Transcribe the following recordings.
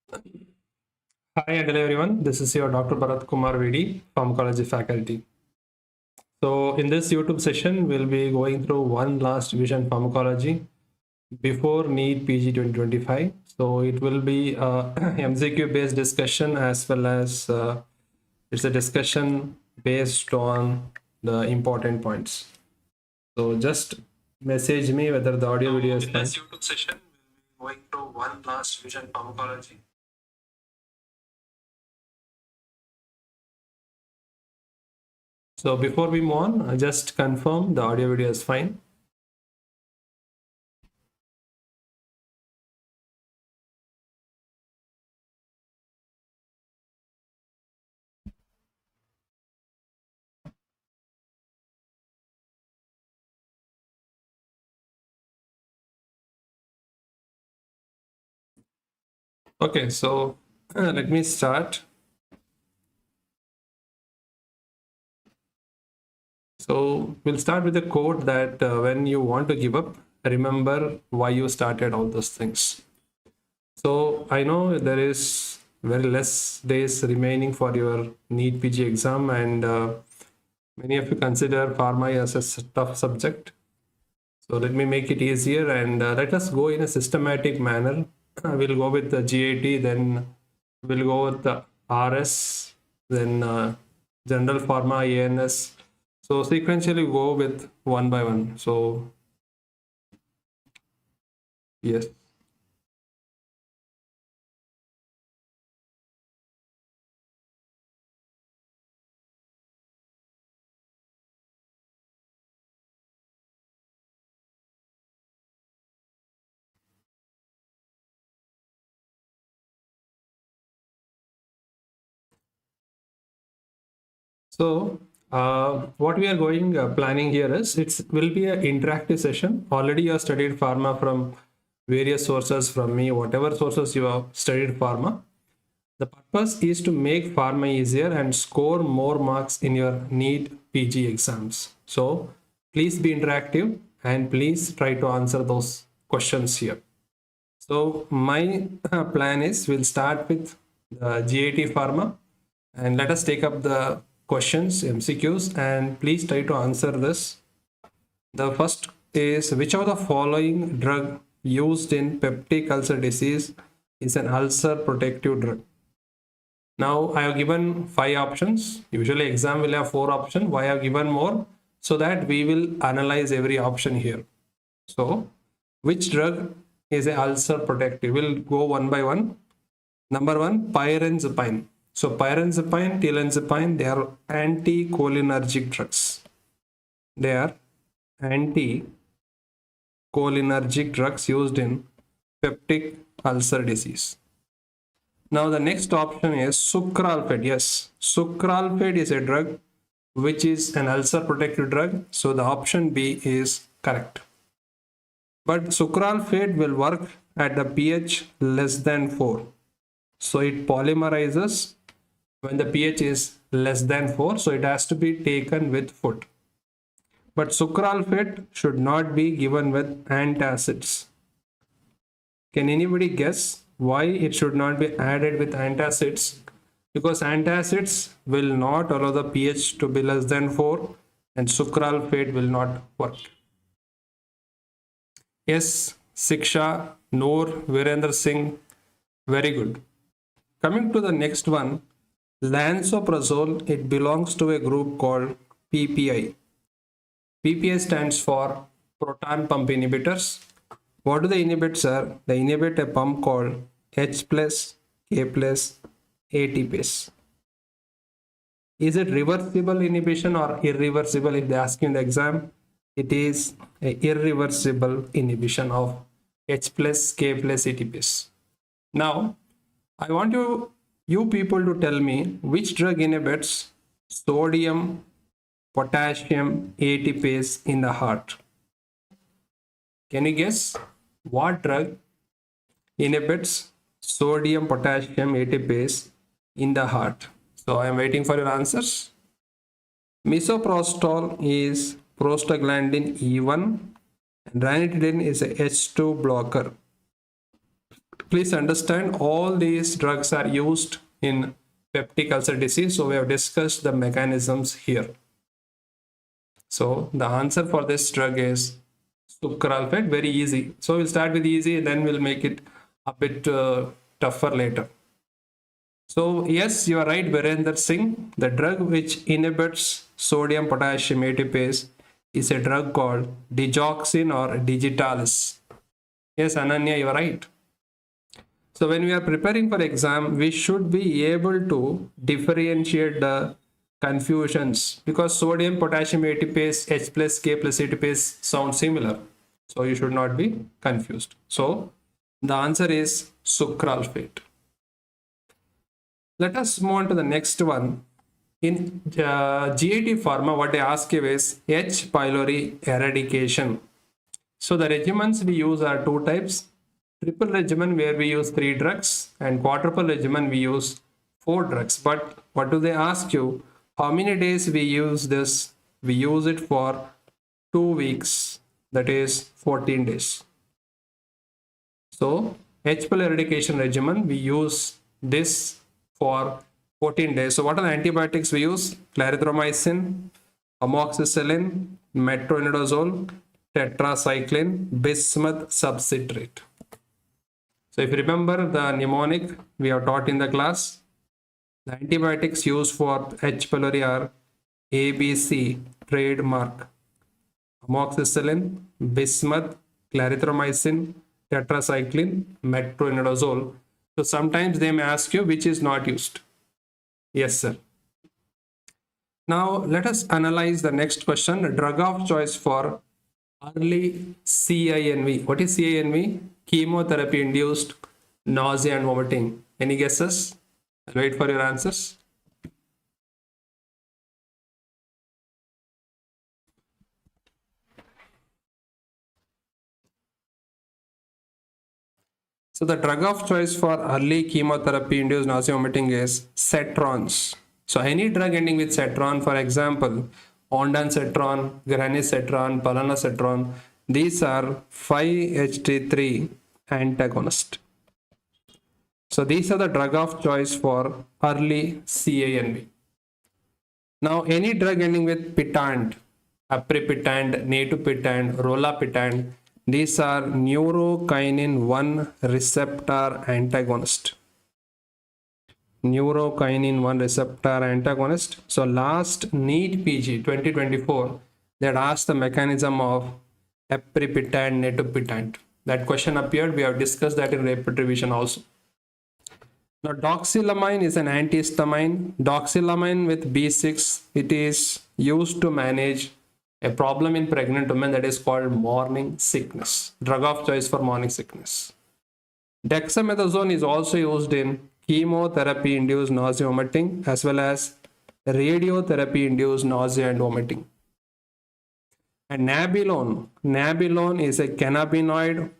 Hi and hello everyone. This is your Dr. BHARATH Kumar V D, Pharmacology faculty. So in this YouTube session, we'll be going through one last revision pharmacology before NEET PG 2025. So it will be a MCQ based discussion as well as it's a discussion based on the important points. So just message me whether the audio video is fine. In this YouTube session, we'll be going through one last revision pharmacology. So before we move on, just confirm the audio video is fine. Okay, so let me start. So we'll start with a quote that when you want to give up, remember why you started all those things. So I know there is very less days remaining for your NEET PG exam, and many of you consider pharma as a tough subject. So let me make it easier and let us go in a systematic manner. We'll go with the GAT, then we'll go with the RS, then General Pharma, ANS. So sequentially go with one by one. So yes. So what we are going planning here is it will be an interactive session. Already you have studied pharma from various sources from me, whatever sources you have studied pharma. The purpose is to make pharma easier and score more marks in your NEET PG exams. So please be interactive and please try to answer those questions here. So my plan is we'll start with the GAT pharma and let us take up the questions, MCQs, and please try to answer this. The first is which of the following drug used in peptic ulcer disease is an ulcer protective drug? Now I have given 5 options. Usually exam will have 4 options. Why I have given more? So that we will analyze every option here. So which drug is a ulcer protective? We'll go one by one. Number 1, pyrenzapine. So pyrenzapine, tilenzapine, they are anticholinergic drugs. They are anticholinergic drugs used in peptic ulcer disease. Now the next option is sucralfate. Yes, sucralfate is a drug which is an ulcer protective drug. So the option B is correct. But sucralfate will work at the pH less than 4. So it polymerizes when the pH is less than 4. So it has to be taken with food. But sucralfate should not be given with antacids. Can anybody guess why it should not be added with antacids? Because antacids will not allow the pH to be less than 4 and sucralfate will not work. Yes, Siksha, Noor, Virendra Singh, very good. Coming to the next one, lansoprazole, it belongs to a group called PPI. PPI stands for proton pump inhibitors. What do they inhibit, sir? They inhibit a pump called H plus, K plus, ATPase. Is it reversible inhibition or irreversible? If they ask you in the exam, it is a irreversible inhibition of H plus, K plus, ATPase. Now, I want you people to tell me which drug inhibits sodium, potassium, ATPase in the heart. Can you guess what drug inhibits sodium, potassium, ATPase in the heart? So I am waiting for your answers. Misoprostol is prostaglandin E1 and ranitidine is a H2 blocker. Please understand all these drugs are used in peptic ulcer disease. So we have discussed the mechanisms here. So the answer for this drug is sucralfate. Very easy. So we'll start with easy, then we'll make it a bit tougher later. So yes, you are right, Virender Singh. The drug which inhibits sodium potassium ATPase is a drug called digoxin or digitalis. Yes, Ananya, you are right. So when we are preparing for exam, we should be able to differentiate the confusions, because sodium potassium ATPase, H plus K plus ATPase sound similar. So you should not be confused. So the answer is sucralfate. Let us move on to the next one. In GAT Pharma, what they ask you is H. pylori eradication. So the regimens we use are two types. Triple regimen where we use 3 drugs, and quadruple regimen we use 4 drugs. But what do they ask you? How many days we use this? We use it for 2 weeks, that is 14 days. So H. pylori eradication regimen, we use this for 14 days. So what are the antibiotics we use? Clarithromycin, amoxicillin, metronidazole, tetracycline, bismuth subcitrate. So if you remember the mnemonic we have taught in the class, the antibiotics used for H. pylori are ABC trademark: amoxicillin, bismuth, clarithromycin, tetracycline, metronidazole. So sometimes they may ask you which is not used. Yes, sir. Now let us analyze the next question. Drug of choice for early CINV. What is CINV? Chemotherapy induced nausea and vomiting. Any guesses? I'll wait for your answers. So the drug of choice for early chemotherapy induced nausea and vomiting is cetrons. So any drug ending with cetron, for example, ondansetron, granisetron, palanositron, these are 5-HT3 antagonist. So these are the drug of choice for early CINV. Now any drug ending with pitant, aprepitant, natopitant, rolapitant, these are neurokinin 1 receptor antagonist. Neurokinin 1 receptor antagonist. So last NEET PG 2024, they had asked the mechanism of aprepitant, natopitant. That question appeared. We have discussed that in rapid revision also. Now doxylamine is an antihistamine. Doxylamine with B6, it is used to manage a problem in pregnant women that is called morning sickness. Drug of choice for morning sickness. Dexamethasone is also used in chemotherapy induced nausea and vomiting, as well as radiotherapy induced nausea and vomiting. And nabilone is a cannabinoid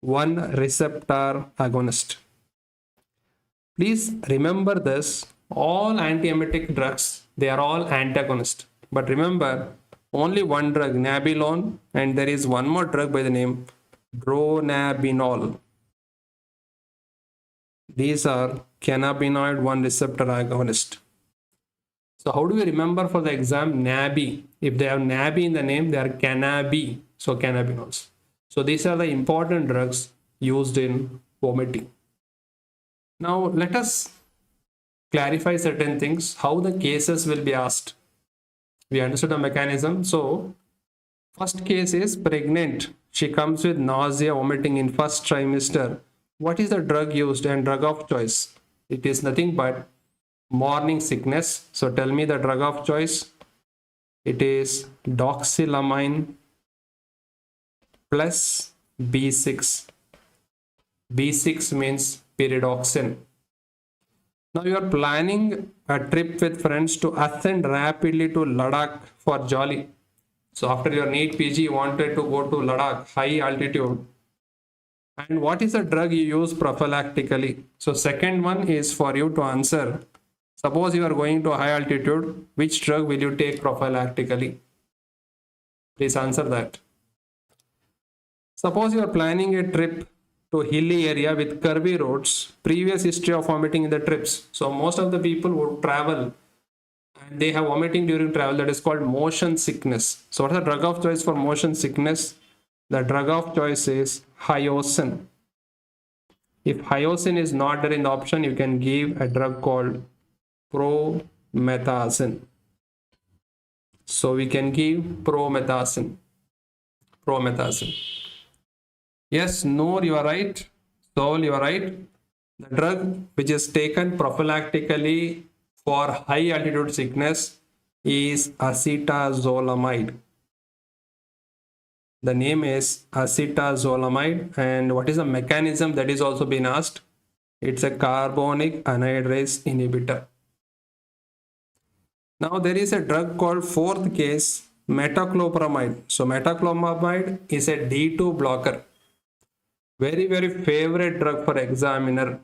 1 receptor agonist. Please remember this, all antiemetic drugs, they are all antagonist. But remember, only one drug, nabilone, and there is one more drug by the name dronabinol. These are cannabinoid 1 receptor agonist. So how do we remember for the exam? NABI. If they have NABI in the name, they are cannabi. So cannabinoids. So these are the important drugs used in vomiting. Now let us clarify certain things, how the cases will be asked. We understood the mechanism. So first case is pregnant. She comes with nausea, vomiting in first trimester. What is the drug used and drug of choice? It is nothing but morning sickness. So tell me the drug of choice. It is doxylamine plus B6. B6 means pyridoxine. Now you are planning a trip with friends to ascend rapidly to Ladakh for jolly. So after your NEET PG, you wanted to go to Ladakh, high altitude. And what is the drug you use prophylactically? So second one is for you to answer. Suppose you are going to high altitude, which drug will you take prophylactically? Please answer that. Suppose you are planning a trip to to hilly area with curvy roads, previous history of vomiting in the trips. So most of the people would travel and they have vomiting during travel, that is called motion sickness. So what is the drug of choice for motion sickness? The drug of choice is hyoscine. If hyoscine is not there in the option, you can give a drug called promethazine. So we can give promethazine. Yes, Noor, you are right. Sol, you are right. The drug which is taken prophylactically for high altitude sickness is acetazolamide. The name is acetazolamide, and what is the mechanism, that is also been asked. It's a carbonic anhydrase inhibitor. Now there is a drug called fourth case, metoclopramide. So metoclopramide is a D2 blocker. Very favorite drug for examiner.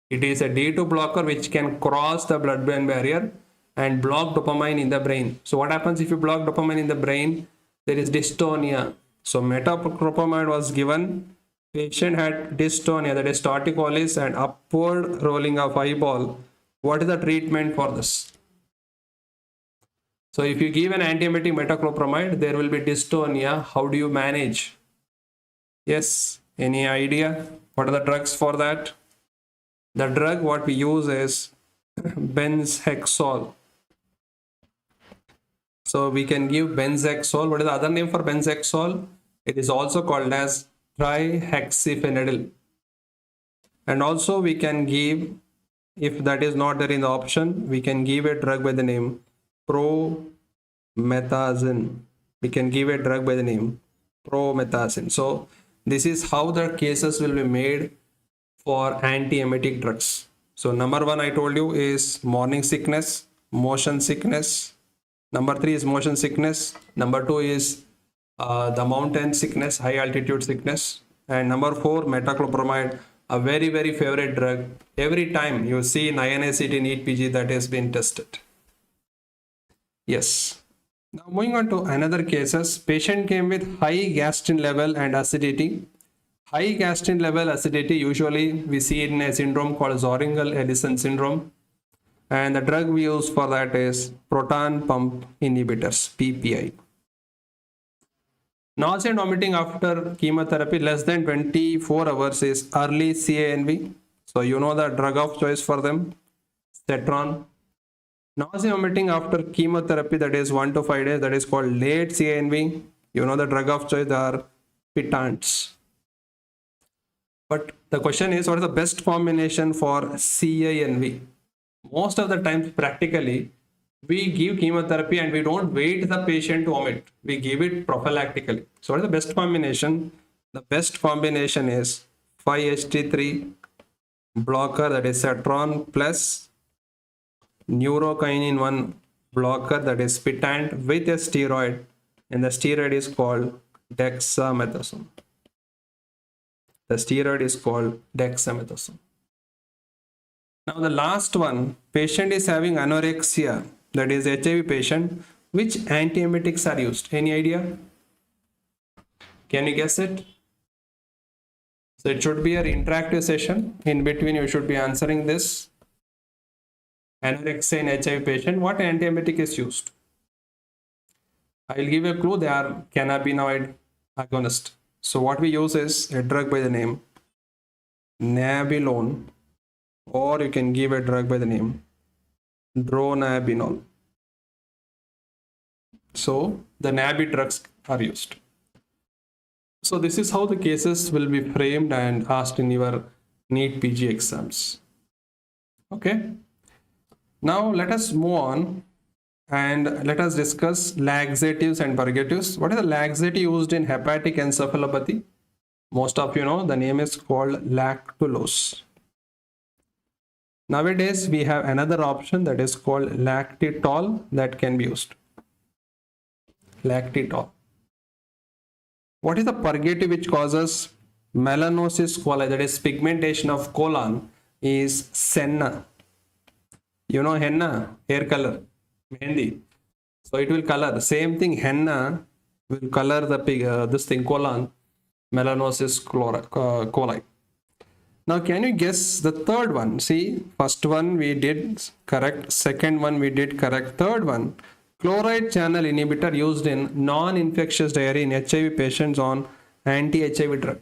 It is a D2 blocker which can cross the blood-brain barrier and block dopamine in the brain. So what happens if you block dopamine in the brain? There is dystonia. So metoclopramide was given. Patient had dystonia, that is torticollis and upward rolling of eyeball. What is the treatment for this? So if you give an antiemetic metoclopramide, there will be dystonia. How do you manage? Yes, any idea? What are the drugs for that? The drug what we use is benzhexol. So we can give benzhexol. What is the other name for benzhexol? It is also called as trihexyphenidyl. And also we can give, if that is not there in the option, we can give a drug by the name promethazine. We can give a drug by the name promethazine. So this is how the cases will be made for antiemetic drugs. So number 1 I told you is morning sickness, motion sickness. Number 3 is motion sickness. Number 2 is the mountain sickness, high altitude sickness. And number 4, metoclopramide, a very favorite drug. Every time you see in INICET NEET PG that has been tested. Yes. Now moving on to another cases. Patient came with high gastrin level and acidity. High gastrin level acidity, usually we see it in a syndrome called Zoringer-Ellison syndrome. And the drug we use for that is proton pump inhibitors, PPI. Nausea and vomiting after chemotherapy less than 24 hours is early CANV. So you know the drug of choice for them, cetron. Nausea and vomiting after chemotherapy, that is 1 to 5 days, that is called late CANV. You know the drug of choice are pitants. But the question is, what is the best combination for CANV? Most of the times practically we give chemotherapy and we don't wait the patient to vomit. We give it prophylactically. So what is the best combination? The best combination is 5-HT3 blocker, that is cetron, plus neurokinin 1 blocker, that is pitant, with a steroid, and the steroid is called dexamethasone. The steroid is called dexamethasone. Now the last one, patient is having anorexia, that is HIV patient. Which antiemetics are used? Any idea? Can you guess it? So it should be an interactive session. In between you should be answering this. Anorexia in HIV patient, what antiemetic is used? I will give you a clue, they are cannabinoid agonist. So what we use is a drug by the name nabilone, or you can give a drug by the name dronabinol. So the NABI drugs are used. So this is how the cases will be framed and asked in your NEET PG exams. Okay. Now let us move on and let us discuss laxatives and purgatives. What is the laxative used in hepatic encephalopathy? Most of you know the name is called lactulose. Nowadays we have another option that is called lactitol that can be used. Lactitol. What is the purgative which causes melanosis coli, that is pigmentation of colon, is senna. You know henna, hair color, mehendi. So it will color. Same thing, henna will color the colon, melanosis coli. Now, can you guess the third one? See, first one we did correct, second one we did correct, third one, chloride channel inhibitor used in non-infectious diarrhea in HIV patients on anti-HIV drug.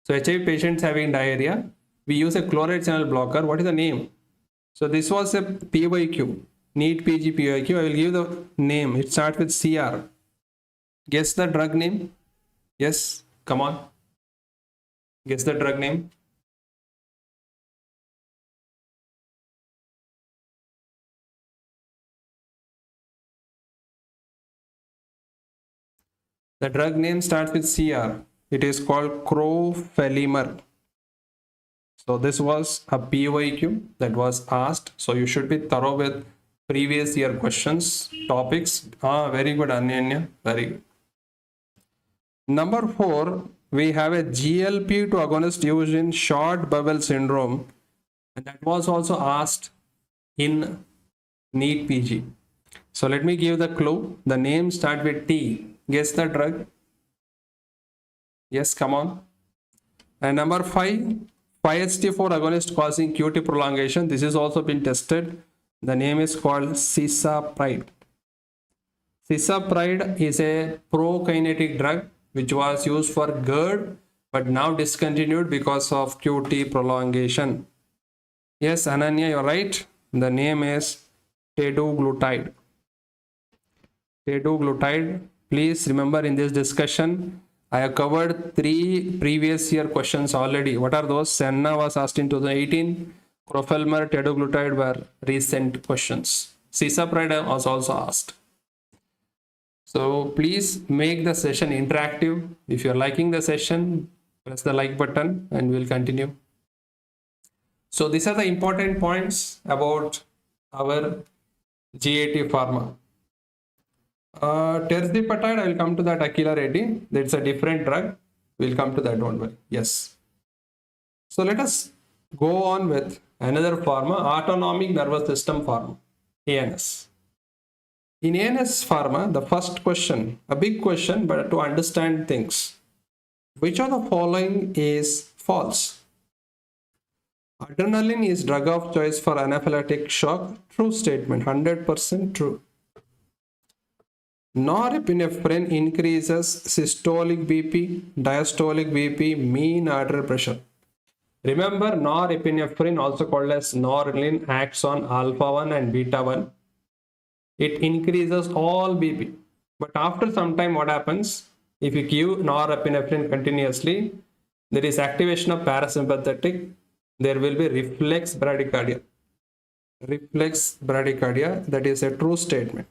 So HIV patients having diarrhea, we use a chloride channel blocker. What is the name? So this was a PYQ, NEET PG PYQ. I will give the name. It starts with CR. Guess the drug name. Yes, come on. Guess the drug name. The drug name starts with CR. It is called crofelemer. So this was a PYQ that was asked. So you should be thorough with previous year questions, topics. Very good, Anyanya. Very good. Number 4, we have a GLP-2 agonist used in short bowel syndrome. And that was also asked in NEET PG. So let me give the clue. The name starts with T. Guess the drug. Yes, come on. And number 5, 5-HT4 agonist causing QT prolongation. This is also been tested. The name is called cisapride. Cisapride is a prokinetic drug which was used for GERD but now discontinued because of QT prolongation. Yes, Ananya, you're right. The name is teduglutide. Teduglutide. Please remember, in this discussion, I have covered 3 previous year questions already. What are those? Senna was asked in 2018. Crofelemer, teduglutide were recent questions. Cisapride was also asked. So please make the session interactive. If you're liking the session, press the like button and we'll continue. So these are the important points about our GAT pharma. Terzepatide, I will come to that. Akila Reddy, that's a different drug. We'll come to that, don't worry. Yes. So let us go on with another pharma, autonomic nervous system pharma, ANS. In ANS pharma, the first question, a big question, but to understand things. Which of the following is false? Adrenaline is drug of choice for anaphylactic shock. True statement, 100% true. Norepinephrine increases systolic BP, diastolic BP, mean arterial pressure. Remember, norepinephrine, also called as noradrenaline, acts on alpha 1 and beta 1. It increases all BP. But after some time, what happens? If you give norepinephrine continuously, there is activation of parasympathetic. There will be reflex bradycardia. Reflex bradycardia, that is a true statement.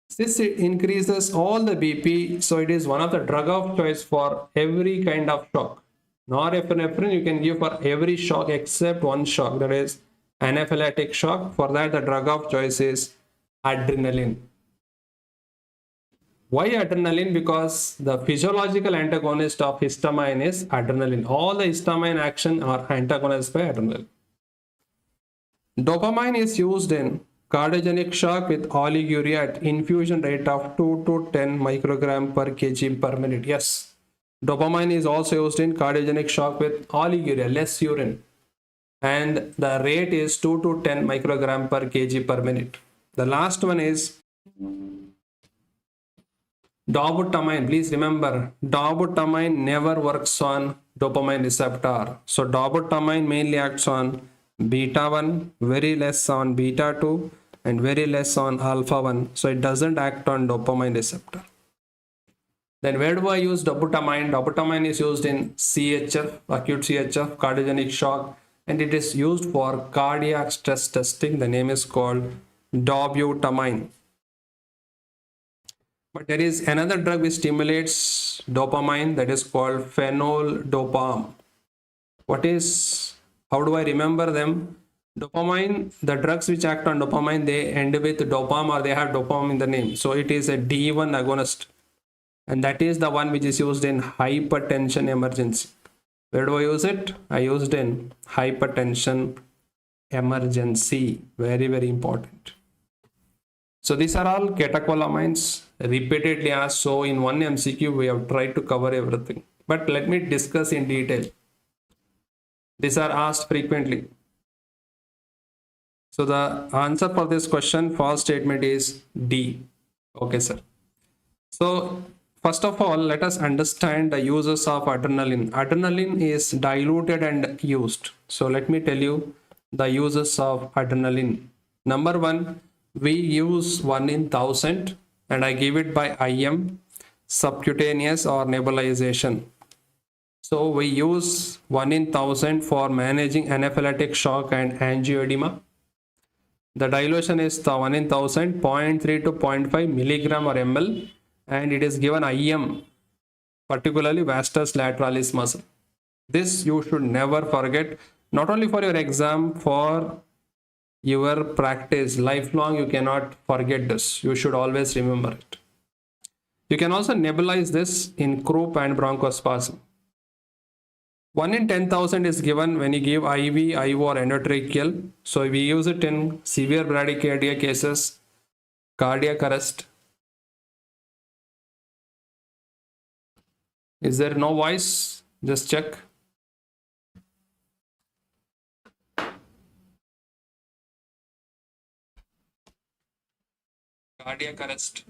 Since it increases all the BP, so it is one of the drug of choice for every kind of shock. Norepinephrine you can give for every shock except one shock, that is anaphylactic shock. For that, the drug of choice is adrenaline. Why adrenaline? Because the physiological antagonist of histamine is adrenaline. All the histamine action are antagonized by adrenaline. Dopamine is used in cardiogenic shock with oliguria at infusion rate of 2 to 10 microgram per kg per minute. Yes, dopamine is also used in cardiogenic shock with oliguria, less urine, and the rate is 2 to 10 microgram per kg per minute. The last one is dobutamine. Please remember, dobutamine never works on dopamine receptor. So dobutamine mainly acts on beta 1, very less on beta 2, and very less on alpha 1. So it doesn't act on dopamine receptor. Then where do I use dobutamine? Dobutamine is used in CHF, acute CHF, cardiogenic shock, and it is used for cardiac stress testing. The name is called dobutamine. But there is another drug which stimulates dopamine, that is called phenol-dopam. How do I remember them? Dopamine, the drugs which act on dopamine, they end with dopam or they have dopam in the name. So it is a D1 agonist. And that is the one which is used in hypertension emergency. Where do I use it? I used in hypertension emergency. Very, very important. So these are all catecholamines repeatedly asked. So in one MCQ, we have tried to cover everything. but let me discuss in detail. These are asked frequently. So the answer for this question, first statement is D. Okay, sir. So first of all, let us understand the uses of adrenaline. Adrenaline is diluted and used. So let me tell you the uses of adrenaline. Number one, we use 1 in 1000 and I give it by IM, subcutaneous or nebulization. So we use 1 in 1000 for managing anaphylactic shock and angioedema. The dilution is the 1 in 1000, 0.3 to 0.5 milligram or ml, and it is given IM, particularly vastus lateralis muscle. This you should never forget, not only for your exam, for your practice, lifelong you cannot forget this. You should always remember it. You can also nebulize this in croup and bronchospasm. 1 in 10,000 is given when you give IV, IO or endotracheal. So we use it in severe bradycardia cases, cardiac arrest. Is there no voice? Just check. Cardiac arrest.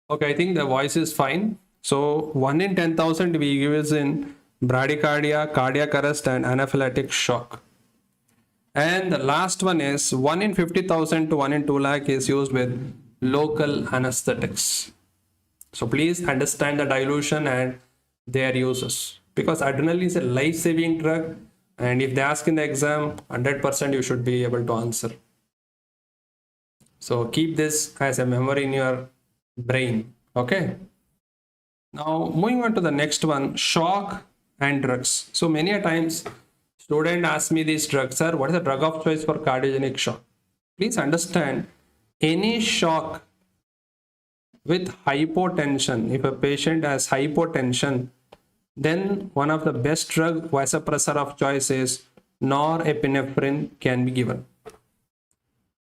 Okay, I think the voice is fine. So 1 in 10,000 we use in bradycardia, cardiac arrest and anaphylactic shock. And the last one is 1 in 50,000 to 1 in 2 lakh is used with local anesthetics. So please understand the dilution and their uses, because adrenaline is a life-saving drug, and if they ask in the exam, 100% you should be able to answer. So keep this as a memory in your brain. Okay. Now moving on to the next one, shock and drugs. So many a times student asks me these drugs, sir, what is the drug of choice for cardiogenic shock? Please understand, any shock with hypotension, if a patient has hypotension, then one of the best drug vasopressor of choice is norepinephrine can be given.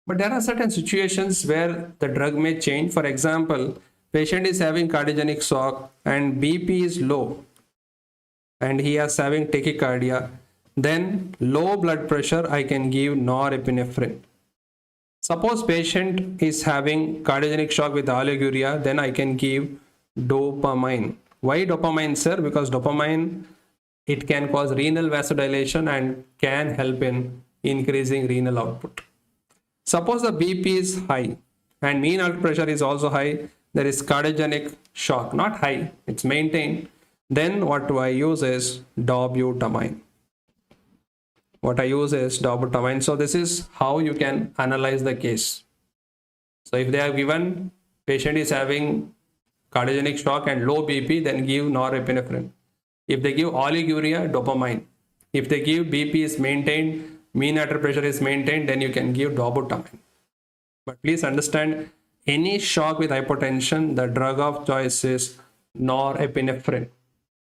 But there are certain situations where the drug may change. For example, patient is having cardiogenic shock and BP is low and he is having tachycardia. Then low blood pressure, I can give norepinephrine. Suppose patient is having cardiogenic shock with oliguria, then I can give dopamine. Why dopamine, sir? Because dopamine, it can cause renal vasodilation and can help in increasing renal output. Suppose the BP is high and mean blood pressure is also high, there is cardiogenic shock, not high, it's maintained. Then what do I use is dobutamine. So this is how you can analyze the case. So if they are given, patient is having cardiogenic shock and low BP, then give norepinephrine. If they give oliguria, dopamine. If they give BP is maintained, mean arterial pressure is maintained, then you can give dobutamine. But please understand, any shock with hypotension, the drug of choice is norepinephrine.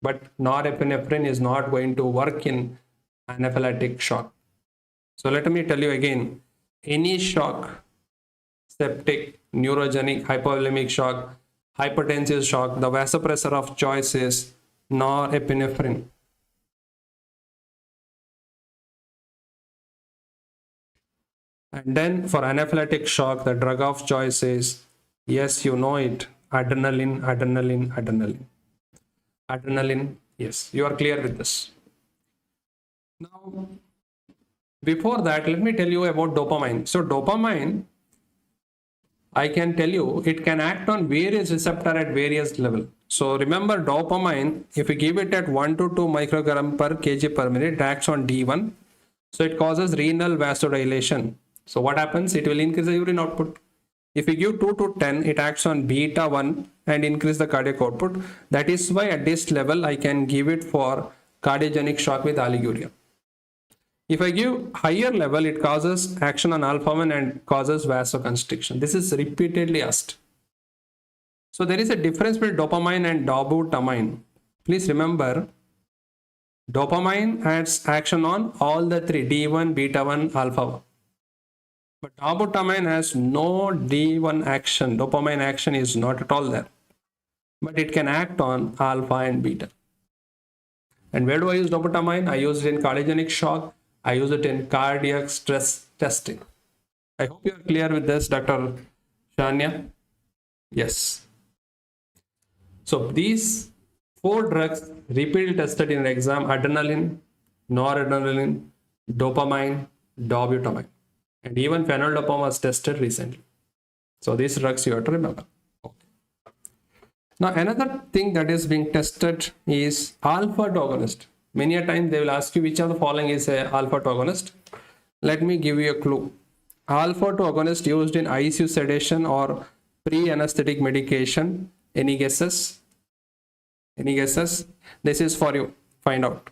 But norepinephrine is not going to work in anaphylactic shock. So let me tell you again, any shock, septic, neurogenic, hypovolemic shock, hypertensive shock, the vasopressor of choice is norepinephrine. And then for anaphylactic shock, the drug of choice is, yes, you know it, adrenaline. Adrenaline, yes, you are clear with this. Now, before that, let me tell you about dopamine. So dopamine, I can tell you, it can act on various receptor at various level. So remember, dopamine, if you give it at 1 to 2 microgram per kg per minute, it acts on D1. So it causes renal vasodilation. So what happens? It will increase the urine output. If you give 2 to 10, it acts on beta 1 and increase the cardiac output. That is why at this level, I can give it for cardiogenic shock with oliguria. If I give higher level, it causes action on alpha 1 and causes vasoconstriction. This is repeatedly asked. So there is a difference between dopamine and dobutamine. Please remember, dopamine has action on all the three, D1, beta 1, alpha 1. But dobutamine has no D1 action. Dopamine action is not at all there. but it can act on alpha and beta. And where do I use dopamine? I use it in cardiogenic shock. I use it in cardiac stress testing. I hope you are clear with this, Dr. Shania. Yes. So these 4 drugs repeatedly tested in an exam: adrenaline, noradrenaline, dopamine, dobutamine, and even phenoldiazepam was tested recently. So these drugs you have to remember. Now another thing that is being tested is alpha agonist. Many a time they will ask you which of the following is a alpha agonist. Let me give you a clue. Alpha agonist used in ICU sedation or pre-anesthetic medication. Any guesses? Any guesses? This is for you. Find out.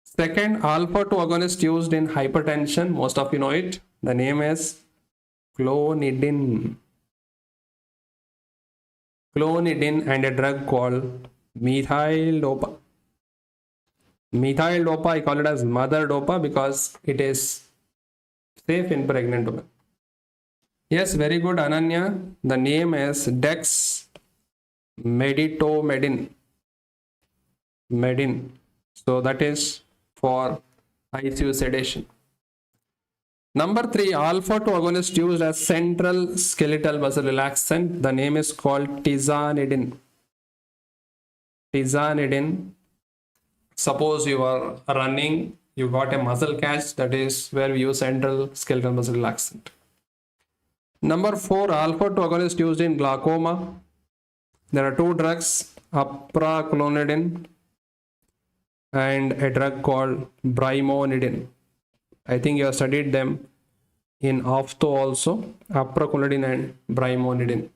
Second, alpha agonist used in hypertension. Most of you know it. The name is clonidine. Clonidine and a drug called methyl dopa. Methyl dopa, I call it as mother dopa because it is safe in pregnant women. Yes, very good, Ananya. The name is dexmedetomidine. Medin. So that is for ICU sedation. Number 3, alpha agonist used as central skeletal muscle relaxant. The name is called tizanidine. Tizanidine. Suppose you are running, you got a muscle catch, that is where we use central skeletal muscle relaxant. Number 4, alpha agonist used in glaucoma. There are 2 drugs, apraclonidine and a drug called brimonidine. I think you have studied them in ophtho also, apraclonidine and brimonidine.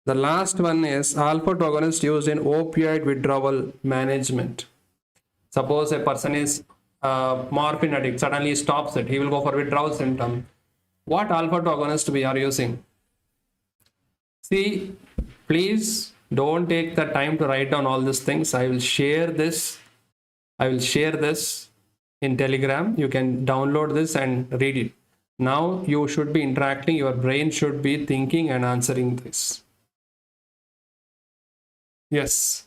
The last one is alpha agonist used in opioid withdrawal management. Suppose a person is morphine addict, suddenly stops it, he will go for withdrawal symptom. What alpha agonist we are using? See, please don't take the time to write down all these things. I will share this in Telegram. You can download this and read it. Now you should be interacting, your brain should be thinking and answering this. Yes,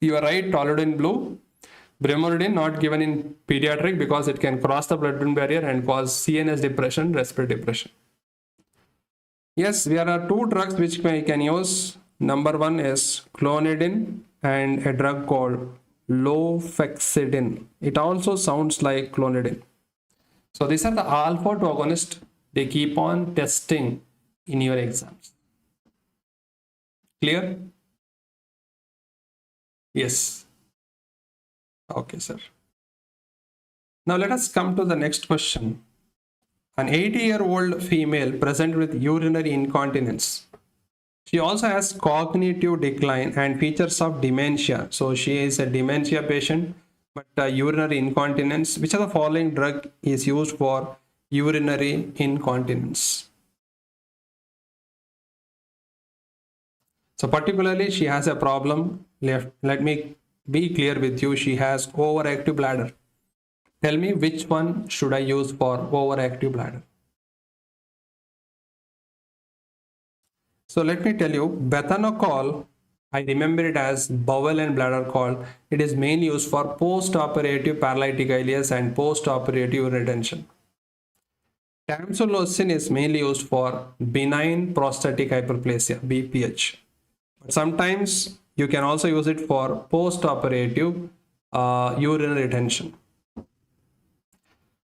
you are right, toluidine blue. Brimonidine not given in pediatric because it can cross the blood-brain barrier and cause CNS depression, respiratory depression. Yes, there are 2 drugs which we can use. Number 1 is clonidine and a drug called lofexidine. It also sounds like clonidine. So these are the alpha agonists they keep on testing in your exams. Clear? Yes. Okay, sir. Now let us come to the next question. An 80-year-old female present with urinary incontinence. She also has cognitive decline and features of dementia. So she is a dementia patient, but urinary incontinence. Which of the following drug is used for urinary incontinence? So particularly she has a problem. Let me be clear with you. She has overactive bladder. Tell me which one should I use for overactive bladder? So let me tell you, bethanocol, I remember it as bowel and bladder call. It is mainly used for post-operative paralytic ileus and post-operative urinary retention. Tamsulosin is mainly used for benign prostatic hyperplasia, BPH. But sometimes you can also use it for post-operative urinary retention.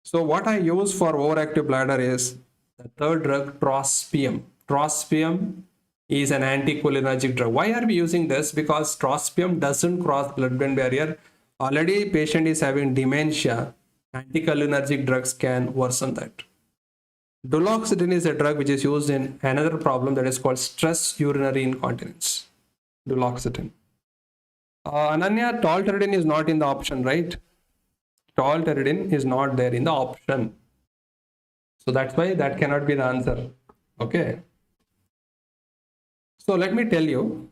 So what I use for overactive bladder is the third drug, trospium. Trospium is an anticholinergic drug. Why are we using this? Because trospium doesn't cross blood-brain barrier. Already patient is having dementia. Anticholinergic drugs can worsen that. Duloxetine is a drug which is used in another problem that is called stress urinary incontinence. Duloxetine. Ananya, tolterodine is not in the option, right? Tolterodine is not there in the option. So that's why that cannot be the answer. Okay. So let me tell you,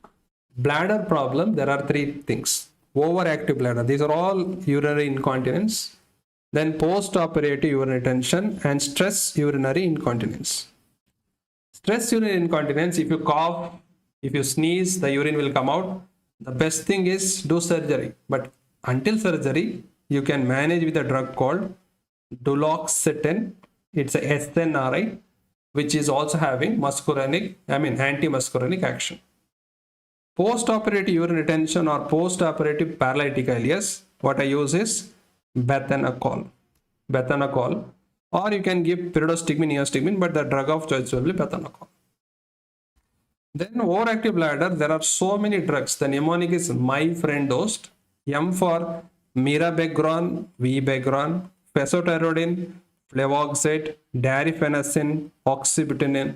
bladder problem, there are 3 things. Overactive bladder, these are all urinary incontinence. Then post-operative urinary retention and stress urinary incontinence. Stress urinary incontinence, if you cough, If you sneeze, the urine will come out. The best thing is do surgery. But until surgery, you can manage with a drug called duloxetine. It's a SNRI, which is also having anti-muscarinic action. Post-operative urine retention or post-operative paralytic ileus, what I use is bethanacol. Or you can give pyridostigmine, neostigmine, but the drug of choice will be bethanacol. Then overactive bladder, there are so many drugs. The mnemonic is my friend dosed. M for mirabegron, Vbegron, fesoterodine, flevoxate, darifenacin, oxybutynin.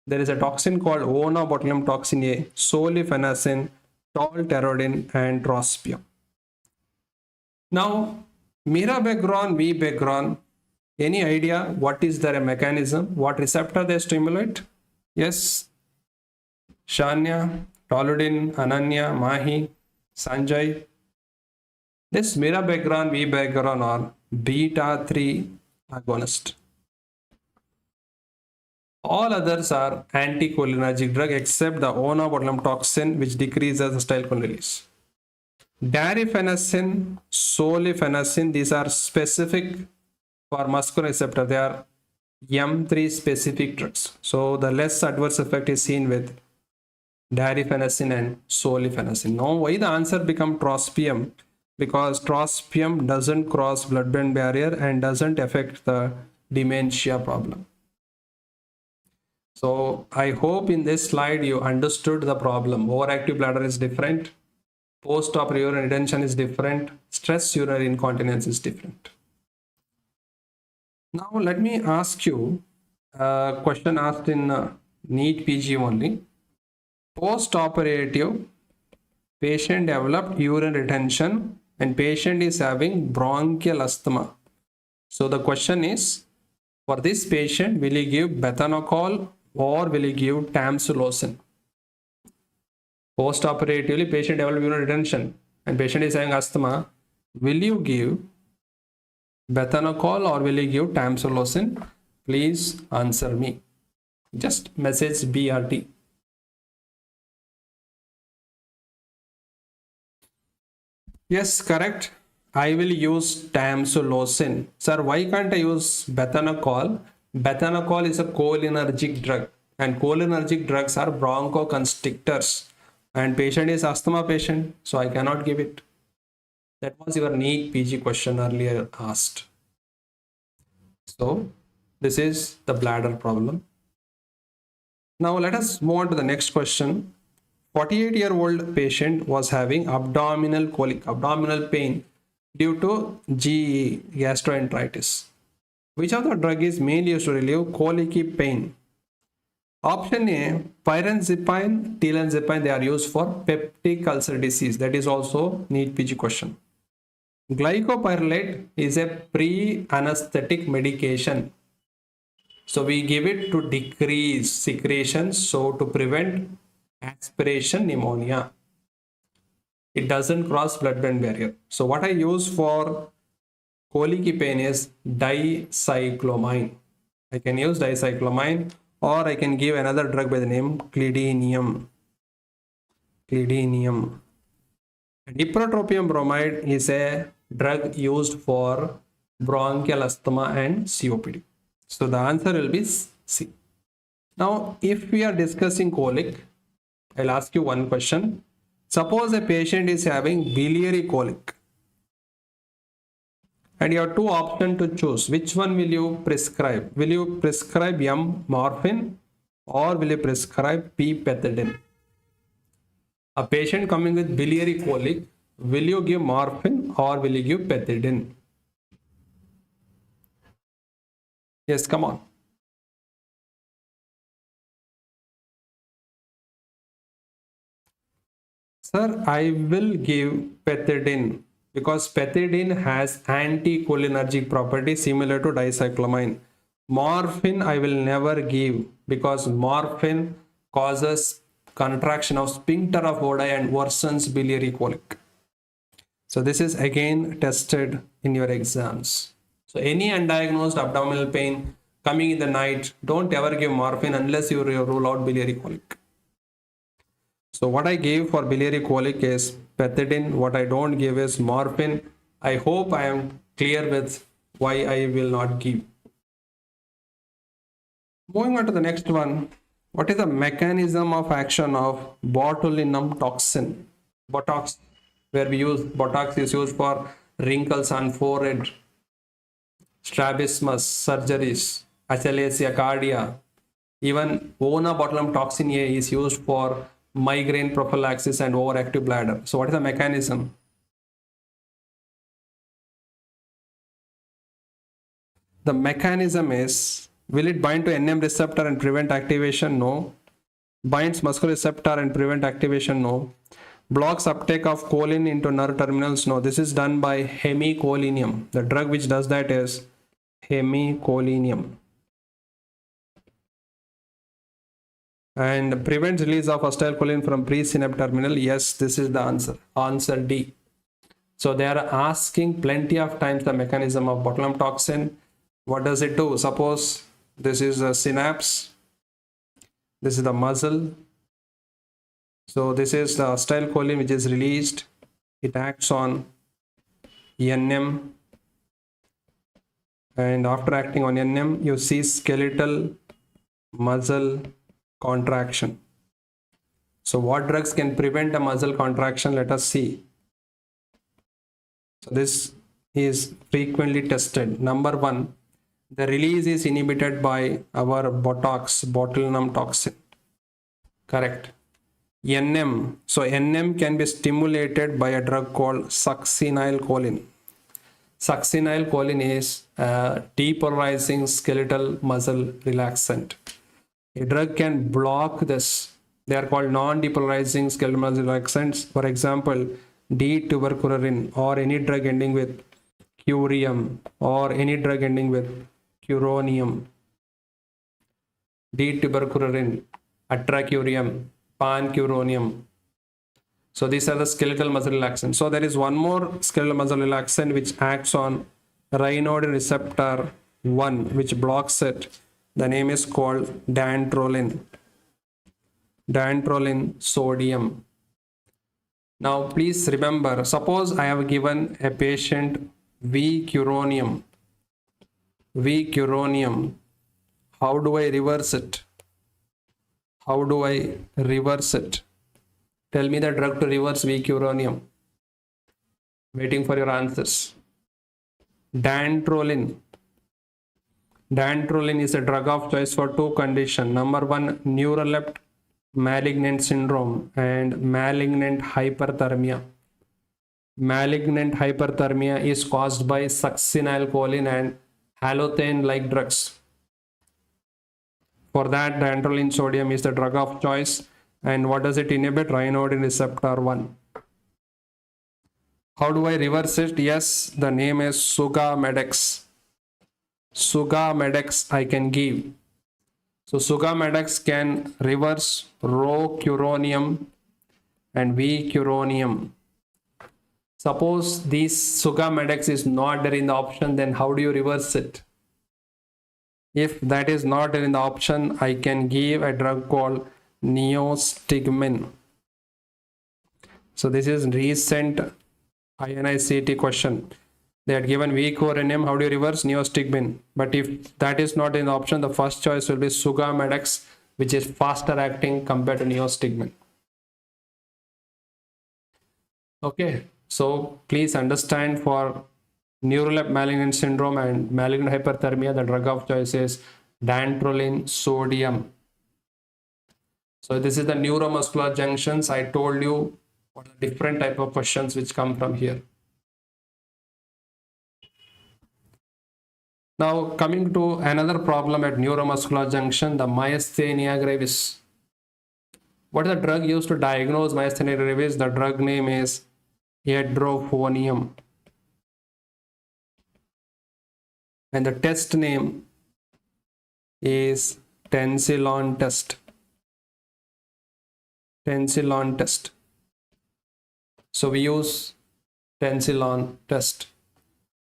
There is a toxin called onabotulinum toxin A, solifenacin, tolterodine, and trospium. Now, mirabegron, Vbegron, any idea what is their mechanism? What receptor they stimulate? Yes, Shania, Toludin, Ananya, Mahi, Sanjay. This mirabegron, Vbegron are beta 3 agonist. All others are anticholinergic drug except the onabotulinum toxin, which decreases acetylcholine release. Darifenacin, solifenacin, these are specific for muscarinic receptor. They are M3 specific drugs. So the less adverse effect is seen with darifenacin and solifenacin. Now, why the answer become trospium? Because trospium doesn't cross blood-brain barrier and doesn't affect the dementia problem. So I hope in this slide you understood the problem. Overactive bladder is different. Post-operative urine retention is different. Stress urinary incontinence is different. Now let me ask you a question asked in NEET PG only. Post-operative, patient developed urine retention and patient is having bronchial asthma. So the question is, for this patient, will you give bethanacol or will you give tamsulosin? Post-operatively, patient developed urine retention and patient is having asthma. Will you give bethanacol or will you give tamsulosin? Please answer me. Just message BRT. Yes, correct. I will use tamsulosin. Sir, why can't I use bethanacol? Bethanacol is a cholinergic drug and cholinergic drugs are bronchoconstrictors and patient is asthma patient, so I cannot give it. That was your NEET PG question earlier asked. So this is the bladder problem. Now let us move on to the next question. 48-year-old patient was having abdominal colic, abdominal pain due to GE, gastroenteritis. Which of the drug is mainly used to relieve colicky pain? Option A, pyranzipine, telanzipine, they are used for peptic ulcer disease. That is also NEET PG question. Glycopyrrolate is a pre-anesthetic medication. So we give it to decrease secretions, so to prevent aspiration pneumonia. It doesn't cross blood-brain barrier. So what I use for colicky pain is dicyclomine. I can use dicyclomine or I can give another drug by the name clidinium. And ipratropium bromide is a drug used for bronchial asthma and COPD. So the answer will be C. Now, if we are discussing colic, I'll ask you one question. Suppose a patient is having biliary colic and you have two options to choose. Which one will you prescribe? Will you prescribe M morphine or will you prescribe P pethidine? A patient coming with biliary colic, will you give morphine or will you give pethidine? Yes, come on. Sir, I will give pethidine because pethidine has anticholinergic property similar to dicyclomine. Morphine I will never give because morphine causes contraction of sphincter of Oddi and worsens biliary colic. So this is again tested in your exams. So any undiagnosed abdominal pain coming in the night, don't ever give morphine unless you rule out biliary colic. So what I gave for biliary colic is pethidine. What I don't give is morphine. I hope I am clear with why I will not give. Moving on to the next one. What is the mechanism of action of botulinum toxin? Botox, where we use Botox is used for wrinkles on forehead, strabismus, surgeries, achalasia, cardia. Even Ona botulinum toxin A is used for migraine prophylaxis and overactive bladder. So what is the mechanism? The mechanism is, will it bind to NM receptor and prevent activation? No. Binds muscle receptor and prevent activation? No. Blocks uptake of choline into nerve terminals? No. This is done by hemicholinum. The drug which does that is hemicholinum. And prevents release of acetylcholine from presynaptic terminal? Yes, this is the answer. Answer D. So they are asking plenty of times the mechanism of botulinum toxin. What does it do? Suppose this is a synapse. This is the muscle. So this is the acetylcholine which is released. It acts on NM. And after acting on NM, you see skeletal muscle contraction. So what drugs can prevent a muscle contraction? Let us see. So this is frequently tested. Number one, the release is inhibited by our Botox, botulinum toxin. Correct. NM. So NM can be stimulated by a drug called succinylcholine. Succinylcholine is a depolarizing skeletal muscle relaxant. A drug can block this. They are called non-depolarizing skeletal muscle relaxants. For example, D-tuberculin or any drug ending with curium or any drug ending with curonium. D-tuberculin, atracurium, pancuronium. So these are the skeletal muscle relaxants. So there is one more skeletal muscle relaxant which acts on rhinodine receptor 1, which blocks it. The name is called dantrolene. Dantrolene sodium. Now please remember, suppose I have given a patient V-curonium. V-curonium. How do I reverse it? How do I reverse it? Tell me the drug to reverse V-curonium. Waiting for your answers. Dantrolene. Dantrolene is a drug of choice for two conditions. Number one, neuroleptic malignant syndrome and malignant hyperthermia. Malignant hyperthermia is caused by succinylcholine and halothane like drugs. For that, dantrolene sodium is the drug of choice. And what does it inhibit? Rhinodine receptor 1. How do I reverse it? Yes, the name is Sugammadex. Sugammadex I can give. So Sugammadex can reverse rhocuronium and V-curonium. Suppose this Sugammadex is not there in the option, then how do you reverse it? If that is not there in the option, I can give a drug called neostigmine. So this is recent INICET question. They had given V-curonium, how do you reverse? Neostigmine. But if that is not in the option, the first choice will be Sugammadex, which is faster acting compared to neostigmine. Okay, so please understand, for neuroleptic malignant syndrome and malignant hyperthermia, the drug of choice is dantrolene sodium. So this is the neuromuscular junctions. I told you what are the different type of questions which come from here. Now coming to another problem at neuromuscular junction, the myasthenia gravis. What is the drug used to diagnose myasthenia gravis? The drug name is edrophonium. And the test name is tensilon test. Tensilon test. So we use tensilon test.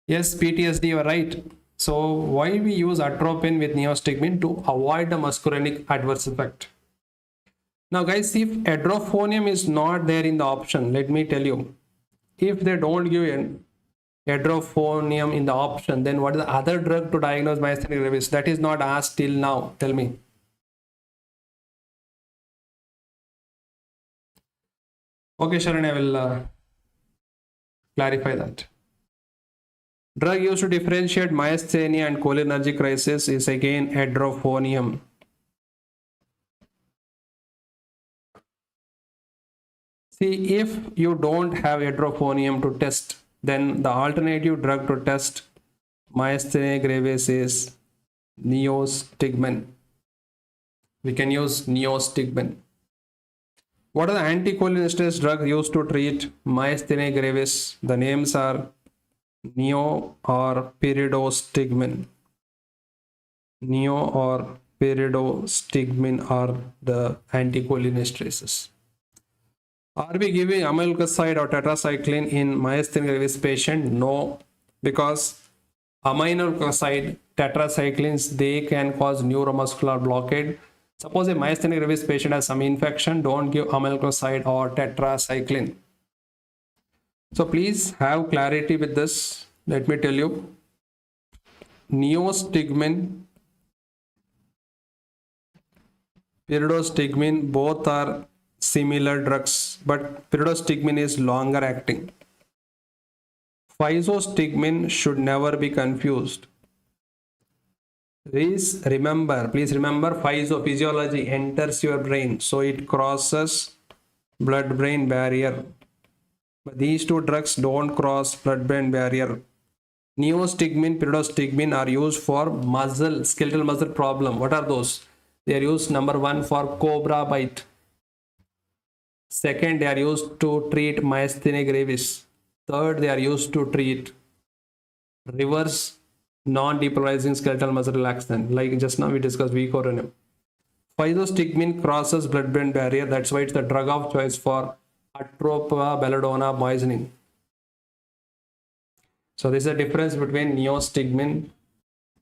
Yes, PTSD, you are right. So why we use atropine with neostigmine? To avoid the muscarinic adverse effect. Now guys, if hydrophonium is not there in the option, let me tell you, if they don't give an hydrophonium in the option, then what is the other drug to diagnose myasthenia gravis? That is not asked till now. Tell me. Okay, Sharon, I will clarify that. Drug used to differentiate myasthenia and cholinergic crisis is again hydrophonium. See, if you don't have hydrophonium to test, then the alternative drug to test myasthenia gravis is neostigmine. We can use neostigmine. What are the anticholinesterase drugs used to treat myasthenia gravis? The names are neo or pyridostigmine. Neo or pyridostigmine are the anticholinesterases. Are we giving amylglicide or tetracycline in myasthenia gravis patient? No, because amylglicide, tetracyclines, they can cause neuromuscular blockade. Suppose a myasthenia gravis patient has some infection, don't give amylglicide or tetracycline. So please have clarity with this. Let me tell you, neostigmine, pyridostigmine, both are similar drugs, but pyridostigmine is longer acting. Physostigmine should never be confused. Please remember, physiology enters your brain, so it crosses blood-brain barrier. But these two drugs don't cross blood-brain barrier. Neostigmine, pyridostigmine are used for muscle, skeletal muscle problem. What are those? They are used, number one, for cobra bite. Second, they are used to treat myasthenia gravis. Third, they are used to treat reverse non-depolarizing skeletal muscle relaxant, like just now we discussed vicodinum. Physostigmine crosses blood-brain barrier. That's why it's the drug of choice for atropa belladonna poisoning. So this is the difference between neostigmine,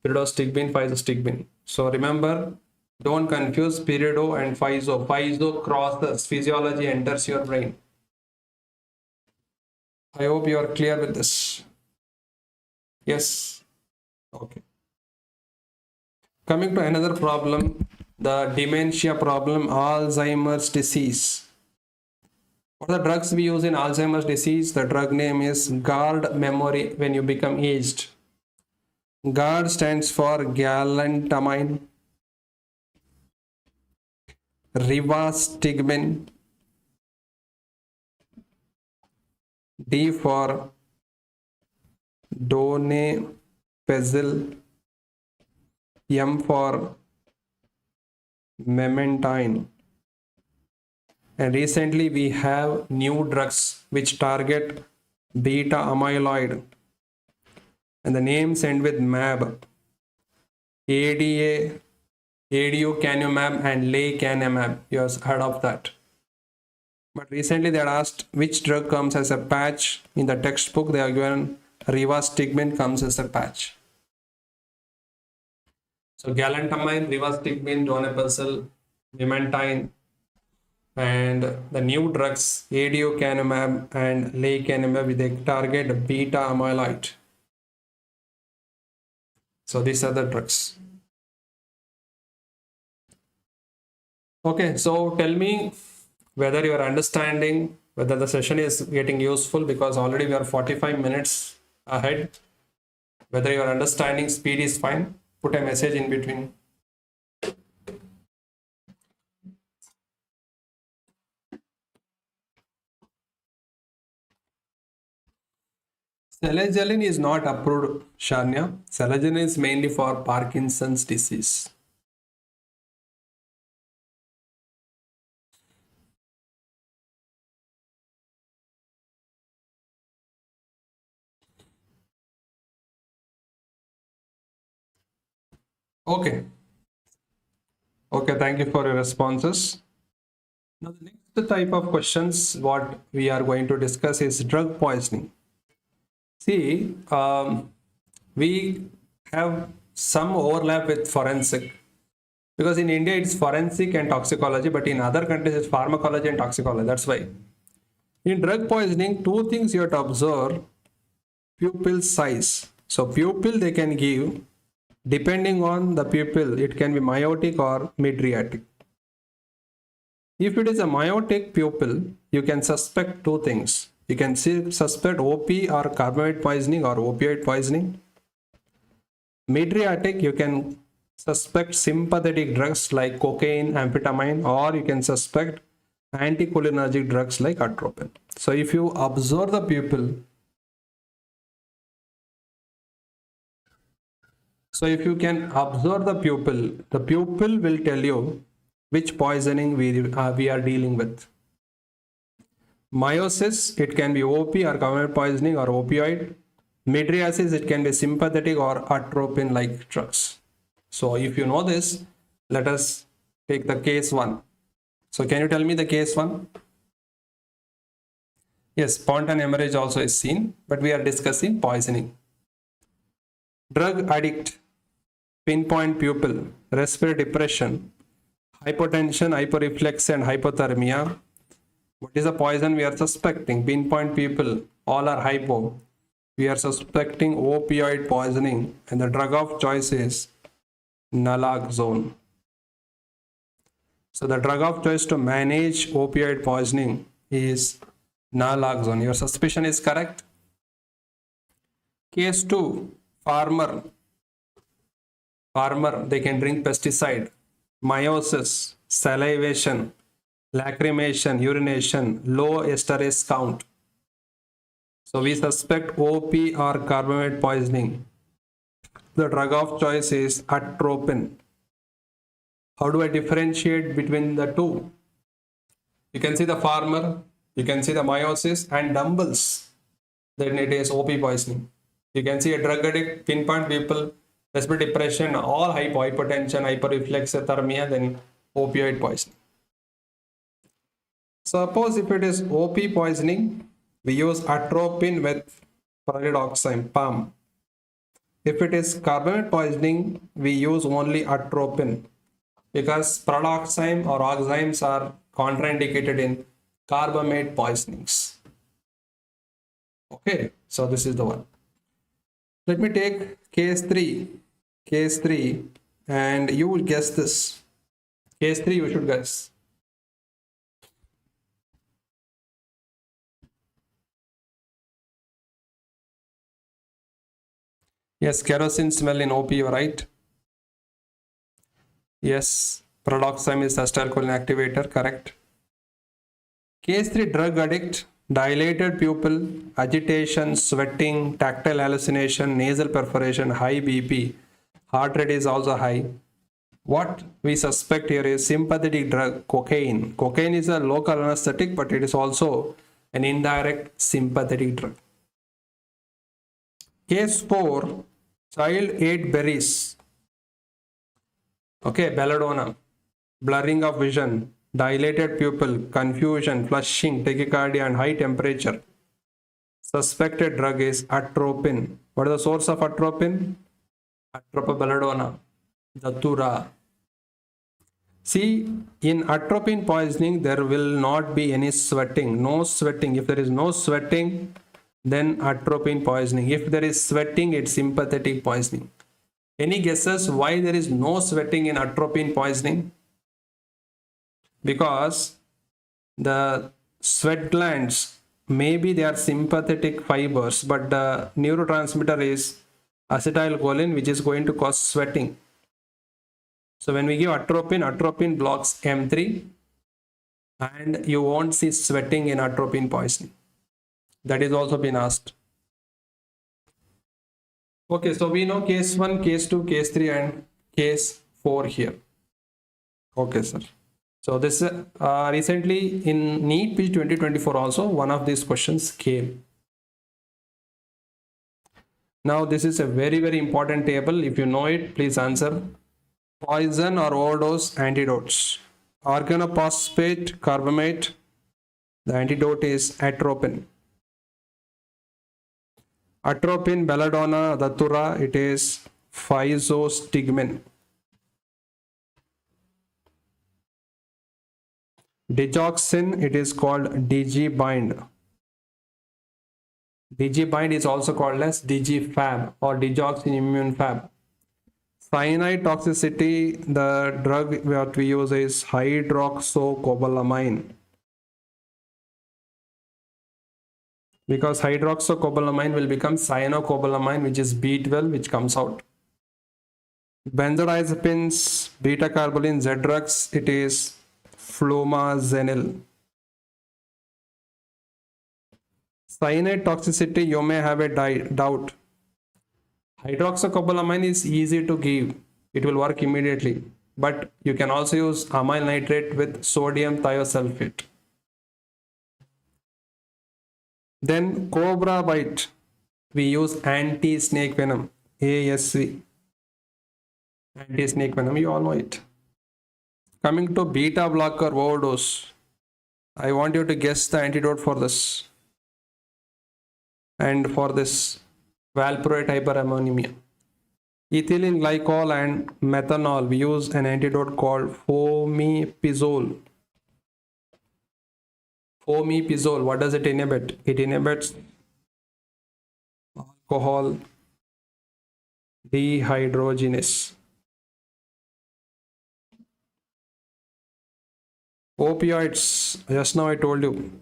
pyridostigmine, physostigmine. So remember, don't confuse pyrido and physo. Physo crosses, physiology enters your brain. I hope you are clear with this. Yes. Okay. Coming to another problem, the dementia problem, Alzheimer's disease. What are the drugs we use in Alzheimer's disease? The drug name is GARD memory when you become aged. GARD stands for galantamine, rivastigmine, D for donepezil, M for memantine. And recently we have new drugs which target beta amyloid, and the names end with MAB. ADA, aducanumab and lecanemab. You have heard of that. But recently they had asked which drug comes as a patch. In the textbook they are given rivastigmine comes as a patch. So galantamine, rivastigmine, donepezil, memantine, and the new drugs aducanumab and lecanemab, they target beta amyloid. So these are the drugs. Okay, so tell me whether you are understanding, whether the session is getting useful, because already we are 45 minutes ahead. Whether your understanding speed is fine, put a message in between. Selagelin is not approved, Shania. Selagelin is mainly for Parkinson's disease. Okay. Okay, thank you for your responses. Now, the next type of questions what we are going to discuss is drug poisoning. See, we have some overlap with forensic, Because in India it's forensic and toxicology, but in other countries it's pharmacology and toxicology. That's why. In drug poisoning, two things you have to observe: pupil size. So pupil they can give, depending on the pupil, it can be myotic or mydriatic. If it is a myotic pupil, you can suspect two things. You can suspect OP or carbamide poisoning or opioid poisoning. Mydriatic, you can suspect sympathetic drugs like cocaine, amphetamine, or you can suspect anticholinergic drugs like atropine. So if you observe the pupil, so if you can observe the pupil will tell you which poisoning we are dealing with. Meiosis, it can be OP or carbamide poisoning or opioid. Mydriasis, it can be sympathetic or atropine like drugs. So if you know this, let us take the case 1. So can you tell me the case 1? Yes, point and hemorrhage also is seen, but we are discussing poisoning. Drug addict, pinpoint pupil, respiratory depression, hypotension, hyporeflex and hypothermia. What is the poison we are suspecting? Pinpoint pupil, all are hypo. We are suspecting opioid poisoning, and the drug of choice is naloxone. So the drug of choice to manage opioid poisoning is naloxone. Your suspicion is correct. Case 2, farmer, they can drink pesticide. Meiosis, salivation, lacrimation, urination, low esterase count. So we suspect OP or carbamide poisoning. The drug of choice is atropine. How do I differentiate between the two? You can see the farmer, you can see the meiosis and dumbbells. Then it is OP poisoning. You can see a drug addict, pinpoint people, respiratory depression, all hypotension, hyporeflexothermia, then opioid poisoning. Suppose if it is OP poisoning, we use atropine with pyridoxine, PAM. If it is carbamide poisoning, we use only atropine, because pyridoxine or oximes are contraindicated in carbamide poisonings. Okay, so this is the one. Let me take case 3. Case 3, and you will guess this. Case 3 you should guess. Yes, kerosene smell in OP, you're right. Yes, pyridoxine is acetylcholine activator, correct. Case 3, drug addict, dilated pupil, agitation, sweating, tactile hallucination, nasal perforation, high BP, heart rate is also high. What we suspect here is sympathetic drug, cocaine. Cocaine is a local anesthetic, but it is also an indirect sympathetic drug. Case 4, child ate berries. Okay, belladonna, blurring of vision, dilated pupil, confusion, flushing, tachycardia and high temperature. Suspected drug is atropine. What is the source of atropine? Atropobelladonna, datura. See, in atropine poisoning, there will not be any sweating, no sweating. If there is no sweating, then atropine poisoning. If there is sweating, it's sympathetic poisoning. Any guesses why there is no sweating in atropine poisoning? Because the sweat glands, maybe they are sympathetic fibers, but the neurotransmitter is acetylcholine, which is going to cause sweating. So when we give atropine, atropine blocks M3, and you won't see sweating in atropine poisoning. That is also been asked. Okay, so we know case 1, case 2, case 3 and case 4 here. Okay, sir. So this recently in NEET PG 2024 also one of these questions came. Now this is a very, very important table. If you know it, please answer. Poison or overdose antidotes. Organophosphate carbamate. The antidote is atropine. Atropine, belladonna, datura, it is physostigmine. Digoxin, it is called DG-bind. DG-bind is also called as DG-fab or digoxin immune fab. Cyanide toxicity, the drug that we use is hydroxycobalamin. Because hydroxycobalamin will become cyanocobalamin, which is B12, which comes out. Benzodiazepines, beta-carbolin, Z-drugs, it is flumazenil. Cyanide toxicity, you may have a doubt. Hydroxycobalamin is easy to give. It will work immediately. But you can also use amyl nitrate with sodium thiosulfate. Then cobra bite, we use anti-snake venom, ASV. Anti-snake venom, you all know it. Coming to beta blocker overdose, I want you to guess the antidote for this. And for this valproate hyperammonemia. Ethylene glycol and methanol, we use an antidote called fomepizole. Fomepizole, what does it inhibit? It inhibits alcohol dehydrogenase. Opioids, just now I told you,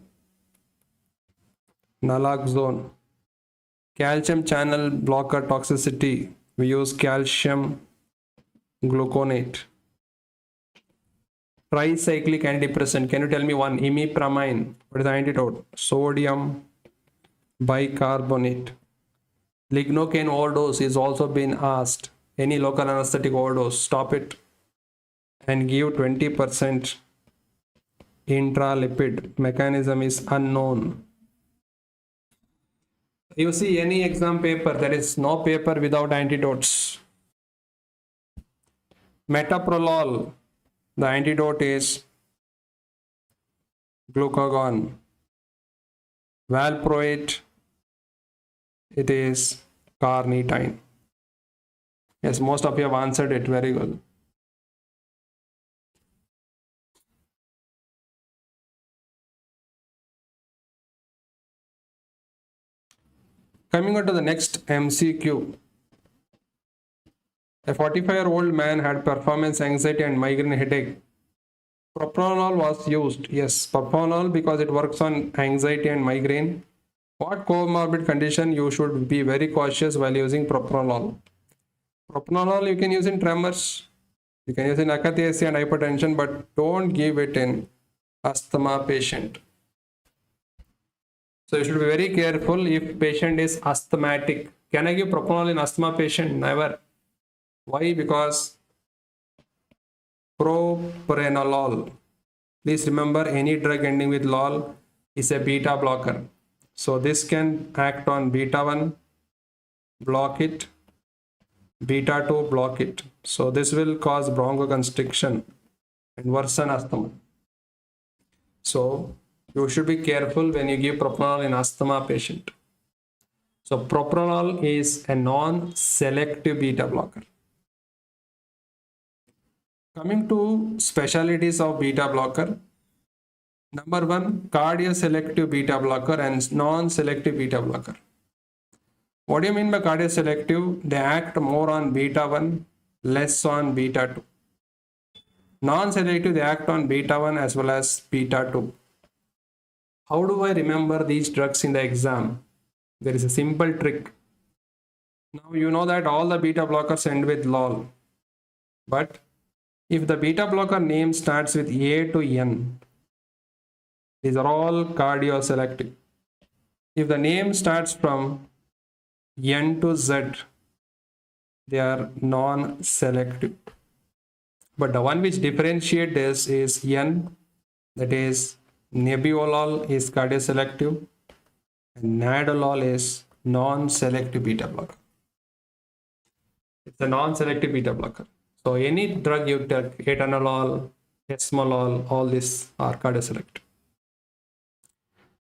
naloxone. Calcium channel blocker toxicity, we use calcium gluconate. Tricyclic antidepressant, can you tell me one? Imipramine, what is the antidote? Sodium bicarbonate. Lignocaine overdose is also been asked. Any local anesthetic overdose, stop it and give 20% intralipid. Mechanism is unknown. You see any exam paper, there is no paper without antidotes. Metoprolol, the antidote is glucagon. Valproate, it is carnitine. Yes, most of you have answered it, very good. Coming on to the next MCQ. A 45-year-old man had performance anxiety and migraine headache. Propranolol was used. Yes, propranolol because it works on anxiety and migraine. What comorbid condition you should be very cautious while using propranolol? Propranolol you can use in tremors. You can use in akathisia and hypertension, but don't give it in asthma patient. So you should be very careful if patient is asthmatic. Can I give propranolol in asthma patient? Never. Why? Because propranolol. Please remember, any drug ending with lol is a beta blocker. So this can act on beta 1, block it, beta 2, block it. So this will cause bronchoconstriction and worsen asthma. So you should be careful when you give propranolol in asthma patient. So propranolol is a non-selective beta blocker. Coming to specialties of beta blocker. Number 1, cardioselective beta blocker and non-selective beta blocker. What do you mean by cardioselective? They act more on beta 1, less on beta 2. Non-selective, they act on beta 1 as well as beta 2. How do I remember these drugs in the exam? There is a simple trick. Now you know that all the beta blockers end with lol. But if the beta blocker name starts with A to N, these are all cardioselective. If the name starts from N to Z, they are non-selective. But the one which differentiate this is N, that is nebivolol is cardioselective and nadolol is non-selective beta blocker. It's a non-selective beta blocker. So any drug you take, etanolol, esmolol, all these are cardioselective.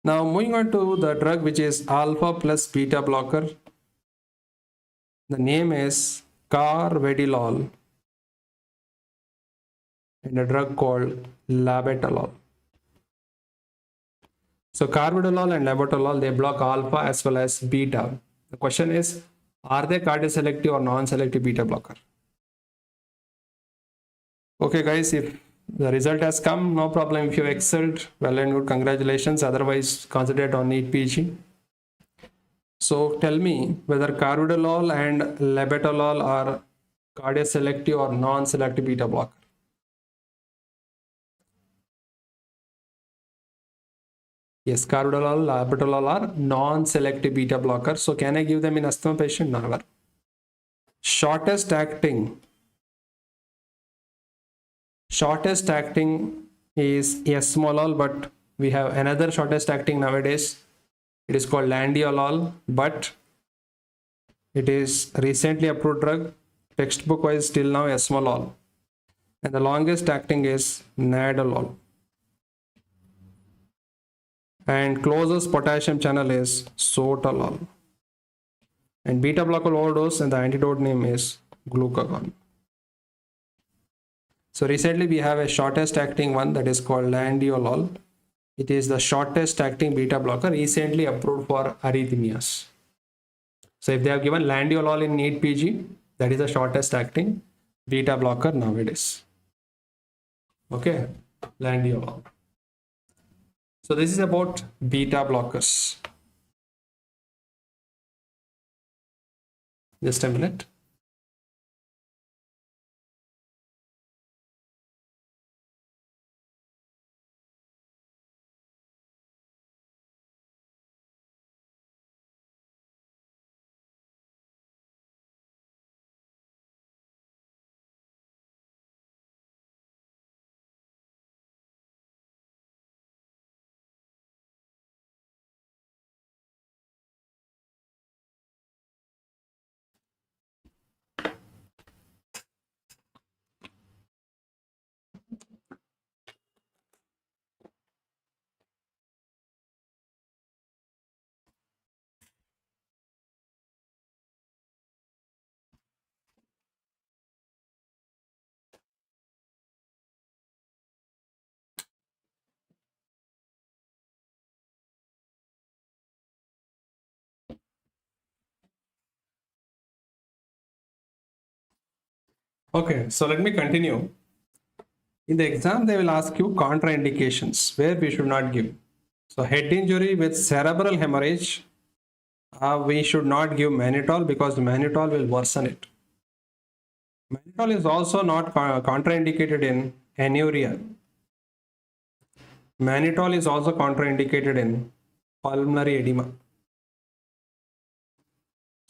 Now moving on to the drug which is alpha plus beta blocker. The name is carvedilol and a drug called labetalol. So carvedilol and labetalol, they block alpha as well as beta. The question is, are they cardioselective or non-selective beta blocker? Okay guys, if the result has come, no problem. If you excelled, well and good, congratulations. Otherwise, concentrate on NEET PG. So tell me whether carvedilol and labetalol are cardioselective or non-selective beta blocker. Yes, carvedilol, labetalol are non-selective beta blockers. So can I give them in asthma patient? Never. Shortest acting is esmolol, but we have another shortest acting nowadays. It is called landiolol, but it is recently approved drug. Textbook wise till now esmolol, and the longest acting is nadolol, and closest potassium channel is sotalol, and beta blocker overdose, and the antidote name is glucagon. So recently we have a shortest acting one that is called landiolol. It is the shortest acting beta blocker recently approved for arrhythmias. So if they have given landiolol in NEET PG, that is the shortest acting beta blocker nowadays. Okay, landiolol. So this is about beta blockers. Just a minute. Okay, so let me continue. In the exam, they will ask you contraindications where we should not give. So head injury with cerebral hemorrhage, we should not give mannitol because mannitol will worsen it. Mannitol is also not contraindicated in anuria. Mannitol is also contraindicated in pulmonary edema.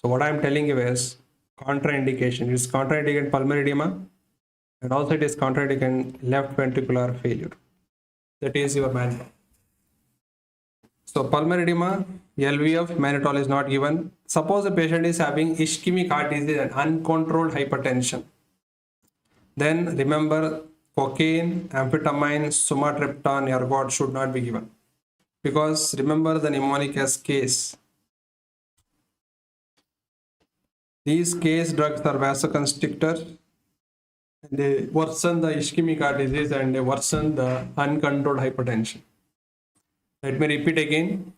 So what I am telling you is contraindication. It is contraindicated in pulmonary edema, and also it is contraindicated in left ventricular failure. That is your mannitol. So pulmonary edema, LVF, mannitol is not given. Suppose a patient is having ischemic heart disease and uncontrolled hypertension. Then remember, cocaine, amphetamine, sumatriptan, ergot should not be given. Because remember the mnemonic as case. These case drugs are vasoconstrictors. They worsen the ischemic heart disease and they worsen the uncontrolled hypertension. Let me repeat again.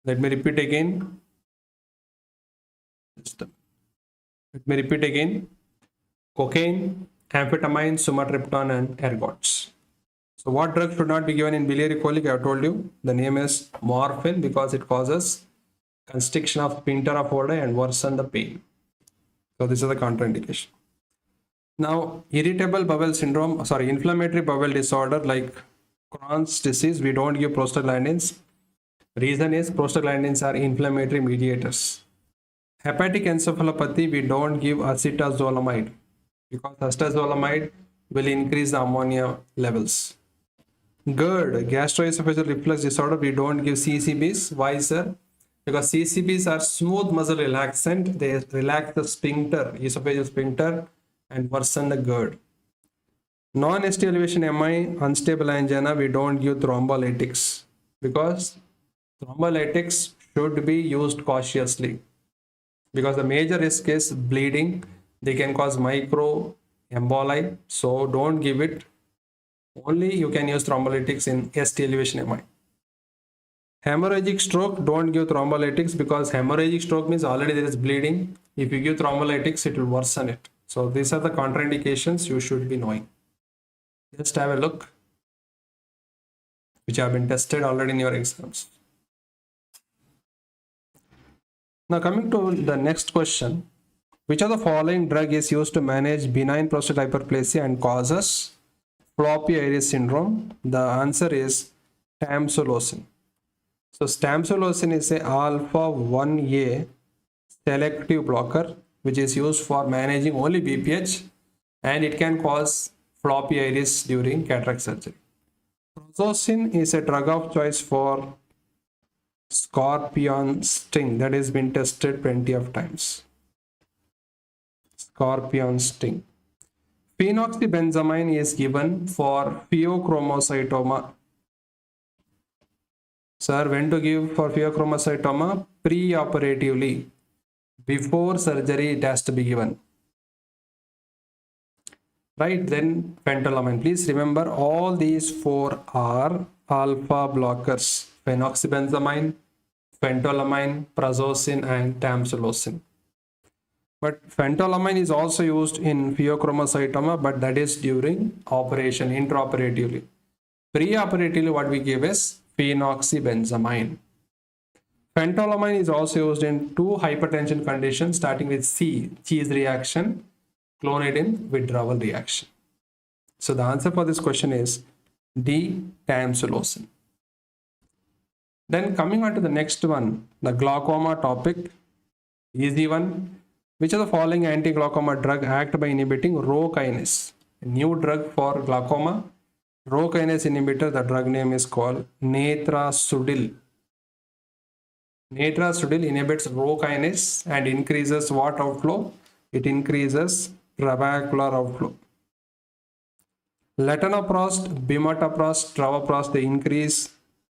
Let me repeat again. Cocaine, amphetamine, sumatriptan, and ergots. So what drug should not be given in biliary colic? I have told you. The name is morphine because it causes constriction of sphincter of Oddi and worsen the pain. So this is the contraindication. Now, inflammatory bowel disorder like Crohn's disease, we don't give prostaglandins. Reason is prostaglandins are inflammatory mediators. Hepatic encephalopathy, we don't give acetazolamide because acetazolamide will increase the ammonia levels. GERD, gastroesophageal reflux disorder, we don't give CCBs. Why, sir? Because CCBs are smooth muscle relaxant. They relax the sphincter, esophageal sphincter, and worsen the GERD. Non-ST elevation MI, unstable angina, we don't give thrombolytics because thrombolytics should be used cautiously because the major risk is bleeding. They can cause micro emboli, so don't give it. Only you can use thrombolytics in ST elevation MI. Hemorrhagic stroke, don't give thrombolytics because hemorrhagic stroke means already there is bleeding. If you give thrombolytics, it will worsen it. So these are the contraindications you should be knowing. Just have a look, which have been tested already in your exams. Now coming to the next question, which of the following drug is used to manage benign prostate hyperplasia and causes floppy iris syndrome? The answer is tamsulosin. So tamsulosin is a alpha 1A selective blocker which is used for managing only BPH, and it can cause floppy iris during cataract surgery. Prazosin is a drug of choice for scorpion sting that has been tested plenty of times. Scorpion sting. Phenoxybenzamine is given for pheochromocytoma. Sir, when to give for pheochromocytoma? Pre-operatively. Before surgery, it has to be given. Right, then phentolamine. Please remember all these four are alpha blockers. Phenoxybenzamine, phentolamine, prazosin, and tamsulosin. But phentolamine is also used in pheochromocytoma, but that is during operation, intraoperatively. Pre-operatively, what we give is phenoxybenzamine. Phentolamine is also used in two hypertension conditions, starting with C, cheese reaction, clonidine withdrawal reaction. So the answer for this question is D, tamsulosin. Then coming on to the next one, the glaucoma topic, easy one. Which of the following anti-glaucoma drug act by inhibiting Rho kinase? A new drug for glaucoma. Rho kinase inhibitor, the drug name is called Netrasudil. Netrasudil inhibits Rho kinase and increases what outflow? It increases trabecular outflow. Latanoprost, bimatoprost, travoprost, they increase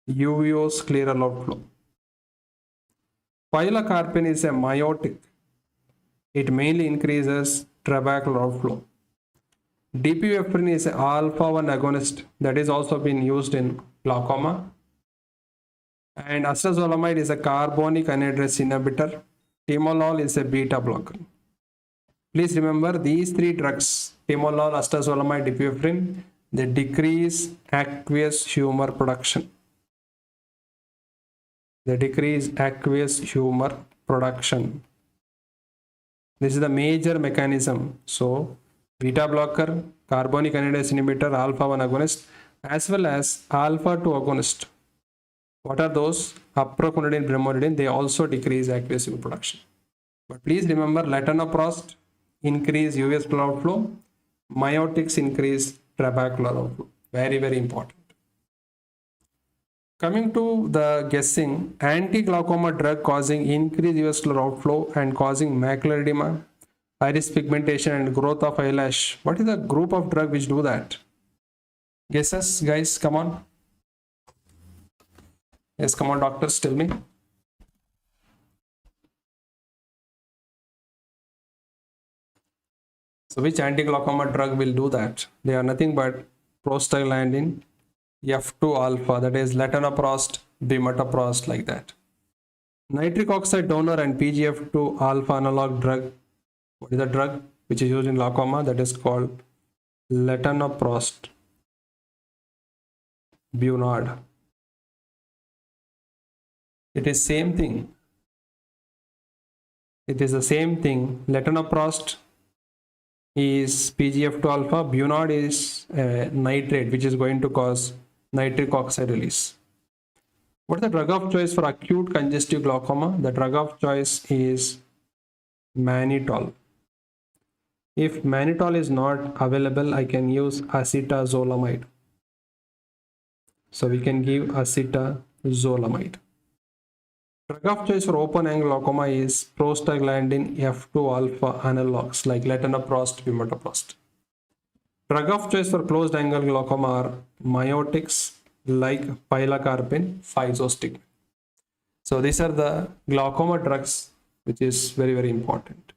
uveoscleral outflow. Pilocarpine is a miotic. It mainly increases trabecular outflow. Dipivefrin is an alpha-1 agonist that is also been used in glaucoma. And acetazolamide is a carbonic anhydrase inhibitor. Timolol is a beta blocker. Please remember these three drugs, timolol, acetazolamide, dipivefrin, they decrease aqueous humor production. They decrease aqueous humor production. This is the major mechanism. So, beta blocker, carbonic anhydrase inhibitor, alpha-1 agonist, as well as alpha-2 agonist. What are those? Aproquinidine, brimonidine, they also decrease aqueous humor production. But please remember, latanoprost increase uveoscleral outflow, miotics increase trabecular outflow. Very, very important. Coming to the guessing, anti-glaucoma drug causing increased uvascular outflow and causing macular edema, iris pigmentation and growth of eyelash. What is the group of drug which do that? Guesses, guys, come on. Yes, come on, doctors, tell me. So which anti-glaucoma drug will do that? They are nothing but prostaglandin, F2 alpha, that is latanoprost, bimatoprost, like that. Nitric oxide donor and PGF2 alpha analog drug. What is the drug which is used in glaucoma? That is called latanoprost, Bunard. It is same thing. It is the same thing. Latanoprost is PGF2 alpha. Bunard is nitrate, which is going to cause nitric oxide release. What is the drug of choice for acute congestive glaucoma? The drug of choice is mannitol. If mannitol is not available, I can use acetazolamide. So we can give acetazolamide. Drug of choice for open angle glaucoma is prostaglandin F2 alpha analogs like latanoprost, bimatoprost. Drug of choice for closed angle glaucoma are miotics like pilocarpine, physostigmine. So these are the glaucoma drugs which is very, very important.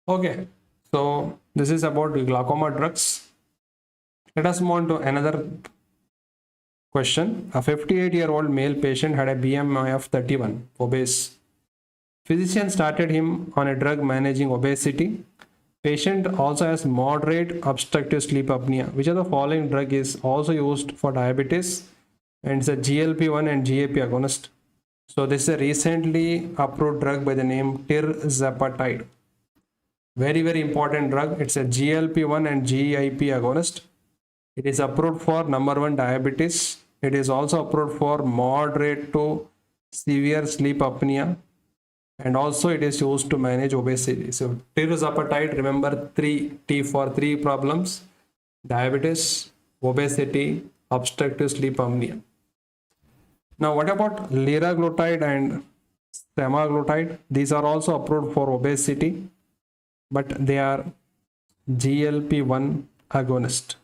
Okay, so this is about the glaucoma drugs. Let us move on to another question. A 58-year-old male patient had a BMI of 31, obese. Physician started him on a drug managing obesity. Patient also has moderate obstructive sleep apnea. Which of the following drug is also used for diabetes? And it's a GLP-1 and GAP agonist. So this is a recently approved drug by the name tirzepatide. Very, very important drug. It's a GLP-1 and GIP agonist. It is approved for number one, diabetes. It is also approved for moderate to severe sleep apnea. And also it is used to manage obesity. So tirzepatide, remember T for three problems: diabetes, obesity, obstructive sleep apnea. Now what about liraglutide and semaglutide? These are also approved for obesity, but they are GLP-1 agonist.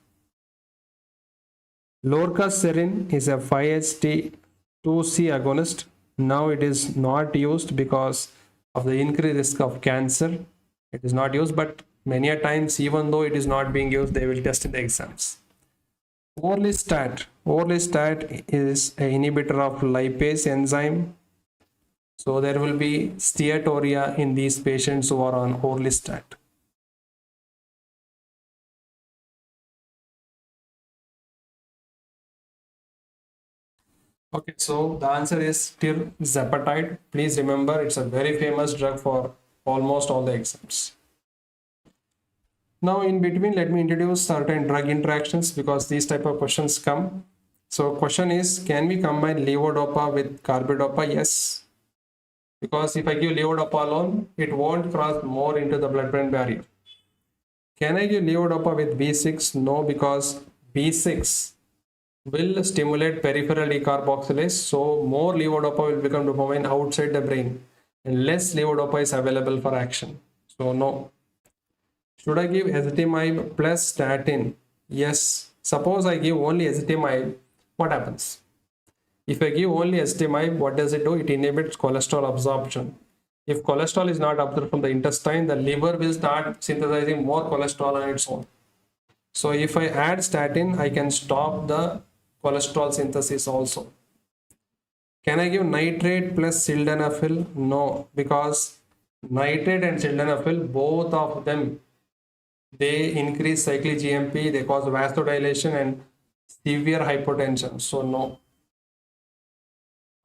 Lorcaserin is a 5-HT2C agonist. Now it is not used because of the increased risk of cancer. It is not used, but many a times, even though it is not being used, they will test in the exams. Orlistat is an inhibitor of lipase enzyme. So there will be steatorrhea in these patients who are on orlistat. Okay, so the answer is tirzepatide. Please remember, it's a very famous drug for almost all the exams. Now in between, let me introduce certain drug interactions because these type of questions come. So question is, can we combine levodopa with carbidopa? Yes. Because if I give levodopa alone, it won't cross more into the blood-brain barrier. Can I give levodopa with B6? No, because B6 will stimulate peripheral decarboxylase, so more levodopa will become dopamine outside the brain and less levodopa is available for action. So no. Should I give ezetimibe plus statin? Yes. Suppose I give only ezetimibe, what happens? If I give only ezetimibe, what does it do? It inhibits cholesterol absorption. If cholesterol is not absorbed from the intestine, the liver will start synthesizing more cholesterol on its own. So if I add statin, I can stop the cholesterol synthesis also. Can I give nitrate plus sildenafil? No, because nitrate and sildenafil, both of them, they increase cyclic GMP, they cause vasodilation and severe hypotension. So no.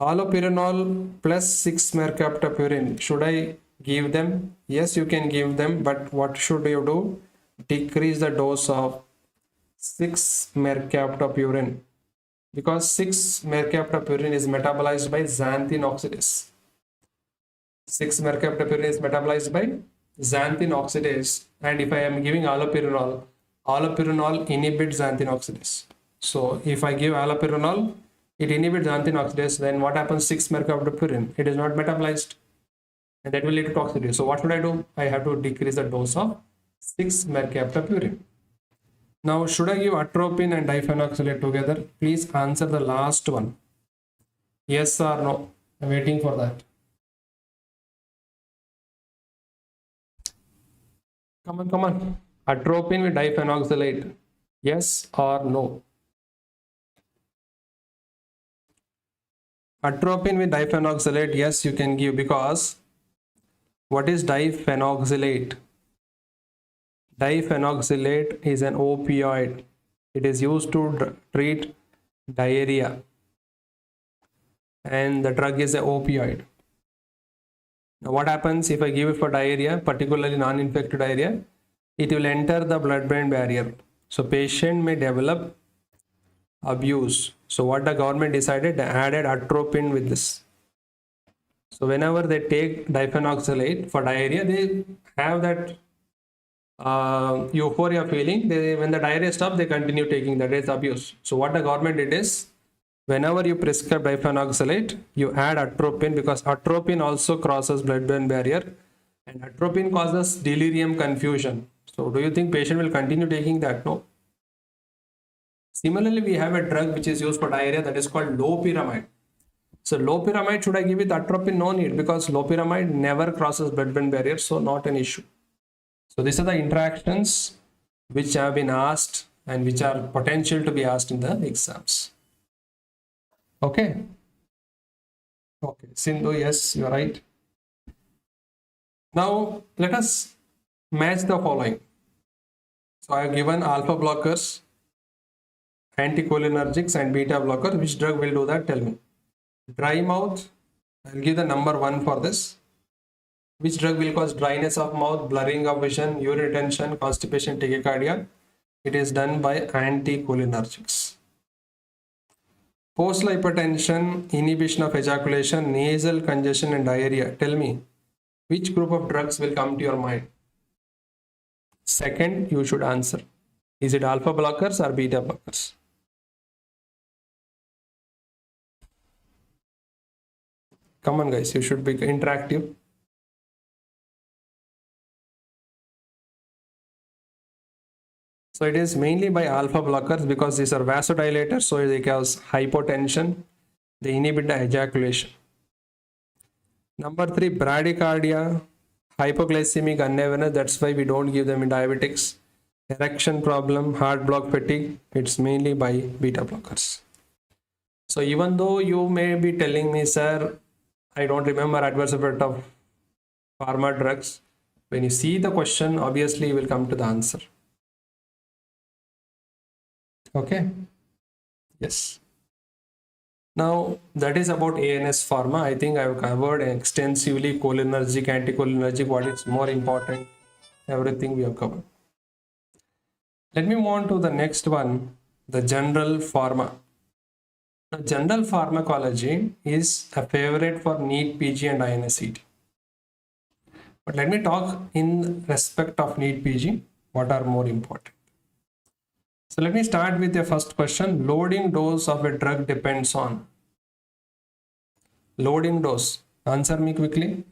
Allopurinol plus 6-mercaptopurine, should I give them? Yes, you can give them, but what should you do? Decrease the dose of 6-mercaptopurine, because 6-mercaptopurine is metabolized by xanthine oxidase. 6-mercaptopurine is metabolized by xanthine oxidase, and if I am giving allopurinol inhibits xanthine oxidase. So if I give allopurinol, it inhibits xanthine oxidase, then what happens? 6-mercaptopurine, it is not metabolized, and that will lead to toxicity. So what should I do? I have to decrease the dose of 6-mercaptopurine. Now, should I give atropine and diphenoxylate together? Please answer the last one. Yes or no? I'm waiting for that. Come on. Atropine with diphenoxylate. Yes or no? Atropine with diphenoxylate, yes, you can give, because what is diphenoxylate? Diphenoxylate is an opioid. It is used to treat diarrhea, and the drug is an opioid. Now what happens if I give it for diarrhea, particularly non-infected diarrhea? It will enter the blood-brain barrier. So patient may develop abuse. So what the government decided, they added atropine with this. So whenever they take diphenoxylate for diarrhea, they have that euphoria feeling. When the diarrhea stops, they continue taking that. Is abuse. So what the government did is, whenever you prescribe diphenoxylate, you add atropine, because atropine also crosses blood-brain barrier, and atropine causes delirium, confusion. So do you think patient will continue taking that? No. Similarly, we have a drug which is used for diarrhea, that is called loperamide. So loperamide, should I give with atropine? No need, because loperamide never crosses blood-brain barrier, so not an issue. So these are the interactions which have been asked and which are potential to be asked in the exams. Okay. Okay. Sindhu, yes, you're right. Now let us match the following. So I have given alpha blockers, anticholinergics, and beta blocker. Which drug will do that? Tell me. Dry mouth, I'll give the number 1 for this. Which drug will cause dryness of mouth, blurring of vision, urine retention, constipation, tachycardia? It is done by anticholinergics. Postal hypertension, inhibition of ejaculation, nasal congestion, and diarrhea. Tell me, which group of drugs will come to your mind? Second, you should answer. Is it alpha blockers or beta blockers? Come on, guys, you should be interactive. So it is mainly by alpha blockers because these are vasodilators, so they cause hypotension, they inhibit the ejaculation. Number 3, bradycardia, hypoglycemic unawareness, that's why we don't give them in diabetics. Erection problem, heart block, fatigue, it's mainly by beta blockers. So even though you may be telling me, sir, I don't remember adverse effect of pharma drugs, when you see the question, obviously you will come to the answer. Okay. Yes. Now that is about ANS pharma. I think I've covered extensively cholinergic, anticholinergic, what is more important, everything we have covered. Let me move on to the next one, the general pharma. Now, general pharmacology is a favorite for NEET PG and INSET. But let me talk in respect of NEET PG, what are more important. So let me start with the first question. Loading dose of a drug depends on. Loading dose. Answer me quickly.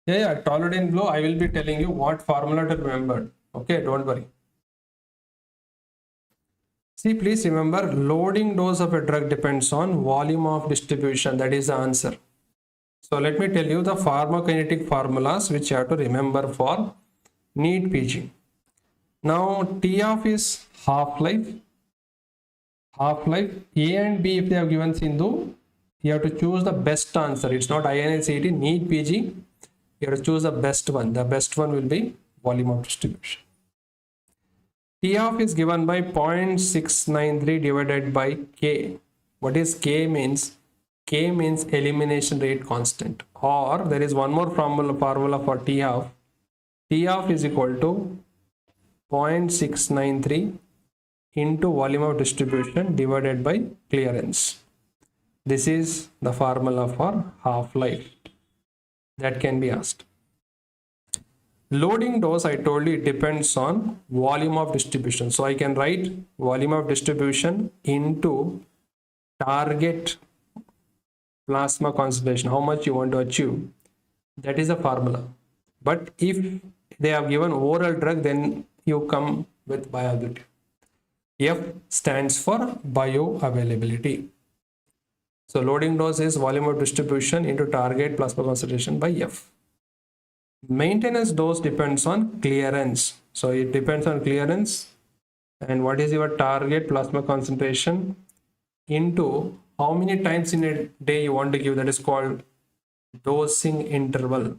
Yeah, toluene blue. I will be telling you what formula to remember. Okay, don't worry. See, please remember, loading dose of a drug depends on volume of distribution. That is the answer. So let me tell you the pharmacokinetic formulas which you have to remember for NEET PG. Now T of is half-life. Half-life. A and B, if they have given Sindhu, you have to choose the best answer. It's not INSET, NEET PG. You have to choose the best one. The best one will be volume of distribution. T of is given by 0.693 divided by K. What is K means? K means elimination rate constant. Or there is one more formula for T of. T of is equal to 0.693 into volume of distribution divided by clearance. This is the formula for half-life that can be asked. Loading dose, I told you, it depends on volume of distribution. So I can write volume of distribution into target plasma concentration, how much you want to achieve. That is the formula. But if they have given oral drug, then you come with bioavailability. F stands for bioavailability. So loading dose is volume of distribution into target plasma concentration by F. Maintenance dose depends on clearance. So it depends on clearance and what is your target plasma concentration into how many times in a day you want to give. That is called dosing interval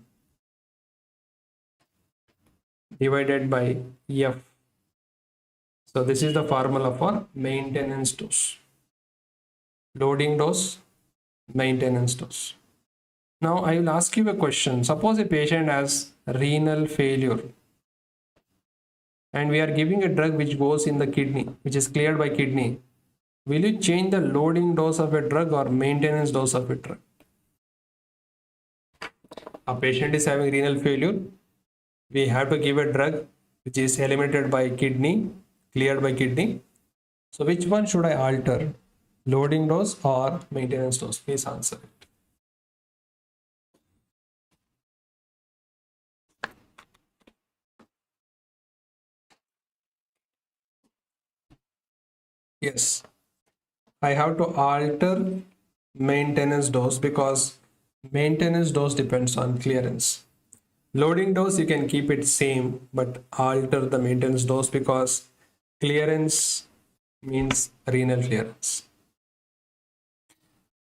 divided by F. So this is the formula for maintenance dose. Loading dose, maintenance dose. Now I will ask you a question. Suppose a patient has renal failure and we are giving a drug which goes in the kidney, which is cleared by kidney. Will you change the loading dose of a drug or maintenance dose of a drug? A patient is having renal failure. We have to give a drug which is eliminated by kidney, cleared by kidney. So which one should I alter? Loading dose or maintenance dose? Please answer it. Yes, I have to alter maintenance dose because maintenance dose depends on clearance. Loading dose you can keep it same but alter the maintenance dose because clearance means renal clearance.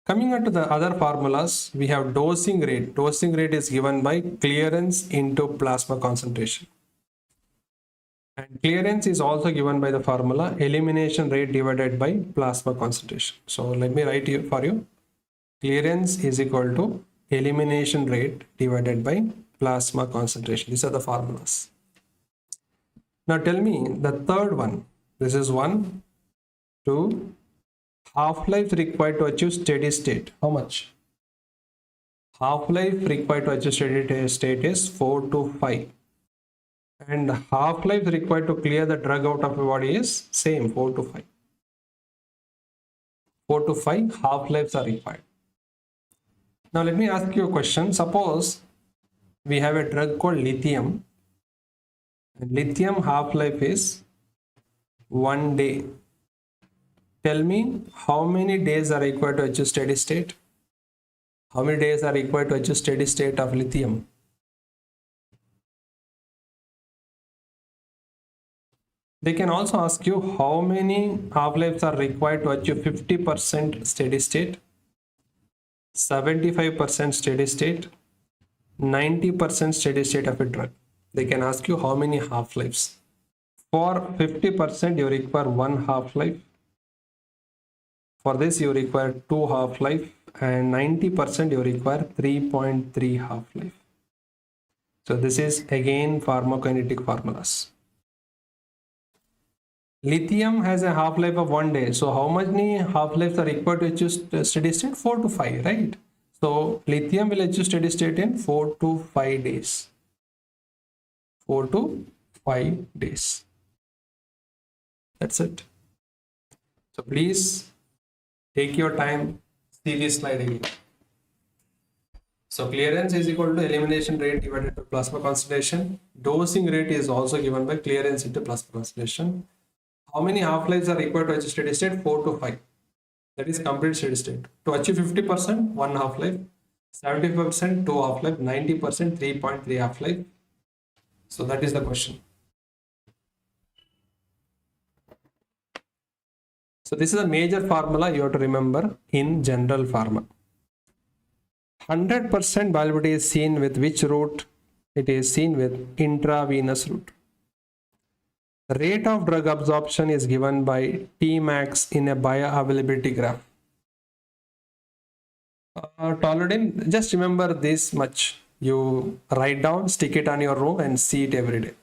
Coming on to the other formulas, we have dosing rate. Dosing rate is given by clearance into plasma concentration. And clearance is also given by the formula elimination rate divided by plasma concentration. So let me write here for you. Clearance is equal to elimination rate divided by plasma concentration. These are the formulas. Now tell me the third one. This is 1, 2. Half-life required to achieve steady state. How much? Half-life required to achieve steady state is 4 to 5. And half-life required to clear the drug out of the body is same, 4 to 5. 4 to 5 half-lives are required. Now let me ask you a question. Suppose we have a drug called lithium. And lithium half-life is 1 day. Tell me how many days are required to achieve steady state? How many days are required to achieve steady state of lithium? They can also ask you how many half-lives are required to achieve 50% steady state, 75% steady state, 90% steady state of a drug. They can ask you how many half-lives. For 50% you require 1 half-life. For this you require 2 half-life, and 90% you require 3.3 half-life. So this is again pharmacokinetic formulas. Lithium has a half-life of 1 day. So how many half-lives are required to achieve steady state? 4 to 5, right? So lithium will achieve steady state in 4 to 5 days. 4 to 5 days. That's it. So please take your time, see this slide again. So clearance is equal to elimination rate divided by plasma concentration. Dosing rate is also given by clearance into plasma concentration. How many half-lives are required to achieve steady state? 4 to 5. That is complete steady state. To achieve 50%, 1 half-life, 75%, 2 half-life, 90%, 3.3 half-life. So that is the question. So this is a major formula you have to remember in general pharma. 100% viability is seen with which route? It is seen with intravenous route. Rate of drug absorption is given by Tmax in a bioavailability graph. Toluidine, just remember this much. You write down, stick it on your room and see it every day.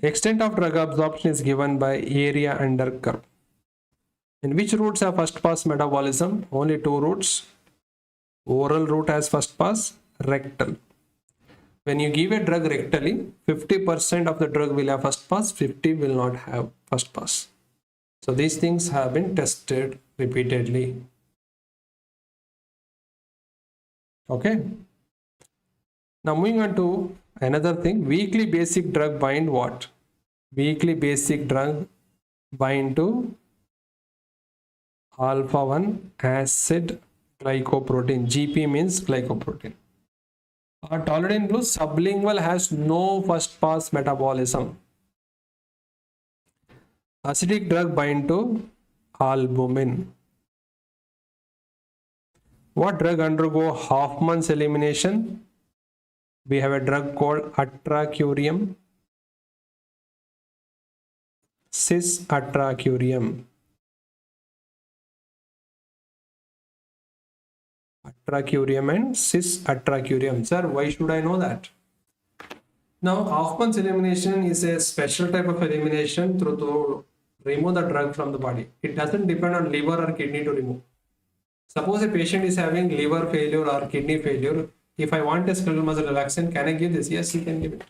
Extent of drug absorption is given by area under curve. In which routes have first pass metabolism? Only 2 routes. Oral route has first pass, rectal. When you give a drug rectally, 50% of the drug will have first pass, 50 will not have first pass. So these things have been tested repeatedly. Okay. Now moving on to another thing, weakly basic drug bind what? Weakly basic drug bind to alpha-1 acid glycoprotein. GP means glycoprotein. Toluidine blue sublingual has no first pass metabolism. Acidic drug bind to albumin. What drug undergo Hoffman's elimination? We have a drug called atracurium. Cis atracurium. Atracurium and cis atracurium. Sir, why should I know that? Now, Hoffman's elimination is a special type of elimination to remove the drug from the body. It doesn't depend on liver or kidney to remove. Suppose a patient is having liver failure or kidney failure. If I want a skeletal muscle relaxant, can I give this? Yes, you can give it.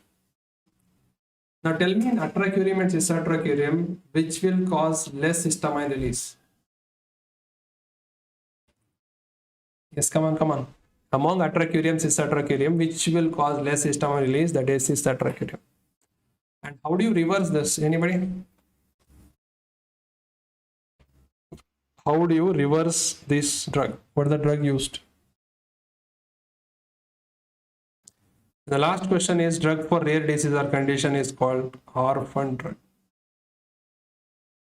Now tell me in atracurium and cis atracurium, which will cause less histamine release? Yes, come on. Among atracurium, cis atracurium, which will cause less histamine release? That is cis atracurium. And how do you reverse this? Anybody? how do you reverse this drug? What is the drug used? The last question is drug for rare disease or condition is called orphan drug.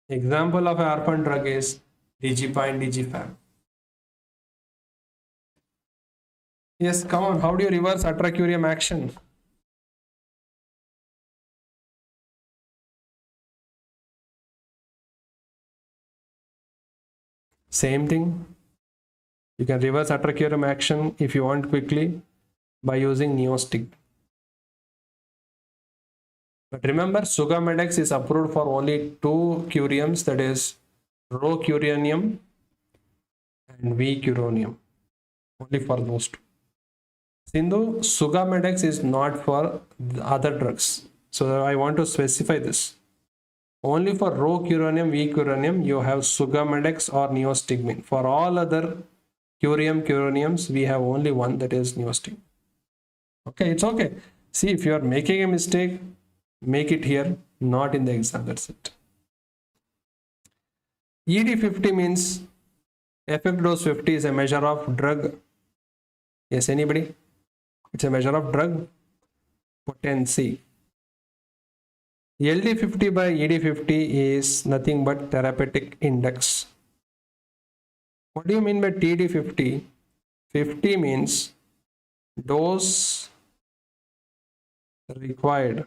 Example of orphan drug is Digipa and Digifam. Yes, come on. How do you reverse atracurium action? Same thing. You can reverse atracurium action if you want quickly by using neostig. But remember, Sugammadex is approved for only two curiums, that is rocuronium and vicuronium. Only for those two. Sindhu, Sugammadex is not for the other drugs. So I want to specify this. Only for rocuronium, vicuronium, you have Sugammadex or neostigmine. For all other curoniums, we have only one, that is neostigmine. Okay, it's okay. See, if you are making a mistake, make it here, not in the exam. That's it. ED50 means effect dose 50 is a measure of drug. Yes, anybody? It's a measure of drug potency. LD50 by ED50 is nothing but therapeutic index. What do you mean by TD50? 50 means dose required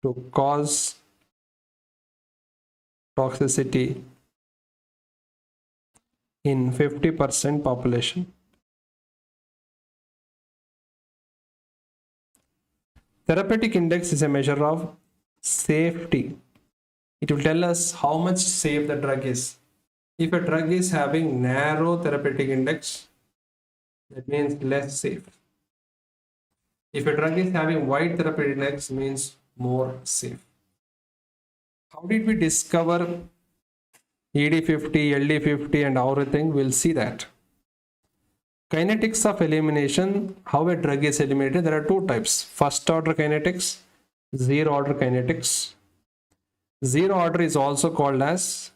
to cause toxicity in 50% population. Therapeutic index is a measure of safety. It will tell us how much safe the drug is. If a drug is having narrow therapeutic index, that means less safe. If a drug is having wide therapeutic index, means more safe. How did we discover ED50, LD50 and everything? We'll see that. Kinetics of elimination, how a drug is eliminated, there are two types. First order kinetics, zero order kinetics. Zero order is also called as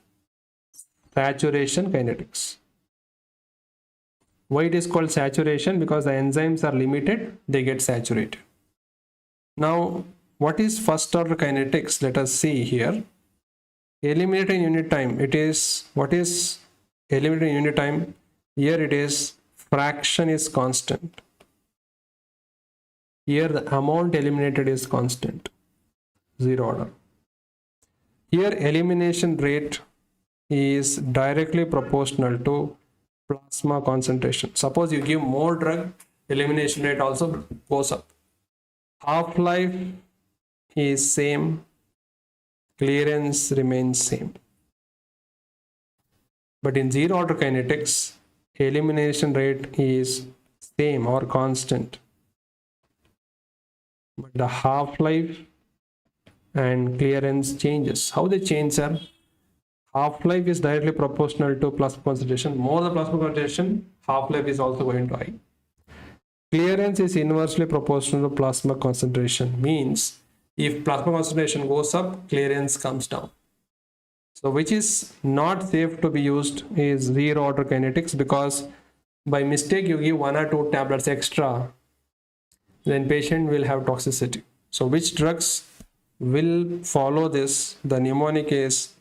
saturation kinetics. Why it is called saturation? Because the enzymes are limited, they get saturated. Now, what is first order kinetics? Let us see here. Eliminating unit time, it is, what is eliminating unit time? Here it is, fraction is constant. Here the amount eliminated is constant, zero order. Here elimination rate is directly proportional to plasma concentration. Suppose you give more drug, elimination rate also goes up. Half-life is same, clearance remains same. But in zero order kinetics, elimination rate is same or constant, but the half-life and clearance changes. How they change, sir? Half-life is directly proportional to plasma concentration. More the plasma concentration, half-life is also going to high. Clearance is inversely proportional to plasma concentration, means if plasma concentration goes up, clearance comes down. So which is not safe to be used is zero order kinetics, because by mistake you give 1 or 2 tablets extra, then patient will have toxicity. So which drugs will follow this? The mnemonic is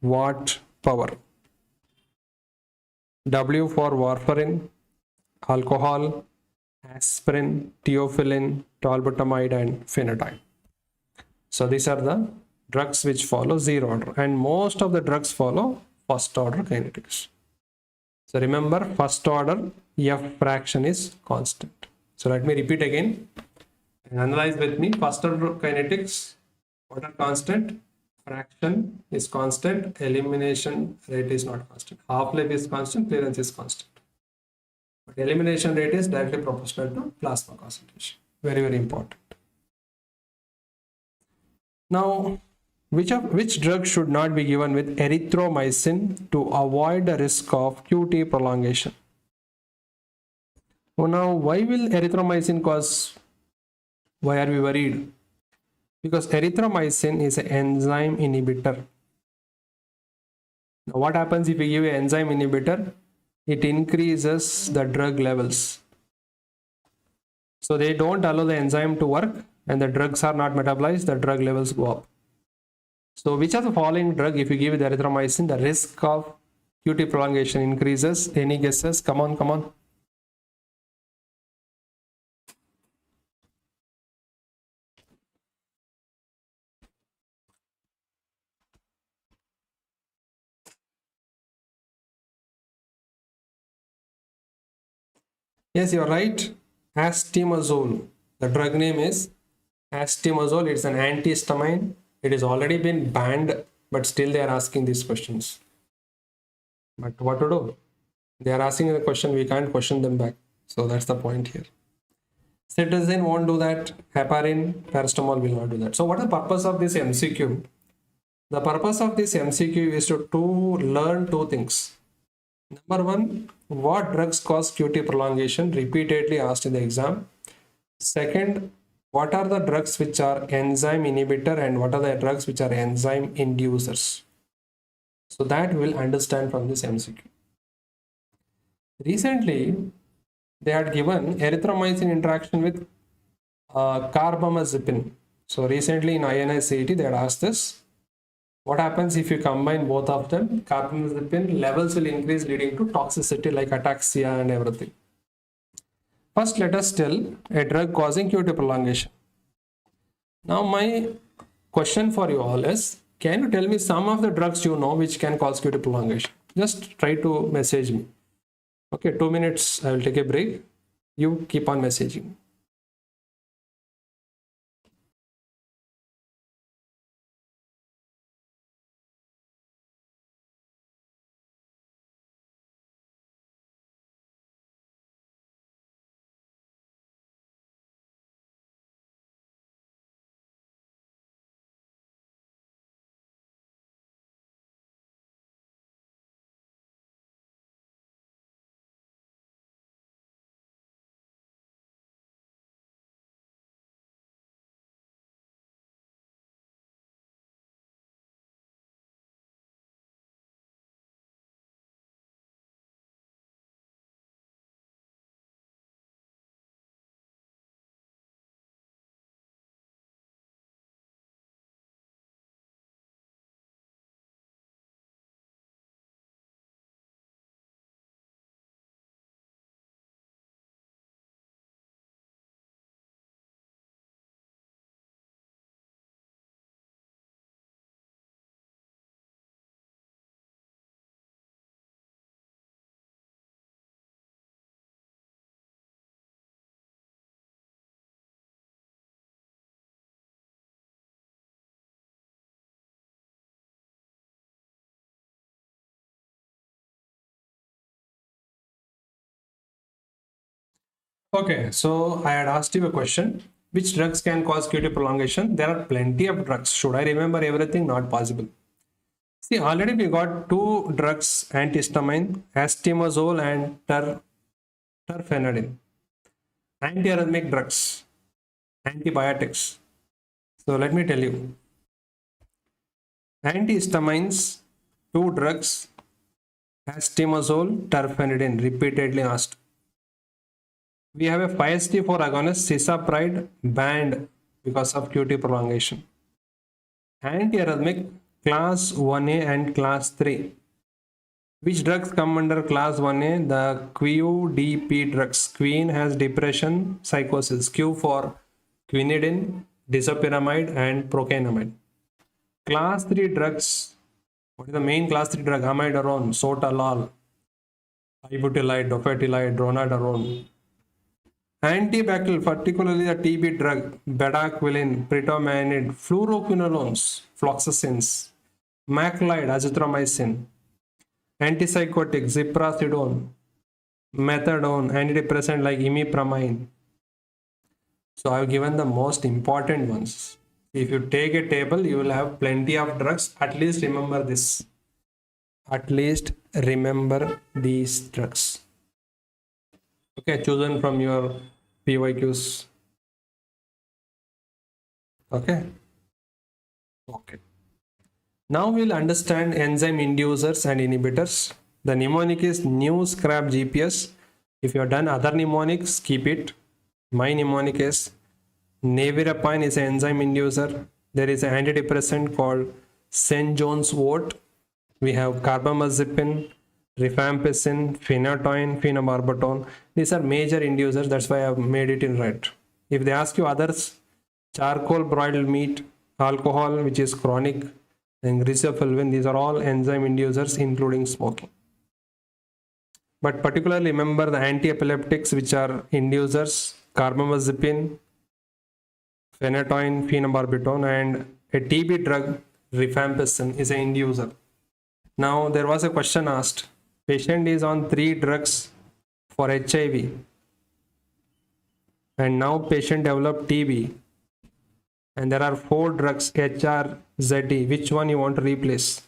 watt power. W for warfarin, alcohol, aspirin, theophylline, tolbutamide and phenidine. So these are the drugs which follow zero order, and most of the drugs follow first order kinetics. So remember, first order F fraction is constant. So let me repeat again and analyze with me. First order kinetics, what are constant? Fraction is constant, elimination rate is not constant. Half-life is constant, clearance is constant. But elimination rate is directly proportional to plasma concentration. Very, very important. Now, which drug should not be given with erythromycin to avoid the risk of QT prolongation? So now, why will erythromycin cause? Why are we worried? Because erythromycin is an enzyme inhibitor. Now, what happens if you give an enzyme inhibitor? It increases the drug levels. So they don't allow the enzyme to work and the drugs are not metabolized, the drug levels go up. So which of the following drug, if you give the erythromycin, the risk of QT prolongation increases? Any guesses? Come on, come on. Yes, you're right. Astimazole. The drug name is astimazole. It's an antihistamine. It has already been banned, but still they are asking these questions. But what to do? They are asking the question, we can't question them back. So that's the point here. Citizen won't do that. Heparin, paracetamol will not do that. So what is the purpose of this MCQ? The purpose of this MCQ is to learn two things. Number one, what drugs cause QT prolongation? Repeatedly asked in the exam. Second, what are the drugs which are enzyme inhibitor and what are the drugs which are enzyme inducers? So that we'll understand from this MCQ. Recently, they had given erythromycin interaction with carbamazepine. So recently in INI-CET, they had asked this. What happens if you combine both of them? Carbamazepine levels will increase, leading to toxicity like ataxia and everything. First, let us tell a drug causing QT prolongation. Now, my question for you all is, can you tell me some of the drugs you know which can cause QT prolongation? Just try to message me. Okay, 2 minutes, I will take a break. You keep on messaging. Okay, so I had asked you a question. Which drugs can cause QT prolongation? There are plenty of drugs. Should I remember everything? Not possible. See, already we got two drugs, antihistamine, astimazole and terfenadine. Antiarrhythmic drugs, antibiotics. So let me tell you. Antihistamines, two drugs, astimazole, terfenadine, repeatedly asked. We have a 5-HT4 agonist, cisapride, banned because of QT prolongation. Antiarrhythmic, class 1A and class 3. Which drugs come under class 1A? The QDP drugs. Queen has depression, psychosis. Q for quinidine, disopyramide and procainamide. Class 3 drugs. What is the main class 3 drug? Amiodarone, sotalol, ibutylide, dofetilide, dronedarone. Antibacterial, particularly the TB drug, bedaquiline, pretomanid, fluoroquinolones, fluoxetins, macrolide, azithromycin, antipsychotic, ziprasidone, methadone, antidepressant like imipramine. So I have given the most important ones. If you take a table, you will have plenty of drugs. At least remember this. At least remember these drugs. Okay, chosen from your PYQs. Okay. Okay. Now we'll understand enzyme inducers and inhibitors. The mnemonic is new scrap GPS. If you have done other mnemonics, keep it. My mnemonic is nevirapine is an enzyme inducer. There is an antidepressant called St. John's wort. We have carbamazepine, rifampicin, phenytoin, phenobarbital. These are major inducers. That's why I've made it in red. If they ask you others, charcoal broiled meat, alcohol, which is chronic, and riboflavin, these are all enzyme inducers, including smoking. But particularly remember the anti-epileptics, which are inducers, carbamazepine, phenytoin, phenobarbital, and a TB drug, rifampicin, is an inducer. Now there was a question asked. Patient is on 3 drugs for HIV, and now patient developed TB, and there are 4 drugs HRZD. Which one you want to replace?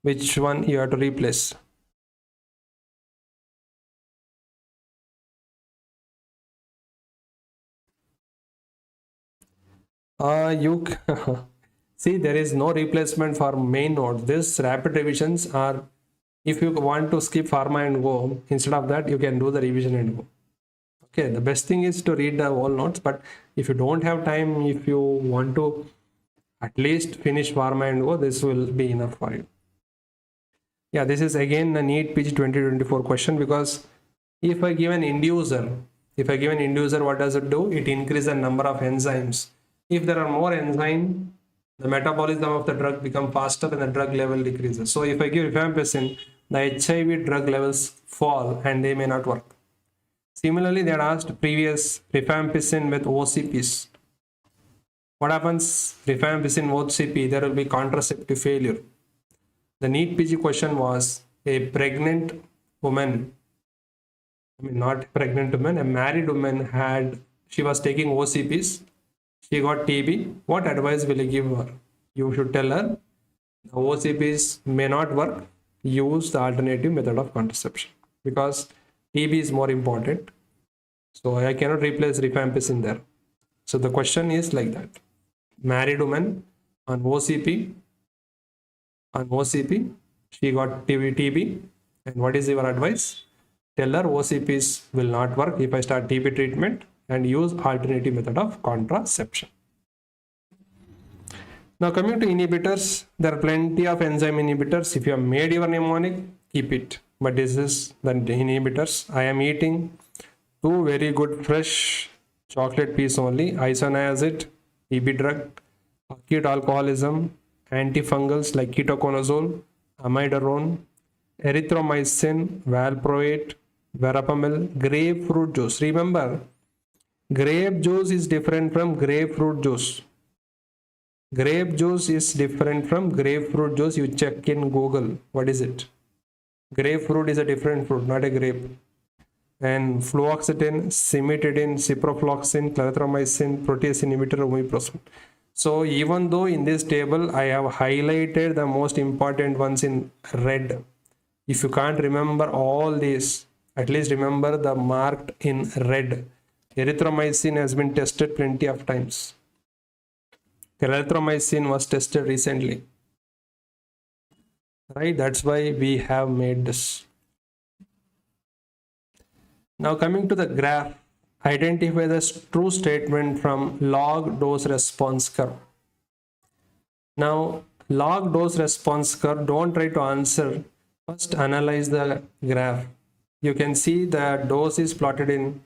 Which one you have to replace? You see, there is no replacement for main nodes. These rapid revisions are, if you want to skip pharma and go, instead of that, you can do the revision and go. Okay, the best thing is to read the whole notes, but if you don't have time, if you want to at least finish pharma and go, this will be enough for you. Yeah, this is again a NEET PG 2024 question, because if I give an inducer, what does it do? It increases the number of enzymes. If there are more enzymes, the metabolism of the drug becomes faster and the drug level decreases. So if I give rifampicin, the HIV drug levels fall and they may not work. Similarly, they had asked previous rifampicin with OCPs. What happens? Rifampicin OCP, there will be contraceptive failure. The NEET PG question was a pregnant woman, not pregnant woman, a married woman she was taking OCPs, she got TB. What advice will you give her? You should tell her the OCPs may not work, use the alternative method of contraception, because TB is more important. So I cannot replace rifampicin there. So the question is like that. Married woman on OCP, she got TB, and what is your advice? Tell her OCPs will not work if I start TB treatment, and use alternative method of contraception. Now coming to inhibitors, there are plenty of enzyme inhibitors. If you have made your mnemonic, keep it. But this is the inhibitors. I am eating 2 very good fresh chocolate piece only. Isoniazid, TB drug, acute alcoholism, antifungals like ketoconazole, amiodarone, erythromycin, valproate, verapamil, grapefruit juice. Remember, grape juice is different from grapefruit juice. Grape juice is different from grapefruit juice. You check in Google. What is it? Grapefruit is a different fruit, not a grape. And fluoxetine, cimetidine, ciprofloxacin, clarithromycin, protease inhibitor, omeprazole. So even though in this table I have highlighted the most important ones in red, if you can't remember all these, at least remember the marked in red. Erythromycin has been tested plenty of times. Erythromycin was tested recently. Right? That's why we have made this. Now coming to the graph, identify the true statement from log dose response curve. Now log dose response curve, don't try to answer. First analyze the graph. You can see the dose is plotted in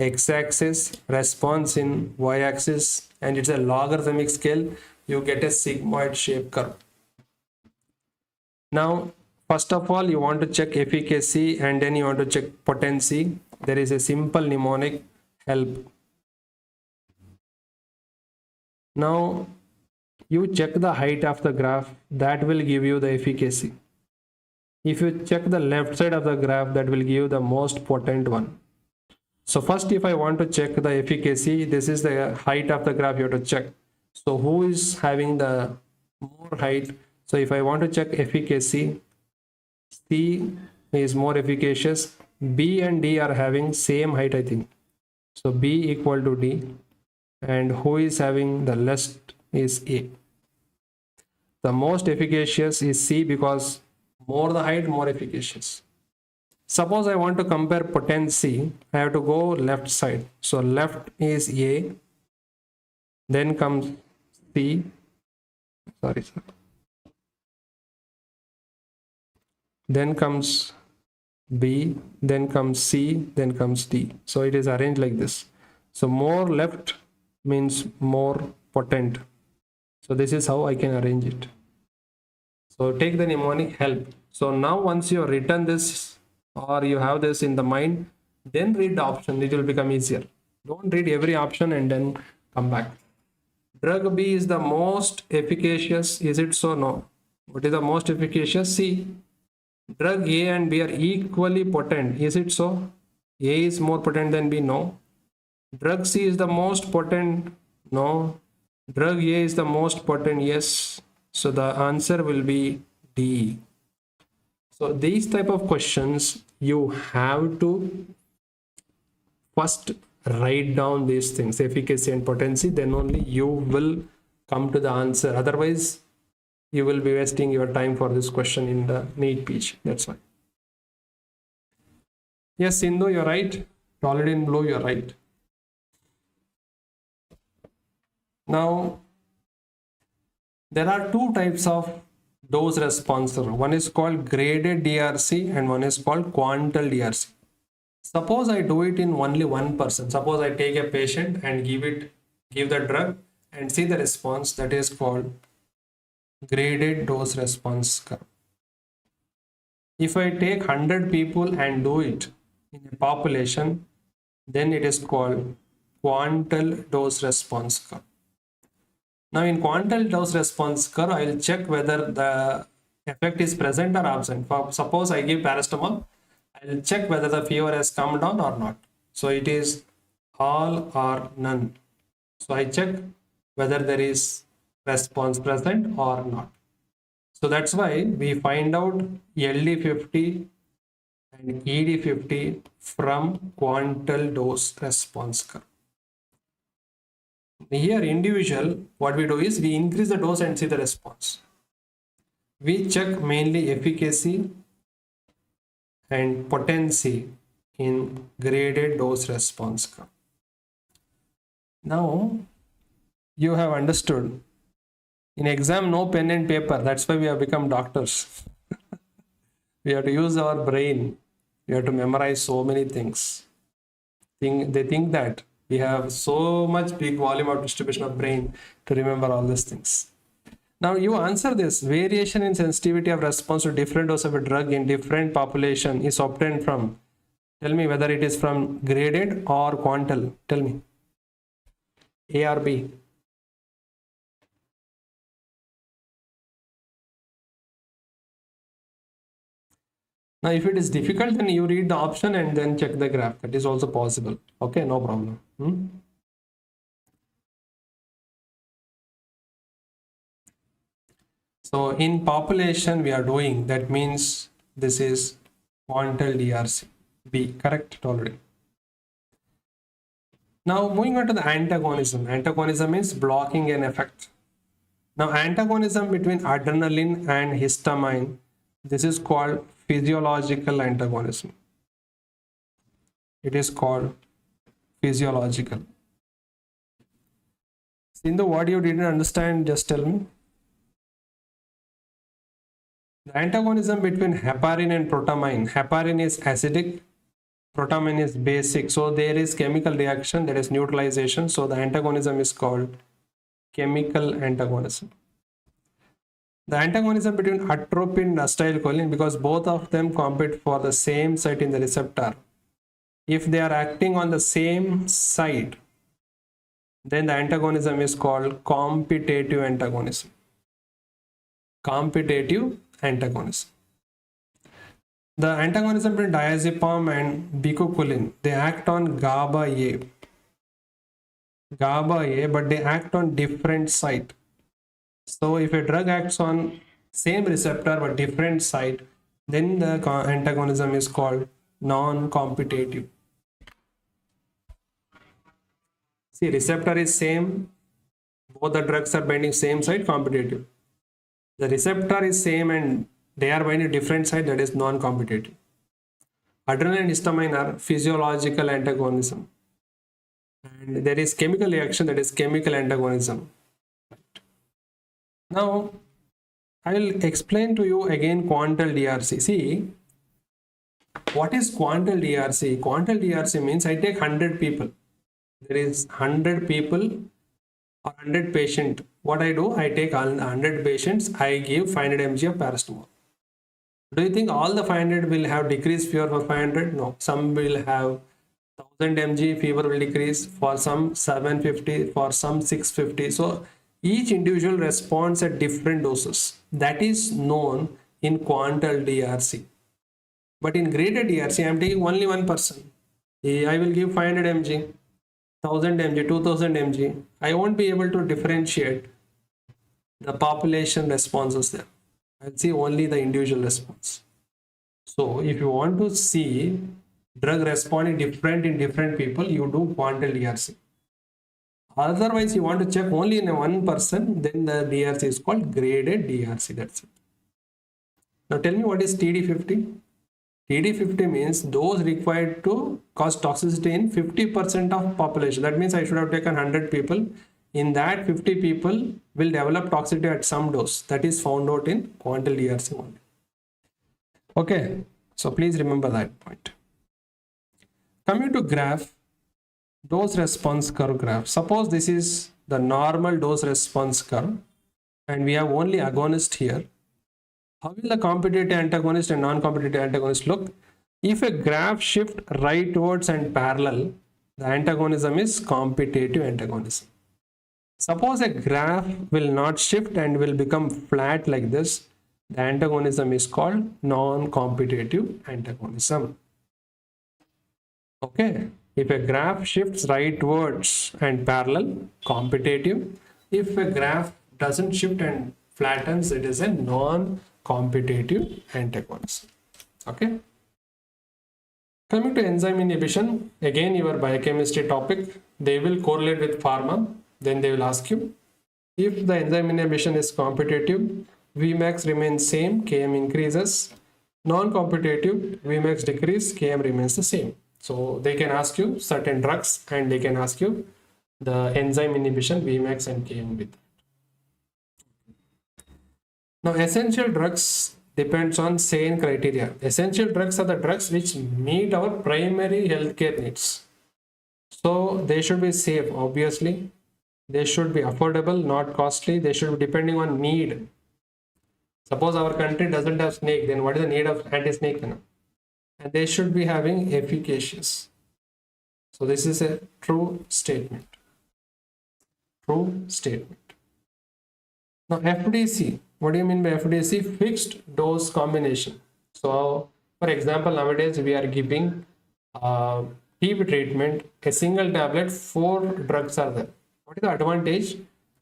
x-axis, response in y-axis, and it's a logarithmic scale. You get a sigmoid shape curve. Now first of all, you want to check efficacy, and then you want to check potency. There is a simple mnemonic, help. Now you check the height of the graph, that will give you the efficacy. If you check the left side of the graph, that will give you the most potent one. So first, if I want to check the efficacy, this is the height of the graph you have to check. So who is having the more height? So if I want to check efficacy, C is more efficacious. B and D are having same height, I think. So B equal to D. And who is having the less is A. The most efficacious is C because more the height, more efficacious. Suppose I want to compare potency, I have to go left side. So left is A, then comes C, sorry, then comes B, then comes C, then comes D. So it is arranged like this. So more left means more potent. So this is how I can arrange it. So take the mnemonic help. So now once you have written this or you have this in the mind, then read the option. It will become easier. Don't read every option and then come back. Drug B is the most efficacious. Is it so? No. What is the most efficacious? C. Drug A and B are equally potent. Is it so? A is more potent than B? No. Drug C is the most potent? No. Drug A is the most potent? Yes. So the answer will be D. So these type of questions, you have to first write down these things, efficacy and potency, then only you will come to the answer. Otherwise, you will be wasting your time for this question in the NEET PG. That's why. Yes, Sindhu, you're right. Already in blue, you're right. Now, there are two types of dose response. One is called graded DRC and one is called quantal DRC. Suppose I do it in only one person. Suppose I take a patient and give the drug and see the response. That is called graded dose response curve. If I take 100 people and do it in a population, then it is called quantal dose response curve. Now in quantal dose response curve, I will check whether the effect is present or absent. Suppose I give paracetamol, I will check whether the fever has come down or not. So it is all or none. So I check whether there is response present or not. So that's why we find out LD50 and ED50 from quantal dose response curve. Here individual, what we do is we increase the dose and see the response. We check mainly efficacy and potency in graded dose response curve. Now you have understood. In exam, no pen and paper. That's why we have become doctors. We have to use our brain. We have to memorize so many things. They think that we have so much big volume of distribution of brain to remember all these things. Now you answer this. Variation in sensitivity of response to different dose of a drug in different population is obtained from. Tell me whether it is from graded or quantal. Tell me. A or B? Now, if it is difficult, then you read the option and then check the graph. That is also possible. Okay, no problem. So in population we are doing, that means this is quantal DRC. B, correct already. Now moving on to the antagonism. Antagonism is blocking an effect. Now antagonism between adrenaline and histamine, this is called physiological antagonism. It is called physiological. Sindhu, what you didn't understand, just tell me. The antagonism between heparin and protamine. Heparin is acidic, protamine is basic. So there is chemical reaction, that is neutralization. So the antagonism is called chemical antagonism. The antagonism between atropine and acetylcholine, because both of them compete for the same site in the receptor. If they are acting on the same site, then the antagonism is called competitive antagonism. Competitive antagonism. The antagonism between diazepam and bicoculin, they act on GABA A. GABA A, but they act on different site. So if a drug acts on same receptor but different site, then the antagonism is called non-competitive. See, receptor is same, both the drugs are binding same site, competitive. The receptor is same and they are binding different side, that is non-competitive. Adrenaline and histamine are physiological antagonism. And there is chemical reaction, that is chemical antagonism. Now, I will explain to you again quantal DRC. See, what is quantal DRC? Quantal DRC means I take 100 people. There is 100 people or 100 patient. What I do, I take all 100 patients, I give 500 mg of paracetamol. Do you think all the 500 will have decreased fever for 500? No. Some will have 1000 mg fever will decrease, for some 750, for some 650. So each individual responds at different doses. That is known in quantal DRC. But in graded DRC, I am taking only one person. I will give 500 mg, 1000 mg, 2000 mg. I won't be able to differentiate the population responses there. I'll see only the individual response. So if you want to see drug responding different in different people, you do quantal DRC. Otherwise, you want to check only in one person, then the DRC is called graded DRC. That's it. Now tell me, what is TD50? TD50 means dose required to cause toxicity in 50% of population. That means I should have taken 100 people. In that, 50 people will develop toxicity at some dose. That is found out in quantal DRC only. Okay, so please remember that point. Coming to graph, dose response curve graph. Suppose this is the normal dose response curve and we have only agonist here. How will the competitive antagonist and non-competitive antagonist look? If a graph shift rightwards and parallel, the antagonism is competitive antagonism. Suppose a graph will not shift and will become flat like this, the antagonism is called non-competitive antagonism. Okay, if a graph shifts rightwards and parallel, competitive. If a graph doesn't shift and flattens, it is a non-competitive antagonism. Okay. Coming to enzyme inhibition, again your biochemistry topic, they will correlate with pharma. Then they will ask you, if the enzyme inhibition is competitive, Vmax remains same, Km increases. Non-competitive, Vmax decrease, Km remains the same. So they can ask you certain drugs and they can ask you the enzyme inhibition, Vmax and Km with that. Now essential drugs depends on same criteria. Essential drugs are the drugs which meet our primary healthcare needs. So they should be safe, obviously. They should be affordable, not costly. They should be depending on need. Suppose our country doesn't have snake, then what is the need of anti-snake venom? And they should be having efficacious. So this is a true statement. True statement. Now FDC. What do you mean by FDC? Fixed dose combination. So for example, nowadays we are giving TB treatment, a single tablet, 4 drugs are there. What is the advantage?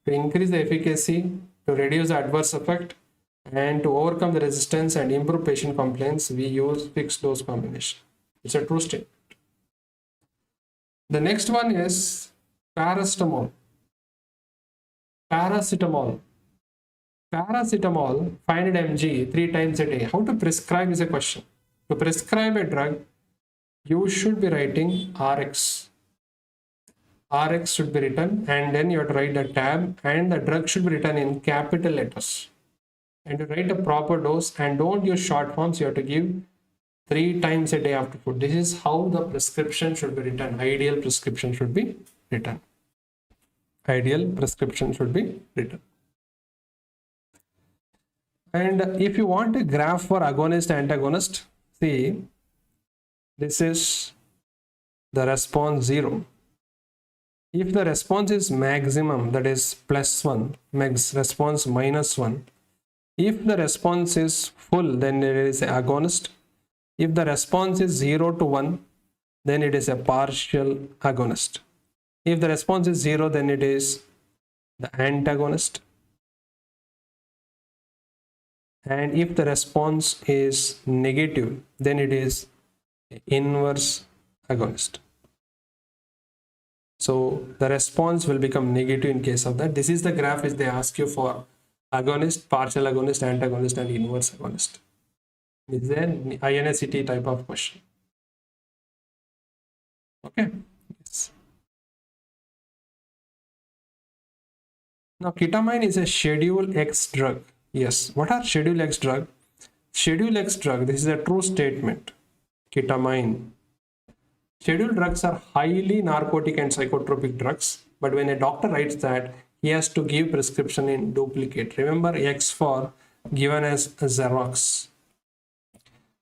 To increase the efficacy, to reduce the adverse effect, and to overcome the resistance and improve patient compliance, we use fixed dose combination. It's a true statement. The next one is paracetamol. Paracetamol, 500 mg 3 times a day. How to prescribe is a question. To prescribe a drug, you should be writing RX. RX should be written, and then you have to write the tab, and the drug should be written in capital letters. And to write a proper dose, and don't use short forms, you have to give 3 times a day after food. This is how the prescription should be written. Ideal prescription should be written. Ideal prescription should be written. And if you want a graph for agonist antagonist, see, this is the response 0. If the response is maximum, that is +1, max response -1. If the response is full, then it is an agonist. If the response is 0 to 1, then it is a partial agonist. If the response is 0, then it is the antagonist. And if the response is negative, then it is inverse agonist. So the response will become negative in case of that. This is the graph which they ask you for Agonist, partial agonist, antagonist, and inverse agonist. This is an INSET type of question. Okay. Yes. Now, ketamine is a Schedule X drug. Yes. What are Schedule X drug? Schedule X drug, this is a true statement. Ketamine. Scheduled drugs are highly narcotic and psychotropic drugs, but when a doctor writes that, he has to give prescription in duplicate. Remember X for given as Xerox.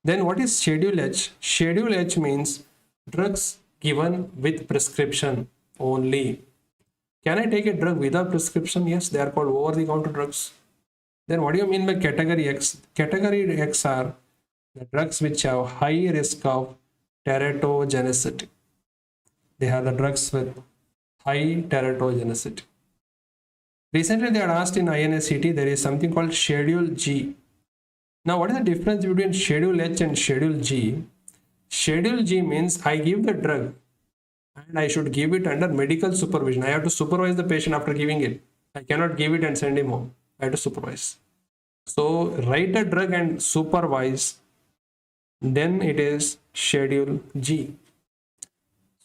Then what is Schedule H? Schedule H means drugs given with prescription only. Can I take a drug without prescription? Yes, they are called over-the-counter drugs. Then what do you mean by category X? Category X are the drugs which have high risk of teratogenicity. They are the drugs with high teratogenicity. Recently, they had asked in INSET, there is something called Schedule G. Now, what is the difference between Schedule H and Schedule G? Schedule G means I give the drug and I should give it under medical supervision. I have to supervise the patient after giving it. I cannot give it and send him home. I have to supervise. So, write a drug and supervise. Then it is Schedule G.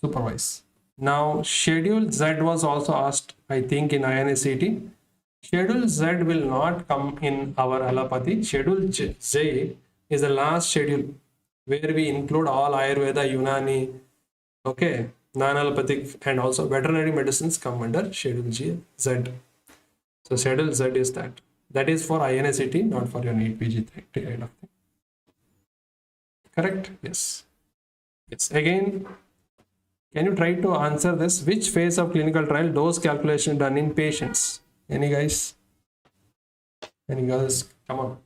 Supervise. Now, Schedule Z was also asked, I think, in INSET. Schedule Z will not come in our allopathy. Schedule J is the last schedule where we include all Ayurveda, Unani, okay, non-allopathic and also veterinary medicines come under Schedule Z. So Schedule Z is that. That is for INSET, not for your NEET PG kind of thing. Correct? Yes. Yes. Again, can you try to answer this? Which phase of clinical trial dose calculation done in patients? Any guys? Any girls? Come on.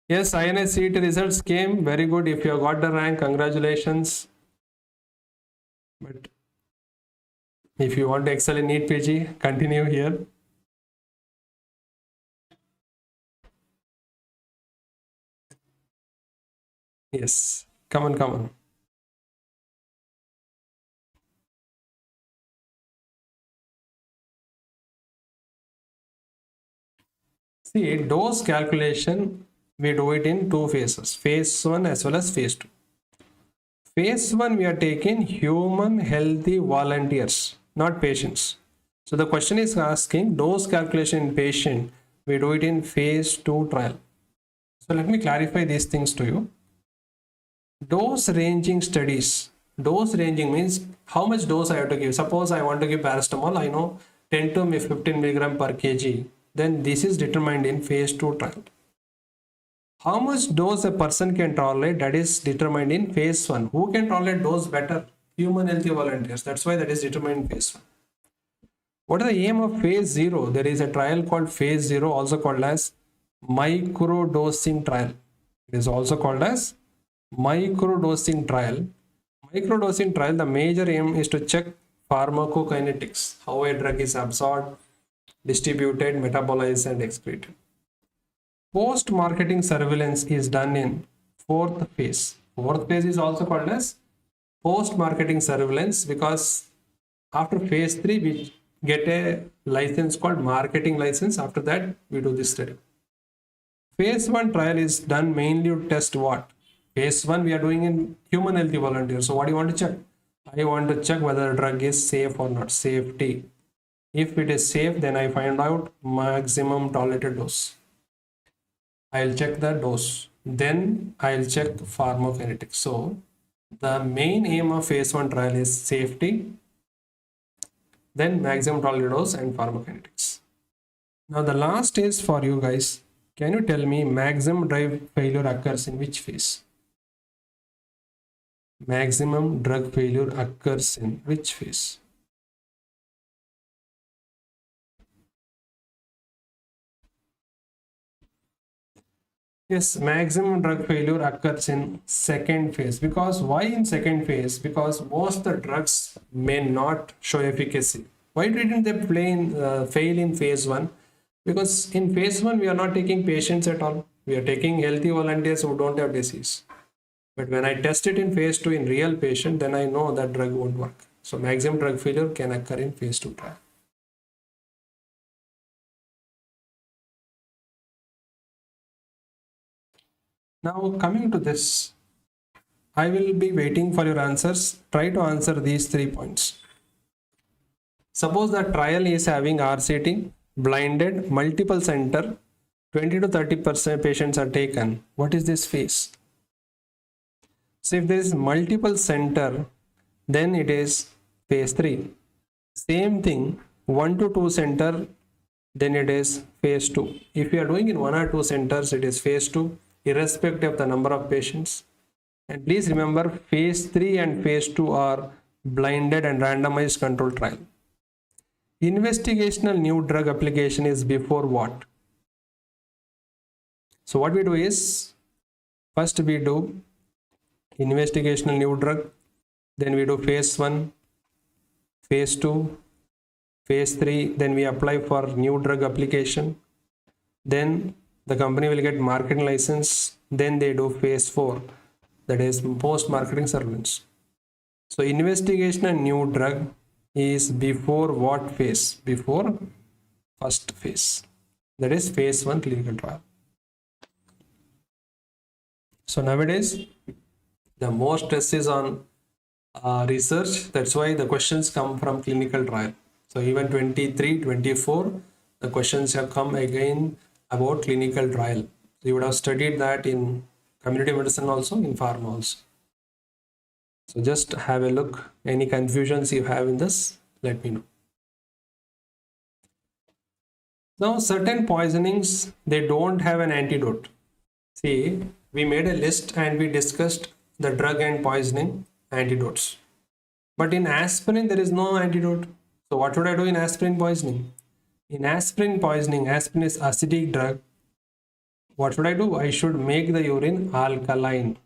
Yes, INSET results came. Very good. If you have got the rank, congratulations. But if you want to excel in NEET PG, continue here. Yes. Come on, come on. See, dose calculation, we do it in two phases, phase 1 as well as phase 2. Phase 1, we are taking human healthy volunteers, not patients. So the question is asking dose calculation in patient, we do it in phase 2 trial. So let me clarify these things to you. Dose ranging studies. Dose ranging means how much dose I have to give. Suppose I want to give paracetamol, I know 10 to 15 milligram per kg. Then this is determined in phase 2 trial. How much dose a person can tolerate, that is determined in phase 1. Who can tolerate dose better? Human healthy volunteers. That's why that is determined in phase 1. What is the aim of phase 0? There is a trial called phase 0, also called as microdosing trial. It is also called as microdosing trial. Microdosing trial, the major aim is to check pharmacokinetics, how a drug is absorbed, distributed, metabolized, and excreted. Post-marketing surveillance is done in fourth phase. Fourth phase is also called as post-marketing surveillance because after phase 3, we get a license called marketing license. After that, we do this study. Phase 1 trial is done mainly to test what? Phase 1 we are doing in human healthy volunteers. So what do you want to check? I want to check whether the drug is safe or not. Safety. If it is safe, then I find out maximum tolerated dose. I'll check the dose. Then I'll check pharmacokinetics. So the main aim of phase 1 trial is safety, then maximum tolerated dose and pharmacokinetics. Now the last is for you guys. Can you tell me maximum drive failure occurs in which phase? Maximum drug failure occurs in which phase? Yes, maximum drug failure occurs in second phase. Because why in second phase? Because most the drugs may not show efficacy. Why didn't they fail in phase 1? Because in phase 1 we are not taking patients at all. We are taking healthy volunteers who don't have disease. But when I test it in phase 2 in real patient, then I know that drug won't work. So maximum drug failure can occur in phase 2 trial. Now coming to this, I will be waiting for your answers. Try to answer these 3 points. Suppose the trial is having RCT, blinded, multiple center, 20 to 30% patients are taken. What is this phase? So if there is multiple center, then it is phase 3. Same thing, 1 to 2 center, then it is phase 2. If you are doing in 1 or 2 centers, it is phase 2, irrespective of the number of patients. And please remember, phase 3 and phase 2 are blinded and randomized control trial. Investigational new drug application is before what? So what we do is, first we do investigational new drug, then we do phase 1, phase 2, phase 3, then we apply for new drug application, then the company will get marketing license, then they do phase 4, that is post marketing surveillance. So investigational new drug is before what phase? Before first phase, that is phase 1 clinical trial. So nowadays the more stress is on research, that's why the questions come from clinical trial. So even 23, 24, the questions have come again about clinical trial. You would have studied that in community medicine also, in pharma also. So just have a look. Any confusions you have in this, let me know. Now certain poisonings, they don't have an antidote. See, we made a list and we discussed the drug and poisoning antidotes. But in aspirin, there is no antidote. So what should I do in aspirin poisoning? In aspirin poisoning, aspirin is acidic drug. What should I do? I should make the urine alkaline.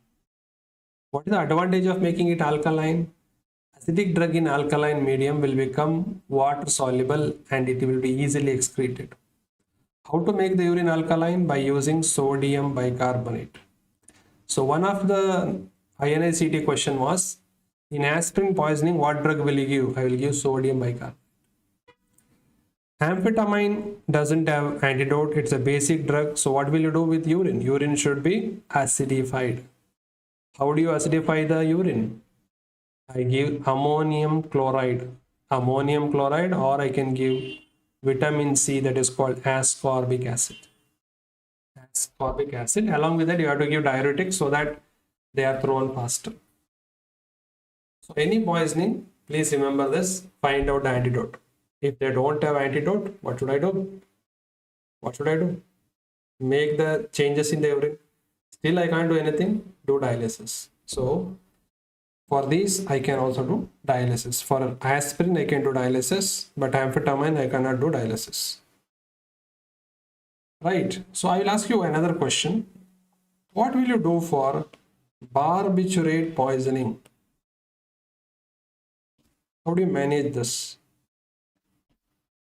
What is the advantage of making it alkaline? Acidic drug in alkaline medium will become water soluble and it will be easily excreted. How to make the urine alkaline? By using sodium bicarbonate. So one of the INICET question was, in aspirin poisoning, what drug will you give? I will give sodium bicarbonate. Amphetamine doesn't have antidote. It's a basic drug. So what will you do with urine? Urine should be acidified. How do you acidify the urine? I give ammonium chloride. Ammonium chloride, or I can give vitamin C, that is called ascorbic acid. Ascorbic acid. Along with that, you have to give diuretics so that they are thrown faster. So any poisoning, please remember this, find out the antidote. If they don't have antidote, what should I do? What should I do? Make the changes in the urine. Still I can't do anything, do dialysis. So for these, I can also do dialysis. For aspirin, I can do dialysis, but amphetamine, I cannot do dialysis. Right. So I will ask you another question. What will you do for barbiturate poisoning? How do you manage this?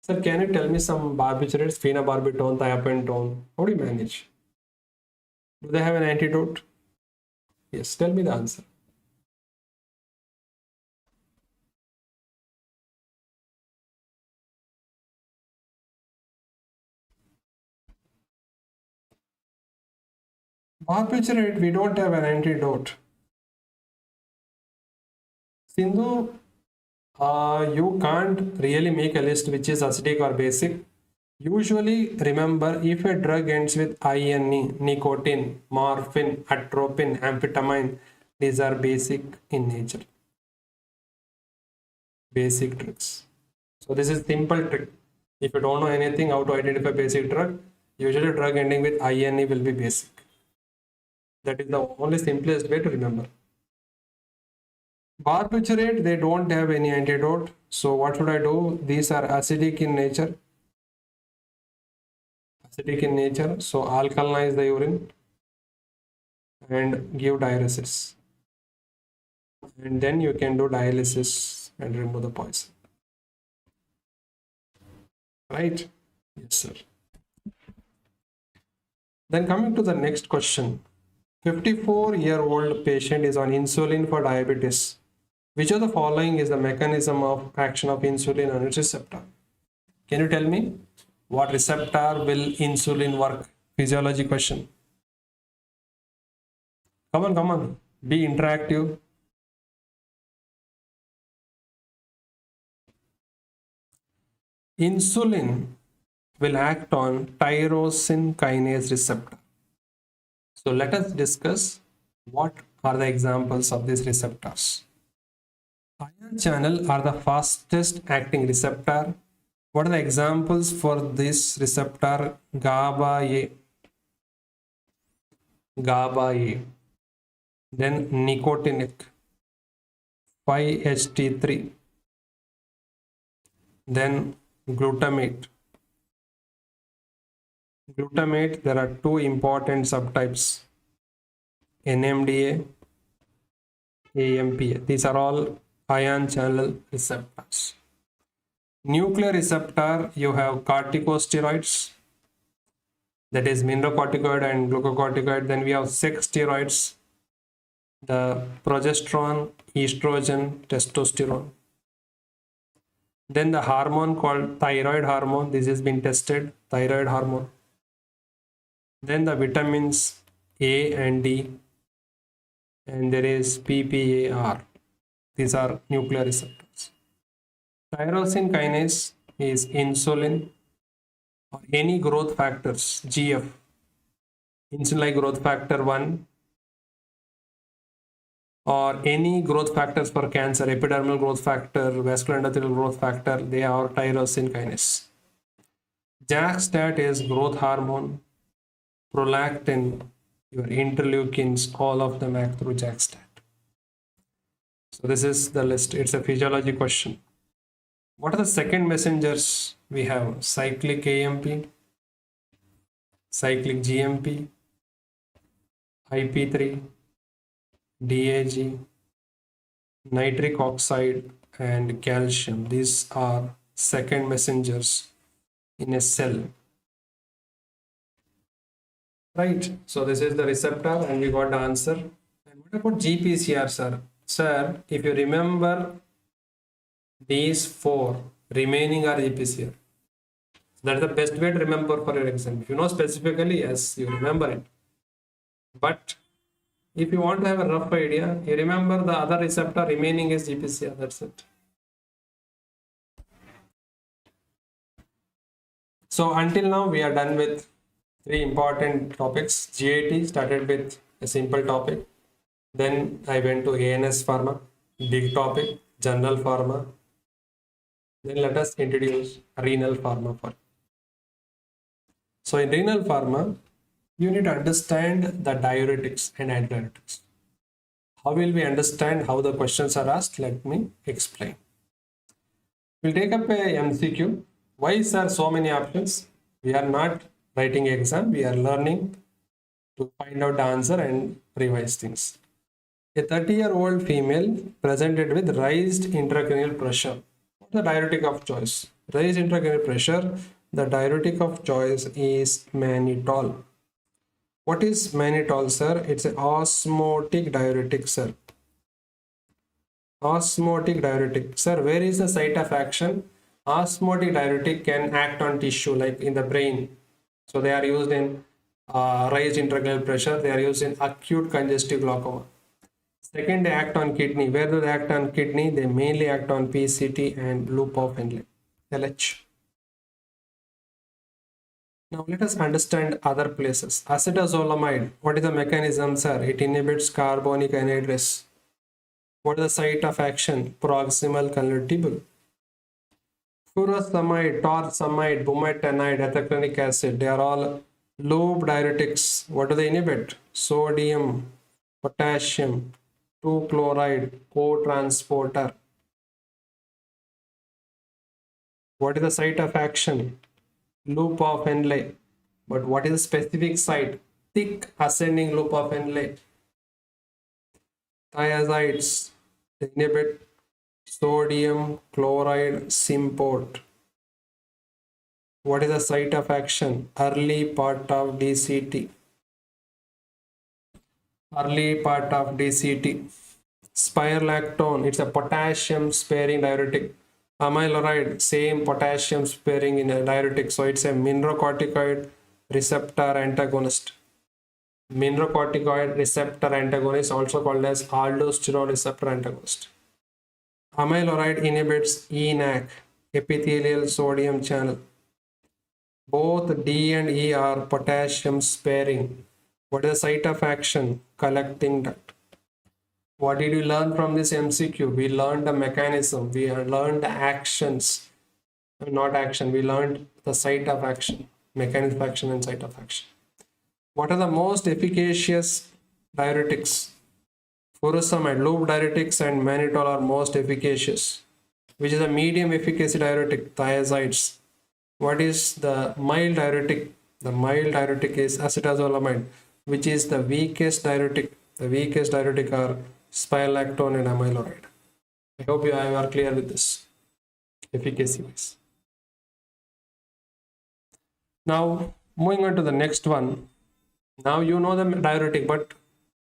Sir, can you tell me some barbiturates, phenobarbital, thiopentone? How do you manage? Do they have an antidote? Yes, tell me the answer. Barbiturate, we don't have an antidote. Sindhu, you can't really make a list which is acidic or basic. Usually remember, if a drug ends with INE, nicotine, morphine, atropine, amphetamine, these are basic in nature. Basic drugs. So this is simple trick. If you don't know anything how to identify basic drug, usually drug ending with INE will be basic. That is the only simplest way to remember. Barbiturate, they don't have any antidote. So what should I do? These are acidic in nature. Acidic in nature. So alkalinize the urine and give diuresis. And then you can do dialysis and remove the poison. Right? Yes, sir. Then coming to the next question. 54-year-old patient is on insulin for diabetes. Which of the following is the mechanism of action of insulin on its receptor? Can you tell me what receptor will insulin work? Physiology question. Come on. Be interactive. Insulin will act on tyrosine kinase receptor. So let us discuss what are the examples of these receptors. Ion channel are the fastest acting receptor. What are the examples for this receptor? GABA A, then nicotinic, 5-HT3, then glutamate. Glutamate, there are two important subtypes, NMDA, AMPA. These are all ion channel receptors. Nuclear receptor, you have corticosteroids, that is mineralocorticoid and glucocorticoid. Then we have sex steroids, the progesterone, estrogen, testosterone. Then the hormone called thyroid hormone, this has been tested, thyroid hormone. Then the vitamins A and D, and there is PPAR. These are nuclear receptors. Tyrosine kinase is insulin or any growth factors, GF, insulin-like growth factor 1, or any growth factors for cancer, epidermal growth factor, vascular endothelial growth factor, they are tyrosine kinase. JAK-STAT is growth hormone, prolactin, your interleukins, all of them act through JAK-STAT. So this is the list. It's a physiology question. What are the second messengers? We have cyclic AMP, cyclic GMP, IP3, DAG, nitric oxide, and calcium. These are second messengers in a cell. Right. So this is the receptor and we got the answer. And what about GPCR, sir? Sir, if you remember these four remaining are GPCR. That's the best way to remember for your exam. If you know specifically, yes, you remember it. But if you want to have a rough idea, you remember the other receptor remaining is GPCR. That's it. So until now, we are done with three important topics. GAT started with a simple topic. Then I went to ANS Pharma, big topic, General Pharma. Then let us introduce Renal Pharma first. So in Renal Pharma, you need to understand the diuretics and antidiuretics. How will we understand how the questions are asked? Let me explain. We'll take up a MCQ. Why is there so many options? We are not writing exam. We are learning to find out the answer and revise things. A 30-year-old female presented with raised intracranial pressure. What's the diuretic of choice? Raised intracranial pressure. The diuretic of choice is mannitol. What is mannitol, sir? It's an osmotic diuretic, sir. Osmotic diuretic. Sir, where is the site of action? Osmotic diuretic can act on tissue like in the brain. So they are used in raised intracranial pressure. They are used in acute congestive glaucoma. Second, they act on kidney. Where do they act on kidney? They mainly act on PCT and loop of Henle, LH. Now let us understand other places. Acetazolamide. What is the mechanism, sir? It inhibits carbonic anhydrase. What is the site of action? Proximal convertible. Furosemide, torsemide, bumetanide, ethacronic acid. They are all loop diuretics. What do they inhibit? Sodium, potassium, 2-chloride, co-transporter. What is the site of action? Loop of Henle. But what is the specific site? Thick ascending loop of Henle. Thiazides inhibit sodium chloride symport. What is the site of action? Early part of DCT. Early part of DCT. Spirolactone, it's a potassium sparing diuretic. Amiloride, same potassium sparing in a diuretic. So it's a mineralocorticoid receptor antagonist. mineralocorticoid receptor antagonist, also called as aldosterone receptor antagonist. Amyloid inhibits ENaC, epithelial sodium channel. Both D and E are potassium sparing. What is the site of action? Collecting duct. What did we learn from this MCQ? We learned the mechanism. We learned the actions. Not action. We learned the site of action. Mechanism of action and site of action. What are the most efficacious diuretics? Furosemide, loop diuretics and mannitol are most efficacious. Which is a medium efficacy diuretic? Thiazides. What is the mild diuretic? The mild diuretic is acetazolamide. Which is the weakest diuretic? The weakest diuretic are spironolactone and amyloid. I hope you are clear with this efficacy wise. Now moving on to the next one. Now you know the diuretic, but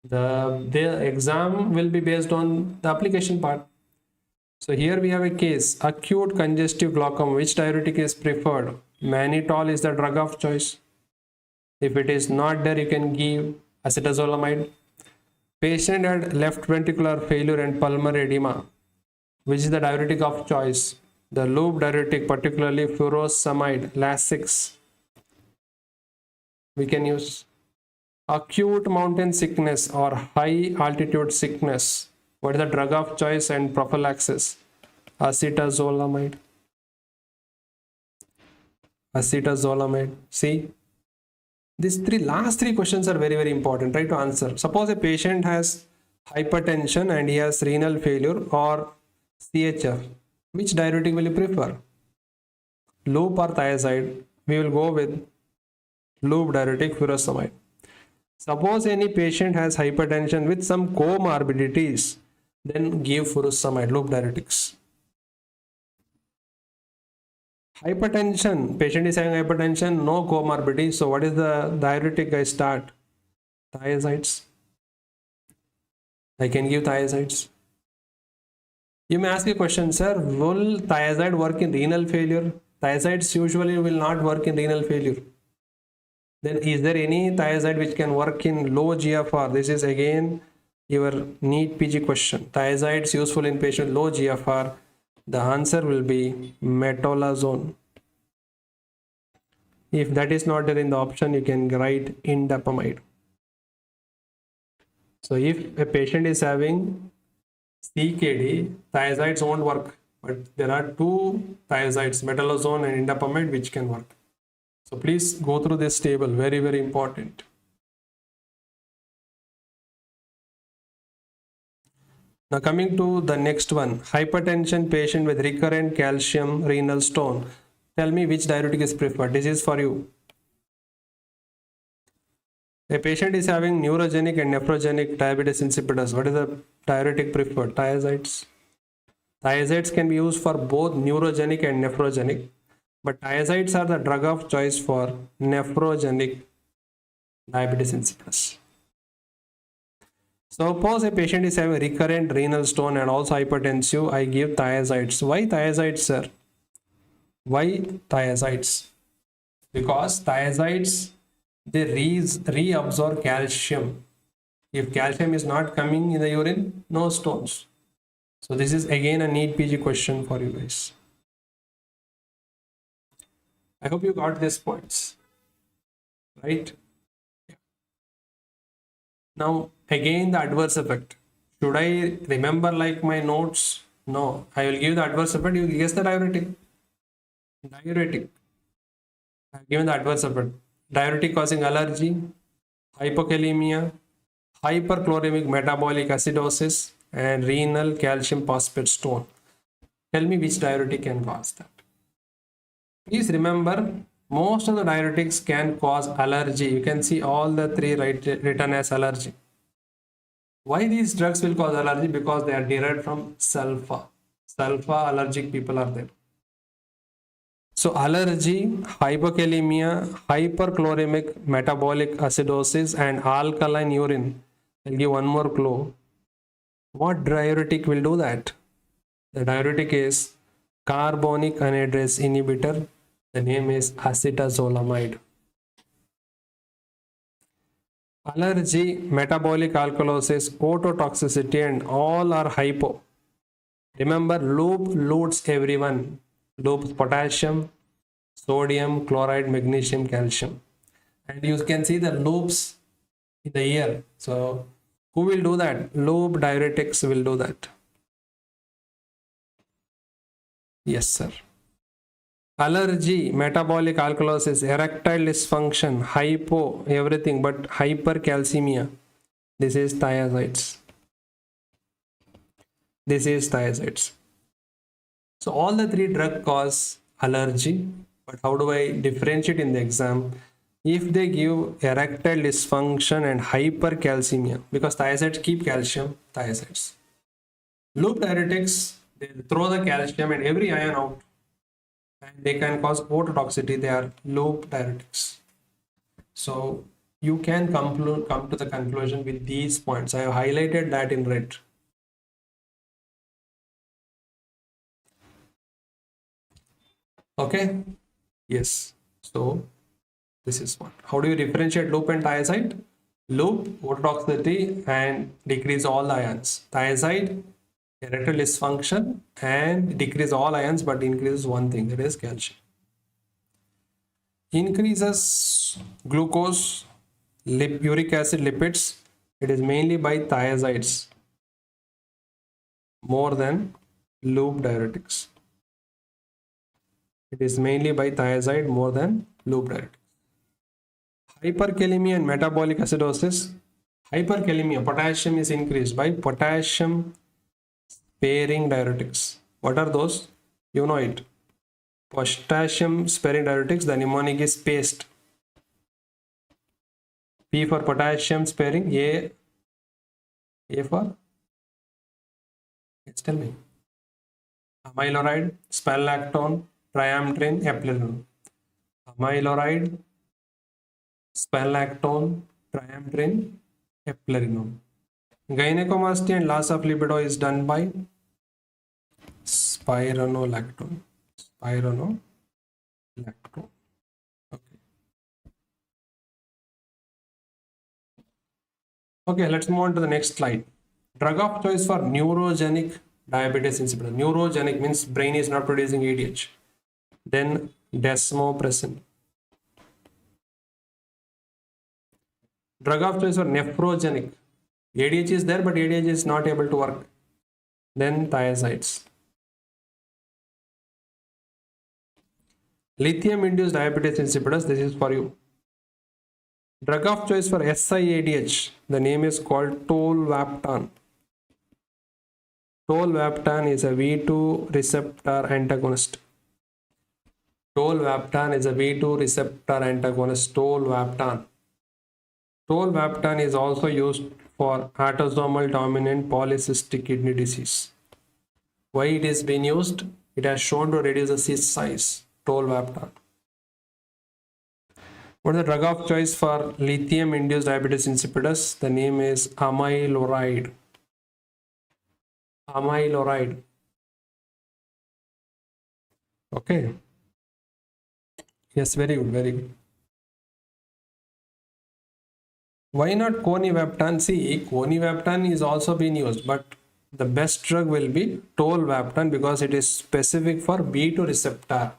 the exam will be based on the application part. So here we have a case, acute congestive glaucoma. Which diuretic is preferred? Mannitol is the drug of choice. If it is not there, you can give acetazolamide. Patient had left ventricular failure and pulmonary edema. Which is the diuretic of choice? The loop diuretic, particularly furosemide, Lasix. We can use acute mountain sickness or high altitude sickness. What is the drug of choice and prophylaxis? Acetazolamide. Acetazolamide. See, these last three questions are very, very important. Try to answer. Suppose a patient has hypertension and he has renal failure or CHF. Which diuretic will you prefer? Loop or thiazide? We will go with loop diuretic, furosemide. Suppose any patient has hypertension with some comorbidities, then give furosemide, loop diuretics. Hypertension, patient is having hypertension, no comorbidity. So what is the diuretic I start? Thiazides. I can give thiazides. You may ask a question, sir, will thiazide work in renal failure? Thiazides usually will not work in renal failure. Then is there any thiazide which can work in low GFR? This is again your NEET PG question. Thiazides useful in patient low GFR. The answer will be metolazone. If that is not there in the option, you can write indapamide. So if a patient is having CKD, thiazides won't work. But there are two thiazides, metolazone and indapamide, which can work. So please go through this table, very, very important. Now coming to the next one, hypertension patient with recurrent calcium renal stone. Tell me which diuretic is preferred. This is for you. A patient is having neurogenic and nephrogenic diabetes insipidus. What is the diuretic preferred? Thiazides. Thiazides can be used for both neurogenic and nephrogenic. But thiazides are the drug of choice for nephrogenic diabetes insipidus. Suppose a patient is having recurrent renal stone and also hypertensive, I give thiazides. Why thiazides, sir? Why thiazides? Because thiazides, they reabsorb calcium. If calcium is not coming in the urine, no stones. So this is again a NEET PG question for you guys. I hope you got these points, right? Now again the adverse effect. Should I remember like my notes? No, I will give the adverse effect. You guess the diuretic. Diuretic. I have given the adverse effect. Diuretic causing allergy, hypokalemia, hyperchloremic metabolic acidosis, and renal calcium phosphate stone. Tell me which diuretic can cause that. Please remember, most of the diuretics can cause allergy. You can see all the three written as allergy. Why these drugs will cause allergy? Because they are derived from sulfa. Sulfa allergic people are there. So allergy, hypokalemia, hyperchloremic metabolic acidosis, and alkaline urine. I'll give one more clue. What diuretic will do that? The diuretic is carbonic anhydrase inhibitor. The name is acetazolamide. Allergy, metabolic alkalosis, ototoxicity, and all are hypo. Remember, loop loads everyone. Loops potassium, sodium, chloride, magnesium, calcium. And you can see the loops in the ear. So who will do that? Loop diuretics will do that. Yes, sir. Allergy, metabolic alkalosis, erectile dysfunction, hypo, everything but hypercalcemia. This is thiazides. This is thiazides. So all the three drugs cause allergy, but how do I differentiate in the exam? If they give erectile dysfunction and hypercalcemia, because thiazides keep calcium, thiazides. Loop diuretics, they throw the calcium and every ion out, and they can cause ototoxicity. They are loop diuretics. So you can come to the conclusion with these points. I have highlighted that in red. Okay. Yes. So this is one. How do you differentiate loop and thiazide? Loop, ototoxicity, and decrease all ions. Thiazide, erectile dysfunction, and decrease all ions, but increases one thing, that is calcium. Increases glucose, uric acid, lipids. It is mainly by thiazides more than loop diuretics. It is mainly by thiazide more than loop diuretics. Hyperkalemia and metabolic acidosis. Hyperkalemia, potassium is increased by potassium sparing diuretics. What are those? You know it. Potassium sparing diuretics, the mnemonic is paste. P for potassium sparing, A for? Yes, tell me. Amyloride, spalactone, triamtrin, eplerenone. Amyloride, spalactone, triamtrin, eplerenone. Gynecomastia and loss of libido is done by spironolactone. Spironolactone. Okay. Okay, let's move on to the next slide. Drug of choice for neurogenic diabetes insipidus. Neurogenic means brain is not producing ADH. Then desmopressin. Drug of choice for nephrogenic. ADH is there, but ADH is not able to work. Then thiazides. Lithium-induced diabetes insipidus. This is for you. Drug of choice for SIADH. The name is called tolvaptan. Tolvaptan is a V2 receptor antagonist. Tolvaptan is a V2 receptor antagonist. Tolvaptan. Tolvaptan is also used for autosomal dominant polycystic kidney disease. Why it is being used? It has shown to reduce the cyst size. Tolvaptan. What is the drug of choice for lithium-induced diabetes insipidus? The name is amyloride. Amyloride. Okay. Yes, very good, very good. Why not conivaptan? See, conivaptan is also being used, but the best drug will be tolvaptan because it is specific for B2 receptor.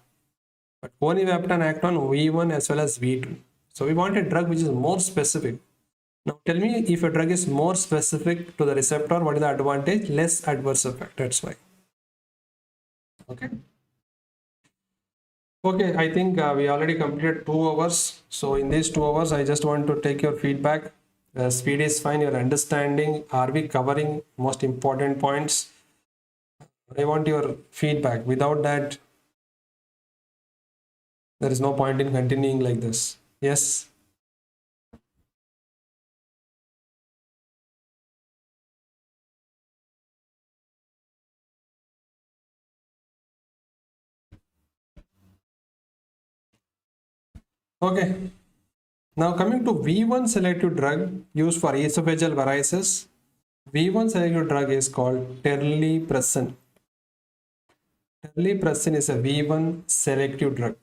But conivaptan act on V1 as well as V2. So we want a drug which is more specific. Now tell me, if a drug is more specific to the receptor, what is the advantage? Less adverse effect. That's why. Okay. Okay, I think we already completed 2 hours. So in these 2 hours, I just want to take your feedback. Speed is fine, your understanding. Are we covering most important points? I want your feedback. Without that, there is no point in continuing like this. Yes. Okay. Now coming to V1 selective drug used for esophageal varices. V1 selective drug is called terlipressin. Terlipressin is a V1 selective drug.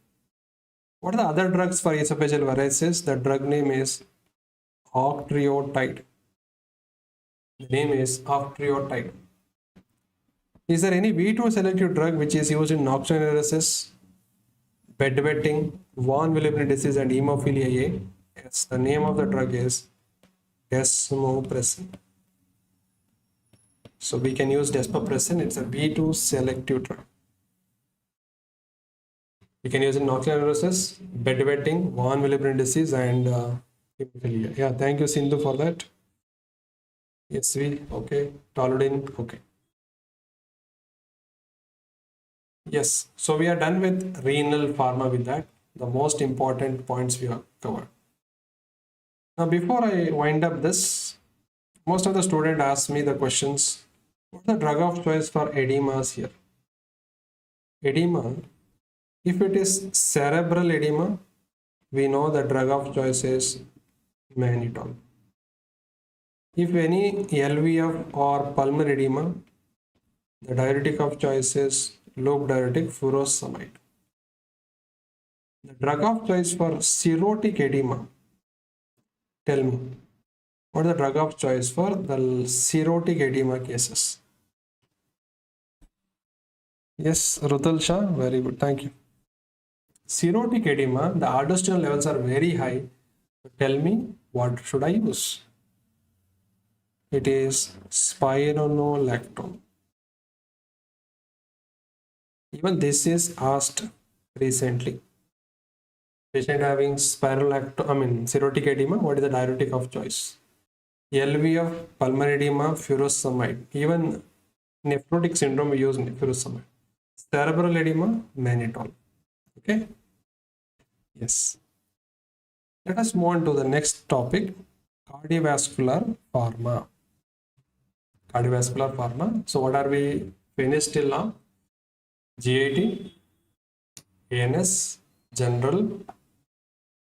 What are the other drugs for esophageal varices? The drug name is octreotide. The name is octreotide. Is there any V2 selective drug which is used in oxygenesis, bedwetting, von Willebrand disease, and hemophilia A? Yes, the name of the drug is desmopressin. So we can use desmopressin. It's a V2 selective drug. We can use it in oxygenesis, bedwetting, von Willebrand disease, and hemophilia. Yeah, thank you, Sindhu, for that. Yes, okay. Toludin, okay. Yes, so we are done with renal pharma with that. The most important points we have covered. Now, before I wind up this, most of the students ask me the questions, what's the drug of choice for edemas here? Edema, if it is cerebral edema, we know the drug of choice is mannitol. If any LVF or pulmonary edema, the diuretic of choice is loop diuretic furosemide. The drug of choice for cirrhotic edema, tell me, what is the drug of choice for the cirrhotic edema cases? Yes, Rutal Shah, very good, thank you. Cirrhotic edema, the aldosterone levels are very high. Tell me, what should I use? It is spironolactone. Even this is asked recently. Patient having cirrhotic edema, what is the diuretic of choice? LVF, pulmonary edema, furosemide. Even nephrotic syndrome, we use furosemide. Cerebral edema, mannitol. Okay. Yes. Let us move on to the next topic, cardiovascular pharma. Cardiovascular pharma. So what are we finished till now? GIT, ANS, general,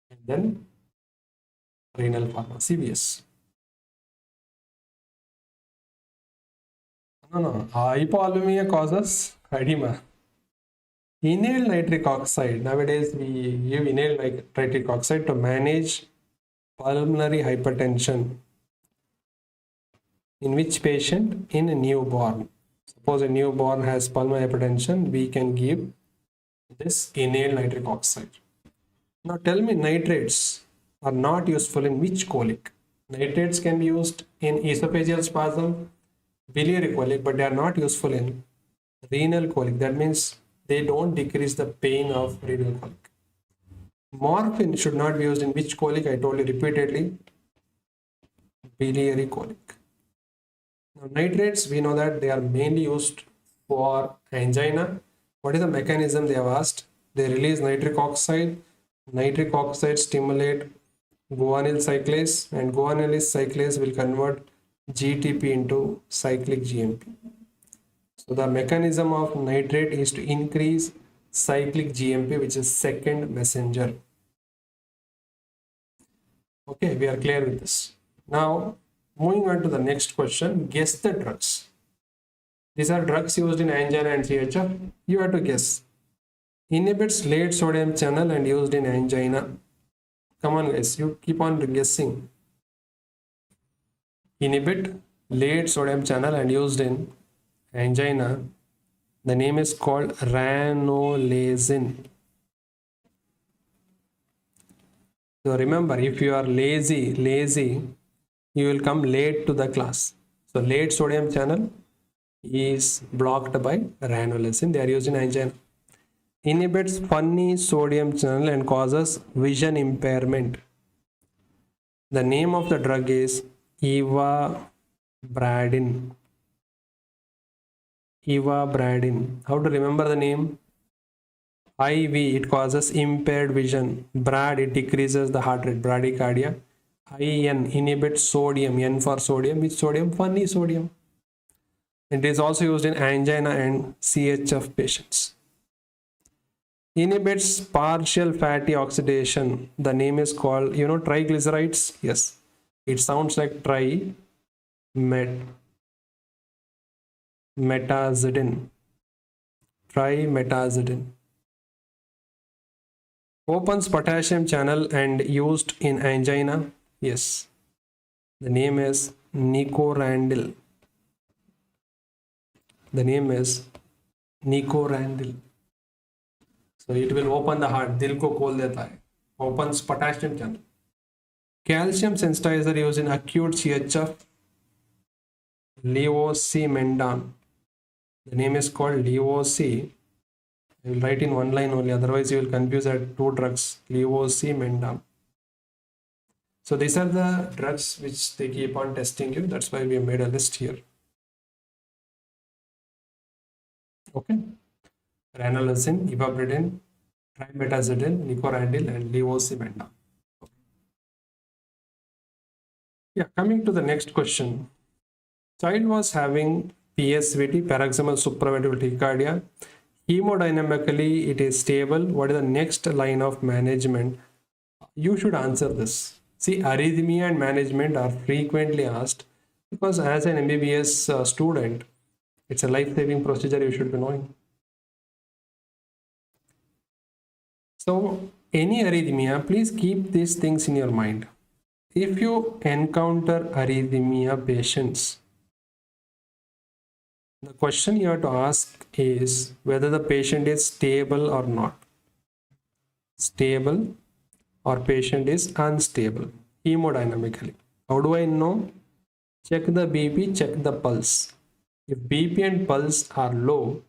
and then renal pharma, CVS. No. Hypovolemia causes edema. Inhaled nitric oxide. Nowadays, we give inhaled nitric oxide to manage pulmonary hypertension. In which patient? In a newborn. Suppose a newborn has pulmonary hypertension, we can give this inhaled nitric oxide. Now tell me, nitrates are not useful in which colic? Nitrates can be used in esophageal spasm, biliary colic, but they are not useful in renal colic. That means they don't decrease the pain of renal colic. Morphine should not be used in which colic? I told you repeatedly, biliary colic. Now, nitrates, we know that they are mainly used for angina. What is the mechanism they have asked? They release nitric oxide. Nitric oxide stimulate guanylyl cyclase, and guanylyl cyclase will convert GTP into cyclic GMP. So the mechanism of nitrate is to increase cyclic GMP, which is second messenger. Okay, we are clear with this. Now, moving on to the next question, guess the drugs. These are drugs used in angina and CHF. You have to guess. Inhibits late sodium channel and used in angina. Come on guys, you keep on guessing. Inhibit late sodium channel and used in angina. The name is called ranolazine. So remember, if you are lazy, you will come late to the class. So late sodium channel is blocked by ranolazine. They are used in angina. Inhibits funny sodium channel and causes vision impairment. The name of the drug is ivabradine. Ivabradine. How to remember the name? IV, it causes impaired vision. Brad, it decreases the heart rate, bradycardia. IN, inhibits sodium. N for sodium. Which sodium? Funny sodium. It is also used in angina and CHF patients. Inhibits partial fatty oxidation. The name is called, triglycerides. Yes, it sounds like trimetazidine. Trimetazidine. Opens potassium channel and used in angina. Yes, The name is Nicorandil. The name is Nicorandil. So it will open the heart. दिल को खोल देता है. Opens potassium channel. Calcium sensitizer used in acute CHF. Levosimendan. The name is called Levosi. I will write in one line only, otherwise you will confuse that two drugs. Levosimendan. So these are the drugs which they keep on testing you. That's why we have made a list here. Okay. Ranolazine, ibabridin, trimetazidine, nicorandil, and levosimendan. Okay. Yeah, coming to the next question. Child was having PSVT, paroxysmal supraventricular tachycardia. Hemodynamically, it is stable. What is the next line of management? You should answer this. See, arrhythmia and management are frequently asked because as an MBBS student, it's a life-saving procedure you should be knowing. So, any arrhythmia, please keep these things in your mind. If you encounter arrhythmia patients, the question you have to ask is whether the patient is stable or not. Stable or patient is unstable hemodynamically. How do I know? Check the BP, check the pulse. If BP and pulse are low,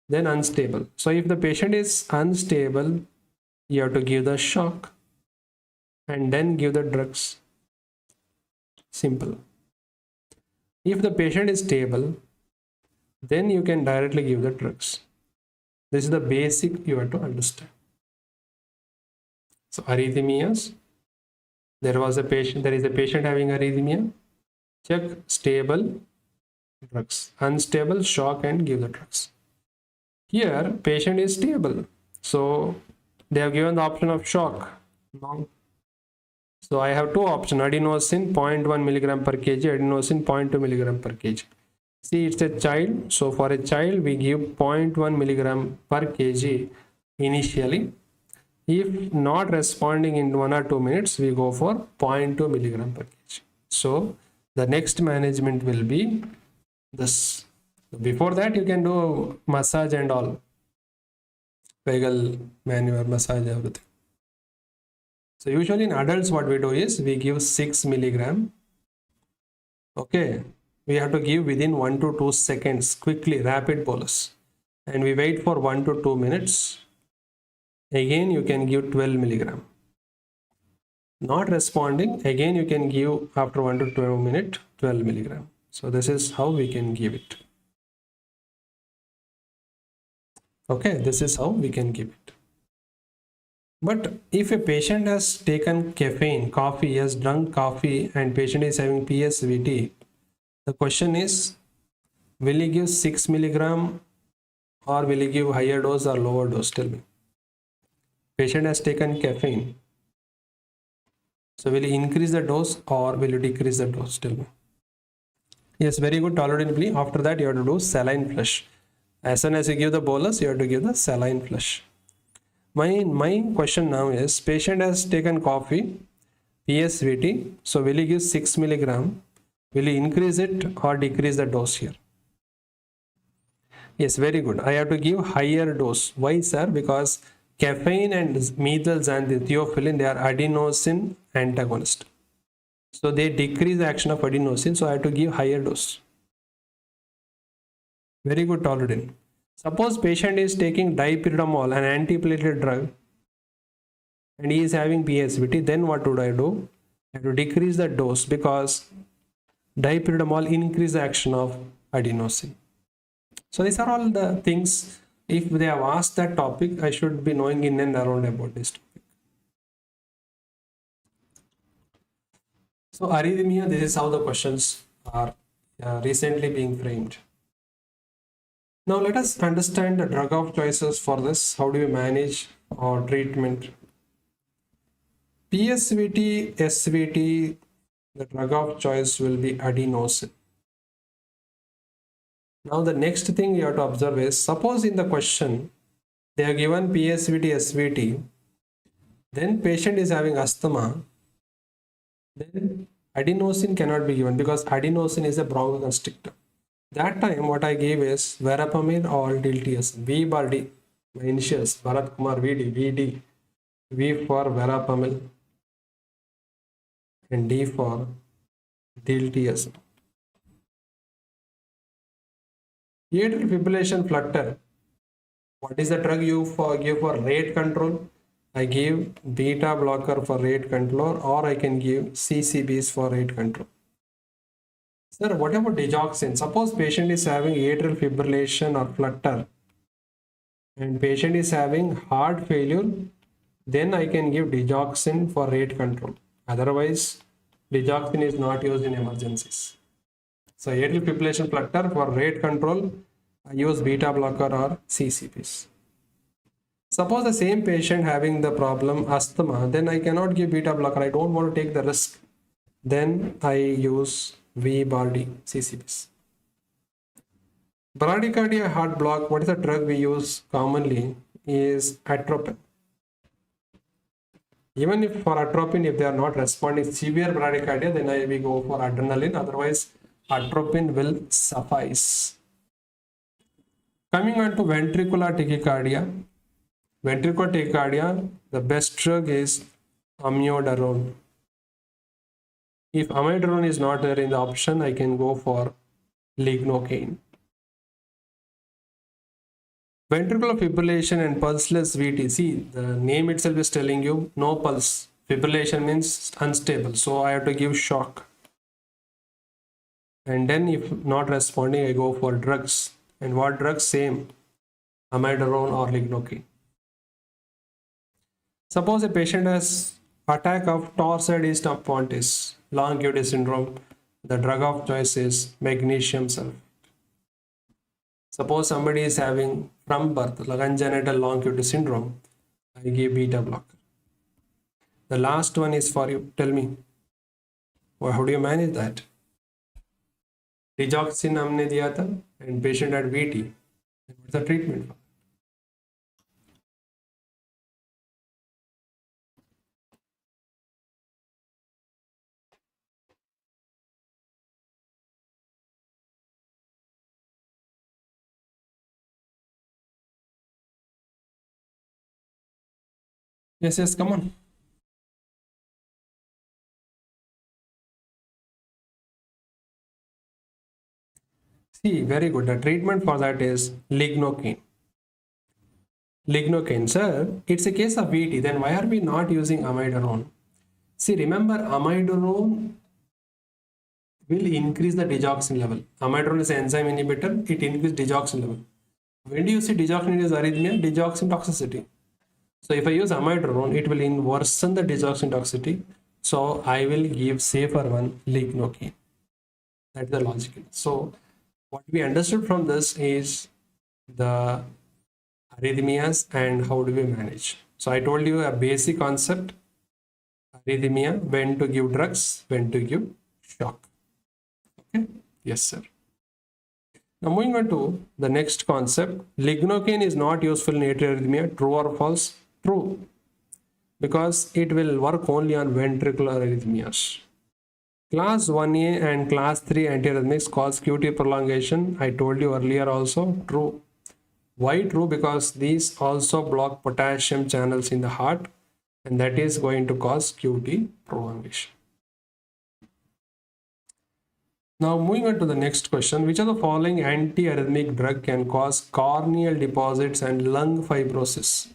then unstable. So if the patient is unstable, you have to give the shock and then give the drugs. Simple. If the patient is stable, then you can directly give the drugs. This is the basic you have to understand. So arrhythmias, there is a patient having arrhythmia. Check stable, drugs. Unstable, shock and give the drugs. Here patient is stable, so they have given the option of shock. No. So I have two options: adenosine 0.1 milligram per kg, adenosine 0.2 milligram per kg. See, it's a child, so for a child we give 0.1 milligram per kg initially. If not responding in 1 or 2 minutes, we go for 0.2 milligram per kg. So the next management will be this. Before that, you can do massage and all, vagal maneuver, massage, everything. So usually in adults, what we do is we give 6 milligram. Okay, we have to give within 1 to 2 seconds, quickly, rapid bolus, and we wait for 1 to 2 minutes. Again, you can give 12 milligram. Not responding, again you can give after 1 to 2 minutes 12 milligram. So this is how we can give it. Okay, this is how we can give it. But if a patient has taken caffeine, coffee, has drunk coffee, and patient is having PSVT, the question is, will he give 6 milligram or will he give higher dose or lower dose? Tell me. Patient has taken caffeine. So will he increase the dose or will he decrease the dose? Tell me. Yes, very good. Tolerantly. After that, you have to do saline flush. As soon as you give the bolus, you have to give the saline flush. My question now is, patient has taken coffee, PSVT. So will he give 6 milligram? Will he increase it or decrease the dose here? Yes, very good. I have to give higher dose. Why, sir? Because caffeine and methylxanthine, theophylline, they are adenosine antagonist. So they decrease the action of adenosine. So I have to give higher dose. Very good, Tolerant. Suppose patient is taking dipyridamole, an antiplatelet drug, and he is having PSVT. Then what would I do? I have to decrease the dose because dipyridamole increase the action of adenosine. So these are all the things. If they have asked that topic, I should be knowing in and around about this topic. So arrhythmia, this is how the questions are recently being framed. Now let us understand the drug of choices for this. How do you manage or treatment? PSVT, SVT, the drug of choice will be adenosine. Now the next thing you have to observe is, suppose in the question they are given PSVT, SVT, then patient is having asthma, then Adenosine cannot be given because adenosine is a bronchoconstrictor. That time what I gave is verapamil or diltiazem. V bar D. My initials Bharat Kumar V D. V D. V for verapamil and D for diltiazem. Atrial fibrillation flutter. What is the drug you give for rate control? I give beta blocker for rate control, or I can give CCBs for rate control. Sir, what about digoxin? Suppose patient is having atrial fibrillation or flutter and patient is having heart failure, then I can give digoxin for rate control. Otherwise, digoxin is not used in emergencies. So atrial fibrillation flutter for rate control, I use beta blocker or CCBs. Suppose the same patient having the problem asthma, then I cannot give beta blocker. I don't want to take the risk. Then I use V bar D CCBs. Bradycardia heart block, what is the drug we use commonly is atropine. Even if for atropine, if they are not responding severe bradycardia, then we go for adrenaline. Otherwise, atropine will suffice. Coming on to ventricular tachycardia. Ventricular tachycardia, the best drug is amiodarone. If amiodarone is not there in the option, I can go for lignocaine. Ventricular fibrillation and pulseless VT. See, the name itself is telling you no pulse. Fibrillation means unstable. So I have to give shock. And then if not responding, I go for drugs. And what drugs? Same. Amiodarone or lignocaine. Suppose a patient has attack of torsades of Pontis, long QT syndrome. The drug of choice is magnesium sulfate. Suppose somebody is having from birth congenital long QT syndrome, I give beta blocker. The last one is for you. Tell me, how do you manage that? Digoxin हमने दिया था and patient had VT. What's the treatment for? Yes, come on. See, very good. The treatment for that is lignocaine. Lignocaine, sir, it's a case of VT. Then why are we not using amiodarone? See, remember, amiodarone will increase the digoxin level. Amiodarone is an enzyme inhibitor. It increases digoxin level. When do you see digoxin is arrhythmia? Digoxin toxicity. So if I use amiodarone, it will worsen the digoxin toxicity. So I will give safer one, lignocaine. That's the logical. So what we understood from this is the arrhythmias and how do we manage. So I told you a basic concept, arrhythmia, when to give drugs, when to give shock. Okay, yes sir. Now moving on to the next concept, lignocaine is not useful in atrial arrhythmia. True or false? True, because it will work only on ventricular arrhythmias. Class 1A and class 3 antiarrhythmics cause QT prolongation. I told you earlier also. True. Why true? Because these also block potassium channels in the heart, and that is going to cause QT prolongation. Now moving on to the next question, which of the following antiarrhythmic drug can cause corneal deposits and lung fibrosis?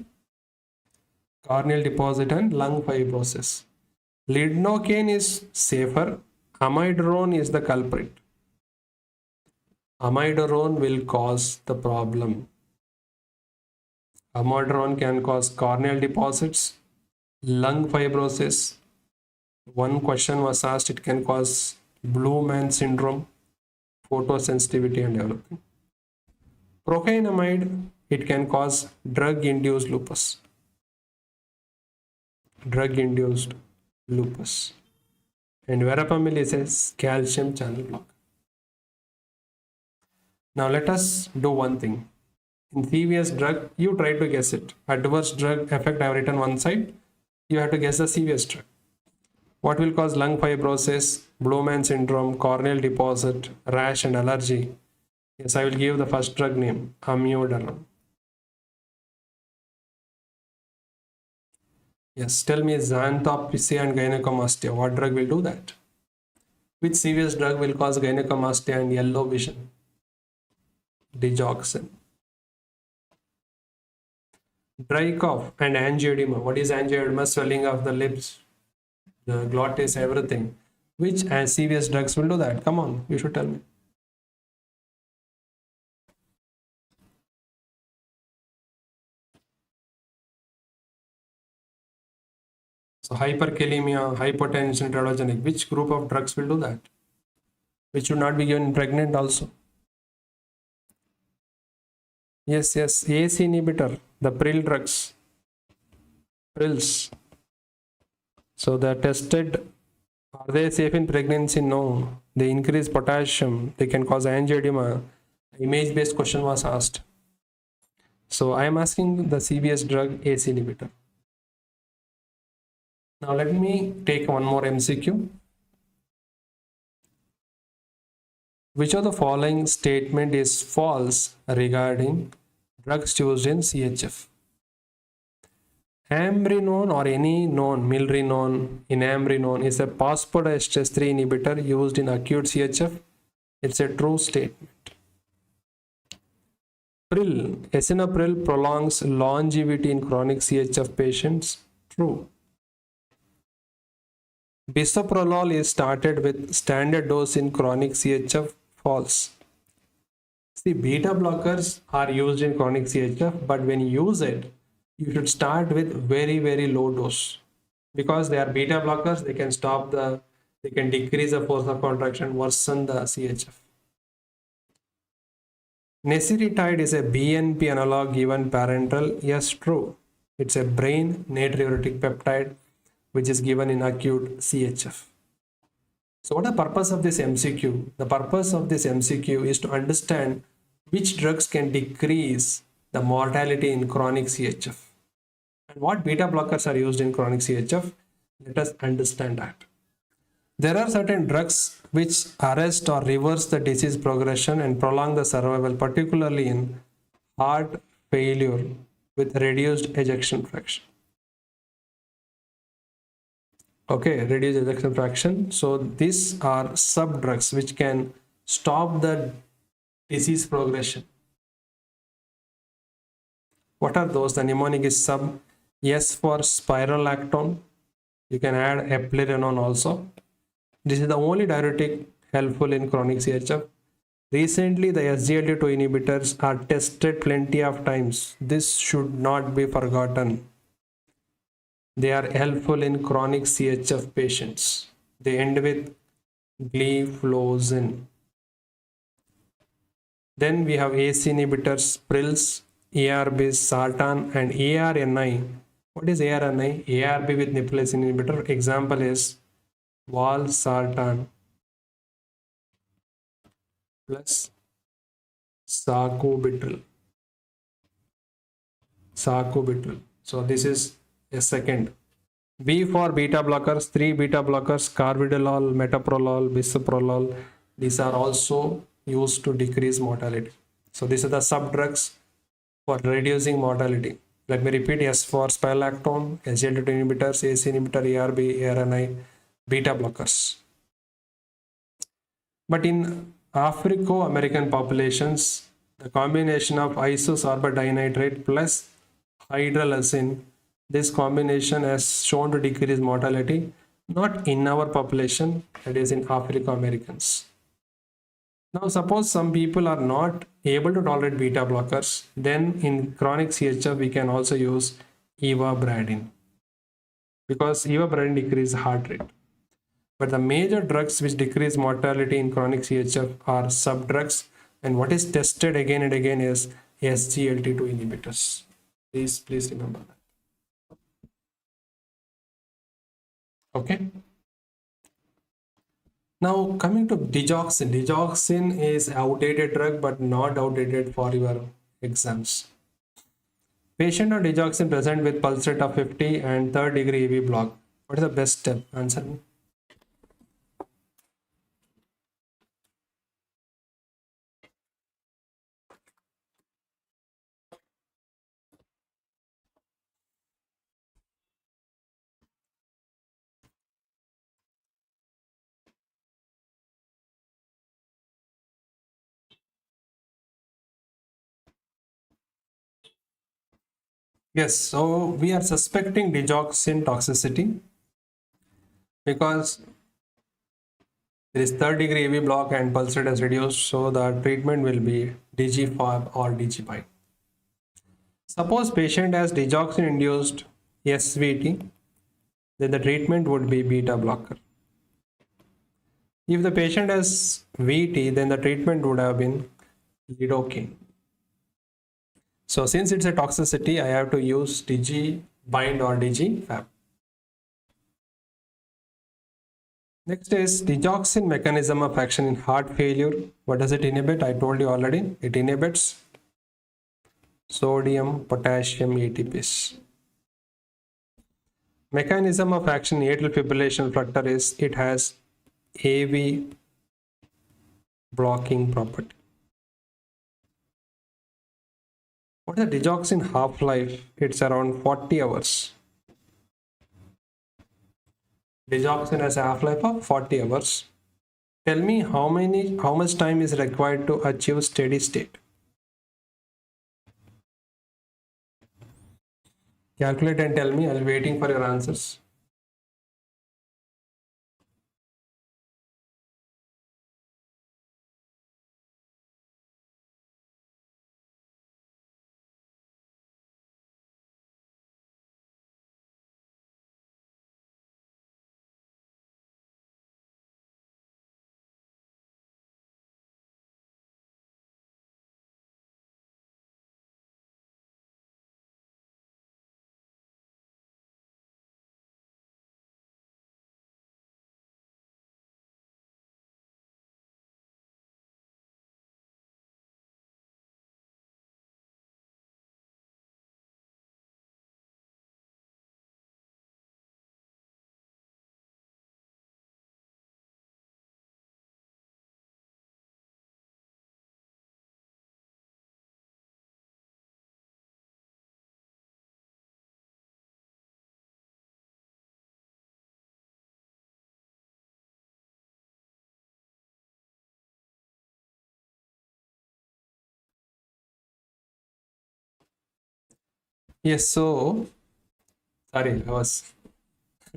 Corneal deposit and lung fibrosis. Lignocaine is safer. Amiodarone is the culprit. Amiodarone will cause the problem. Amiodarone can cause corneal deposits, lung fibrosis. One question was asked, it can cause blue man syndrome, photosensitivity and development. Procainamide, it can cause drug-induced lupus. Drug-induced lupus. And verapamil is a calcium channel blocker. Now let us do one thing. In CVS drug, you try to guess it. Adverse drug effect, I have written one side. You have to guess the CVS drug. What will cause lung fibrosis, Blue-Man syndrome, corneal deposit, rash and allergy? Yes, I will give the first drug name, amiodarone. Yes, tell me xanthopsia and gynecomastia. What drug will do that? Which serious drug will cause gynecomastia and yellow vision? Digoxin. Dry cough and angioedema. What is angioedema? Swelling of the lips, the glottis, everything. Which serious drugs will do that? Come on, you should tell me. So hyperkalemia, hypotension, teratogenic. Which group of drugs will do that? Which should not be given in pregnant also. Yes, AC inhibitor, the prill drugs. Prills. So they are tested. Are they safe in pregnancy? No. They increase potassium. They can cause angioedema. Image-based question was asked. So I am asking the CVS drug AC inhibitor. Now let me take one more MCQ. Which of the following statement is false regarding drugs used in CHF? Amrinone or any known, milrinone, inamrinone is a phosphodiesterase 3 inhibitor used in acute CHF. It's a true statement. Prill, esinapril prolongs longevity in chronic CHF patients. True. Bisoprolol is started with standard dose in chronic CHF. False. See, beta blockers are used in chronic CHF, but when you use it, you should start with very low dose, because they are beta blockers. They can decrease the force of contraction, worsen the CHF. Nesiritide is a BNP analog given parenteral. Yes, true. It's a brain natriuretic peptide which is given in acute CHF. So what is the purpose of this MCQ? The purpose of this MCQ is to understand which drugs can decrease the mortality in chronic CHF. And what beta blockers are used in chronic CHF? Let us understand that. There are certain drugs which arrest or reverse the disease progression and prolong the survival, particularly in heart failure with reduced ejection fraction. Okay, reduced ejection fraction. So these are sub drugs which can stop the disease progression. What are those? The mnemonic is sub. S for spirolactone. You can add eplerenone also. This is the only diuretic helpful in chronic CHF. Recently, the SGLT2 inhibitors are tested plenty of times. This should not be forgotten. They are helpful in chronic CHF patients. They end with gliflozin. Then we have AC inhibitors, prills, ARBs, sartan, and ARNI. What is ARNI? ARB with neprilysin inhibitor. Example is valsartan plus sacubitril. So this is a second. B for beta blockers, 3 beta blockers, carvedilol, metoprolol, bisoprolol. These are also used to decrease mortality. So these are the sub drugs for reducing mortality. Let me repeat. S for spirolactone, SGLT2 inhibitors, AC inhibitor, ARB, ARNI, beta blockers. But in Africo-American populations, the combination of isosorbate dinitrate plus hydralazine, this combination has shown to decrease mortality, not in our population, that is in Africo-Americans. Now suppose some people are not able to tolerate beta blockers, then in chronic CHF we can also use ivabradine, because ivabradine decreases heart rate. But the major drugs which decrease mortality in chronic CHF are sub drugs, and what is tested again and again is SGLT2 inhibitors. Please remember that. Okay. Now coming to digoxin. Digoxin is outdated drug, but not outdated for your exams. Patient on digoxin present with pulse rate of 50 and third degree EV block. What is the best step? Answer me. Yes, so we are suspecting digoxin toxicity because there is third degree AV block and pulse rate is reduced, so the treatment will be DG5 or DG5. Suppose patient has digoxin induced SVT, then the treatment would be beta blocker. If the patient has VT, then the treatment would have been lidocaine. So since it's a toxicity, I have to use DG bind or DG fab. Next is digoxin mechanism of action in heart failure. What does it inhibit? I told you already. It inhibits sodium potassium ATPase. Mechanism of action in atrial fibrillation flutter is it has AV blocking property. What is the digoxin half-life? It's around 40 hours. Digoxin has a half-life of 40 hours. Tell me how much time is required to achieve steady state? Calculate and tell me. I'll be waiting for your answers. Yes, so sorry, I was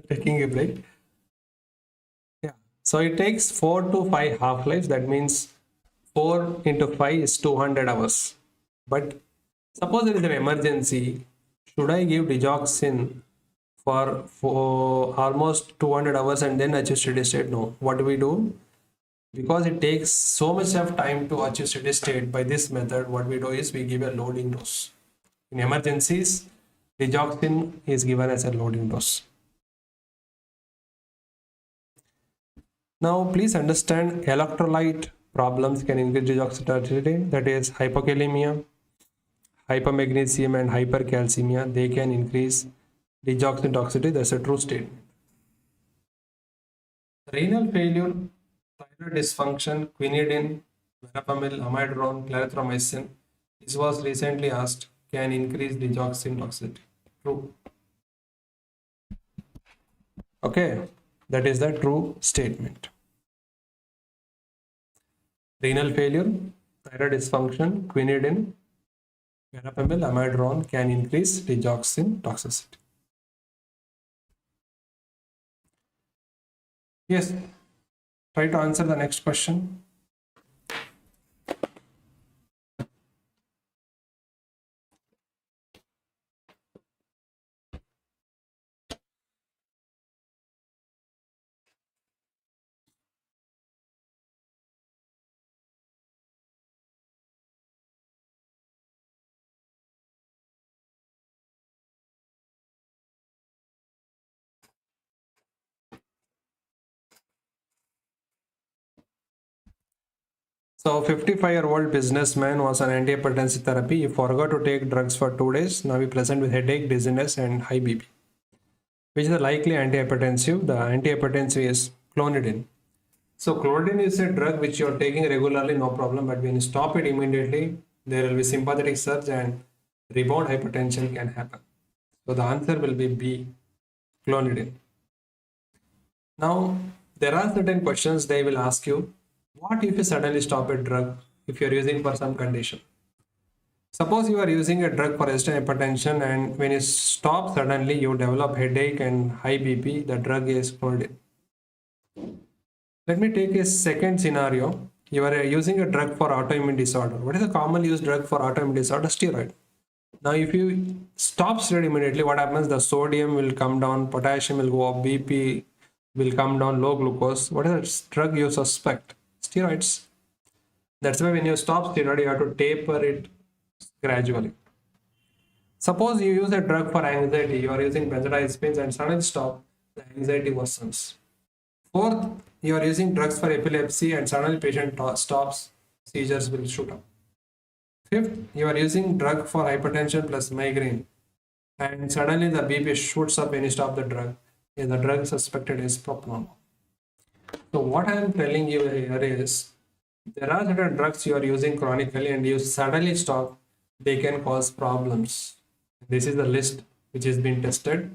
taking a break. Yeah, so it takes 4 to 5 half-lives. That means 4 into 5 is 200 hours. But suppose there is an emergency, should I give digoxin for almost 200 hours and then achieve steady state? No. What do we do? Because it takes so much of time to achieve steady state, by this method, what we do is we give a loading dose. In emergencies, digoxin is given as a loading dose. Now, please understand electrolyte problems can increase digoxin toxicity, that is hypokalemia, hypermagnesium and hypercalcemia. They can increase digoxin toxicity. That's a true statement. Renal failure, thyroid dysfunction, quinidine, verapamil, amiodarone, clarithromycin. This was recently asked, can increase digoxin toxicity. True. Okay, that is the true statement. Renal failure, thyroid dysfunction, quinidine, verapamil, amiodarone can increase digoxin toxicity. Yes, try to answer the next question. So 55-year-old businessman was on antihypertensive therapy. He forgot to take drugs for 2 days. Now he present with headache, dizziness and high BP. Which is the likely antihypertensive? The antihypertensive is clonidine. So clonidine is a drug which you are taking regularly, no problem. But when you stop it immediately, there will be sympathetic surge and rebound hypertension can happen. So the answer will be B, clonidine. Now, there are certain questions they will ask you. What if you suddenly stop a drug if you're using for some condition? Suppose you are using a drug for resistant hypertension and when you stop suddenly you develop headache and high BP, the drug is clonidine. Let me take a second scenario. You are using a drug for autoimmune disorder. What is the commonly used drug for autoimmune disorder? Steroid. Now, if you stop steroid immediately, what happens? The sodium will come down, potassium will go up, BP will come down, low glucose. What is the drug you suspect? Steroids. That's why when you stop steroid, you have to taper it gradually. Suppose you use a drug for anxiety, you are using benzodiazepines and suddenly stop, the anxiety worsens. Fourth, you are using drugs for epilepsy and suddenly patient stops, seizures will shoot up. Fifth, you are using drug for hypertension plus migraine and suddenly the BP shoots up when you stop the drug. And the drug suspected is propranolol. So what I am telling you here is there are certain drugs you are using chronically and you suddenly stop, they can cause problems. This is the list which has been tested.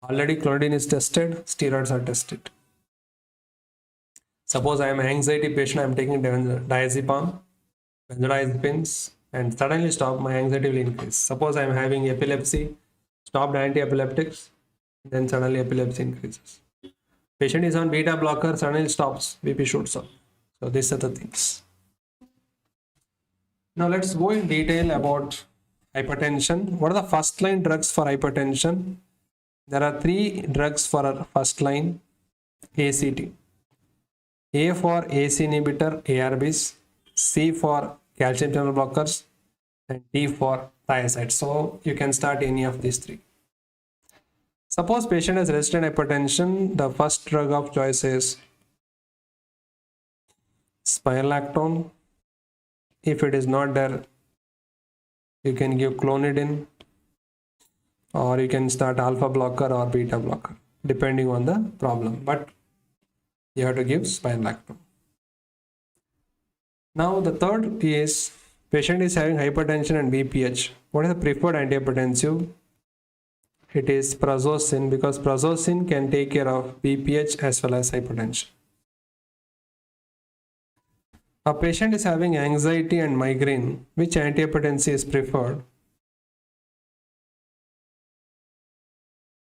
Already clonidine is tested, steroids are tested. Suppose I am an anxiety patient, I am taking diazepam, benzodiazepines, and suddenly stop, my anxiety will increase. Suppose I am having epilepsy, stopped anti-epileptics, then suddenly epilepsy increases. Patient is on beta blocker, suddenly stops, BP shoots up. So these are the things. Now let's go in detail about hypertension. What are the first line drugs for hypertension? There are 3 drugs for first line ACT. A for AC inhibitor, ARBs, C for calcium channel blockers, and D for thiazide. So you can start any of these 3. Suppose patient has resistant hypertension, the first drug of choice is spironolactone. If it is not there, you can give clonidine or you can start alpha blocker or beta blocker depending on the problem, but you have to give spironolactone. Now the third is patient is having hypertension and BPH. What is the preferred antihypertensive? It is prazosin because prazosin can take care of BPH as well as hypertension. A patient is having anxiety and migraine. Which antihypertensive is preferred?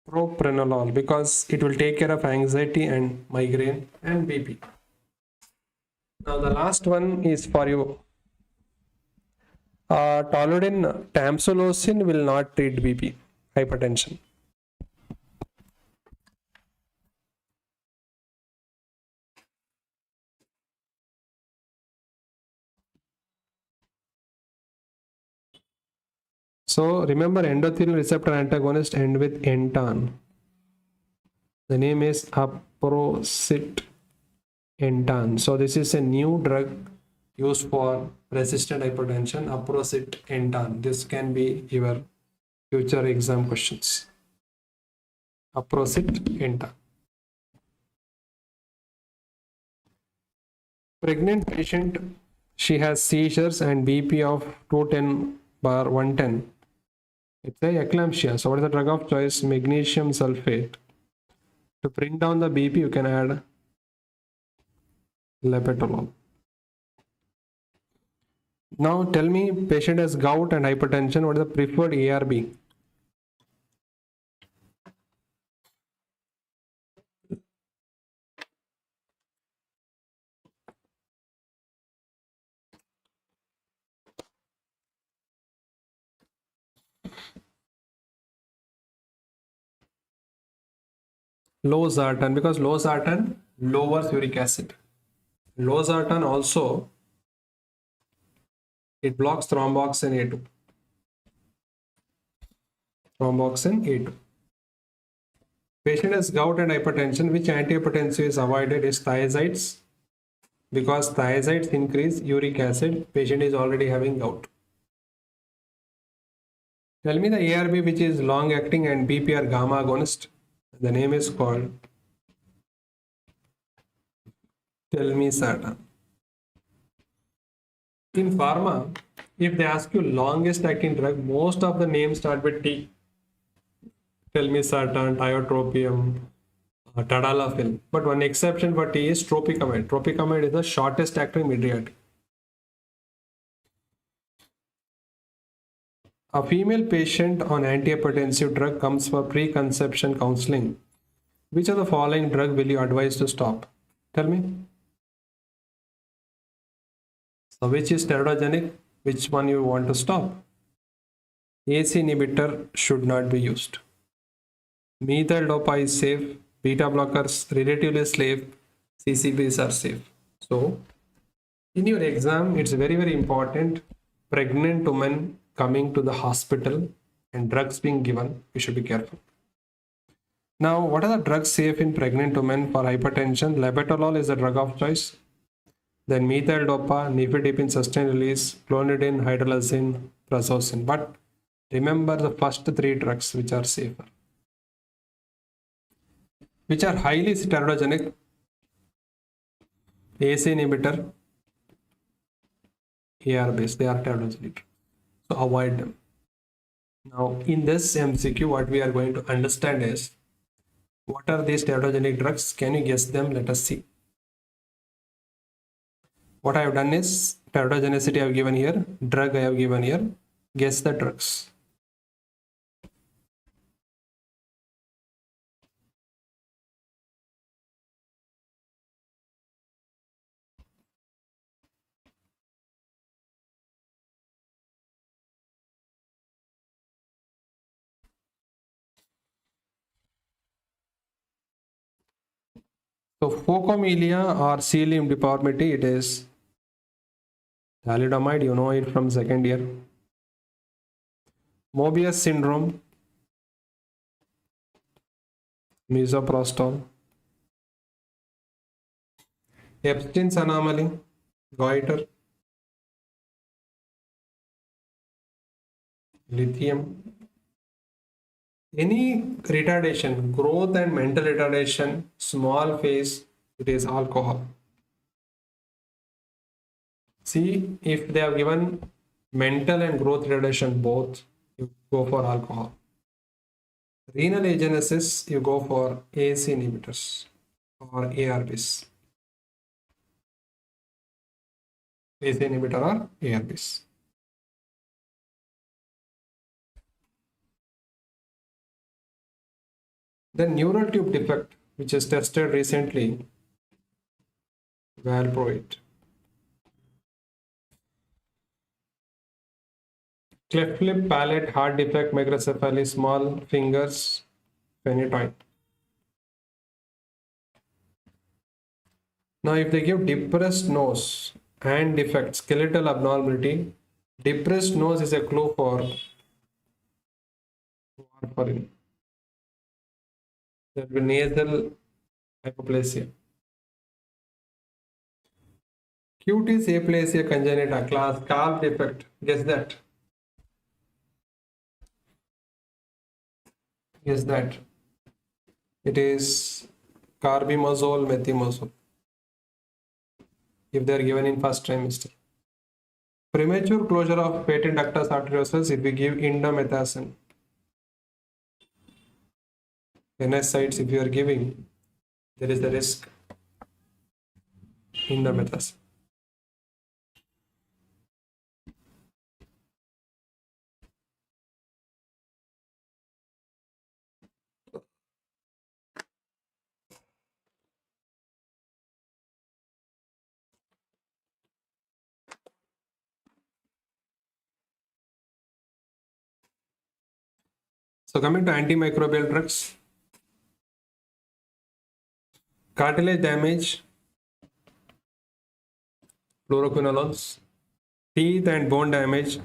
Propranolol because it will take care of anxiety and migraine and BP. Now the last one is for you. Toluidine tamsulosin will not treat BP, hypertension. So remember endothelin receptor antagonist end with entan. The name is aprocitentan. So this is a new drug used for resistant hypertension, aprocitentan. This can be your future exam questions. Aprocitentan. Pregnant patient, she has seizures and BP of 210/110. It's a eclampsia. So what is the drug of choice? Magnesium sulfate. To bring down the BP, you can add labetalol. Now tell me, patient has gout and hypertension. What is the preferred ARB? Losartan, because losartan lowers uric acid. Losartan also, it blocks thromboxane A2. Thromboxane A2. Patient has gout and hypertension. Which antihypertensive is avoided is thiazides, because thiazides increase uric acid. Patient is already having gout. Tell me the ARB which is long acting and BPR gamma agonist. The name is called telmisartan. In pharma, if they ask you longest acting drug, most of the names start with T. Telmisartan, tiotropium, tadalafil. But one exception for T is tropicamide. Tropicamide is the shortest acting mydriatic. A female patient on antihypertensive drug comes for preconception counseling. Which of the following drug will you advise to stop? Tell me. So which is teratogenic? Which one you want to stop? AC inhibitor should not be used. Methyl dopa is safe. Beta blockers relatively safe. CCBs are safe. So in your exam, it's very, very important. Pregnant women coming to the hospital and drugs being given, you should be careful. Now, what are the drugs safe in pregnant women for hypertension? Labetalol is the drug of choice. Then methyl dopa, nifedipine sustained release, clonidine, hydralazine, prazosin. But remember the first three drugs which are safer. Which are highly teratogenic? AC inhibitor, AR base, they are teratogenic. So avoid them. Now in this MCQ, what we are going to understand is, what are these teratogenic drugs? Can you guess them? Let us see. What I have done is, teratogenicity I have given here, drug I have given here. Guess the drugs. So phocomelia or cilium deformity, it is thalidomide, you know it from second year. Mobius syndrome, misoprostol. Epstein's anomaly, goiter. Lithium. Any retardation, growth and mental retardation, small phase, it is alcohol. See, if they have given mental and growth retardation both, you go for alcohol. Renal agenesis, you go for AC inhibitors or ARBs. AC inhibitor or ARBs. The neural tube defect, which is tested recently, valproate. Cleft lip, palate, heart defect, microcephaly, small fingers, phenytoin. Now, if they give depressed nose and defect, skeletal abnormality, depressed nose is a clue for warfarin. There will be nasal hypoplasia. Cutis aplasia congenita, class calf defect. Guess that. Guess that. It is carbimazole, methimazole. If they are given in first trimester. Premature closure of patent ductus arteriosus if we give indomethacin. NSAIDs if you are giving, there is the risk. Indomethacin. So coming to antimicrobial drugs, cartilage damage, fluoroquinolones, teeth and bone damage,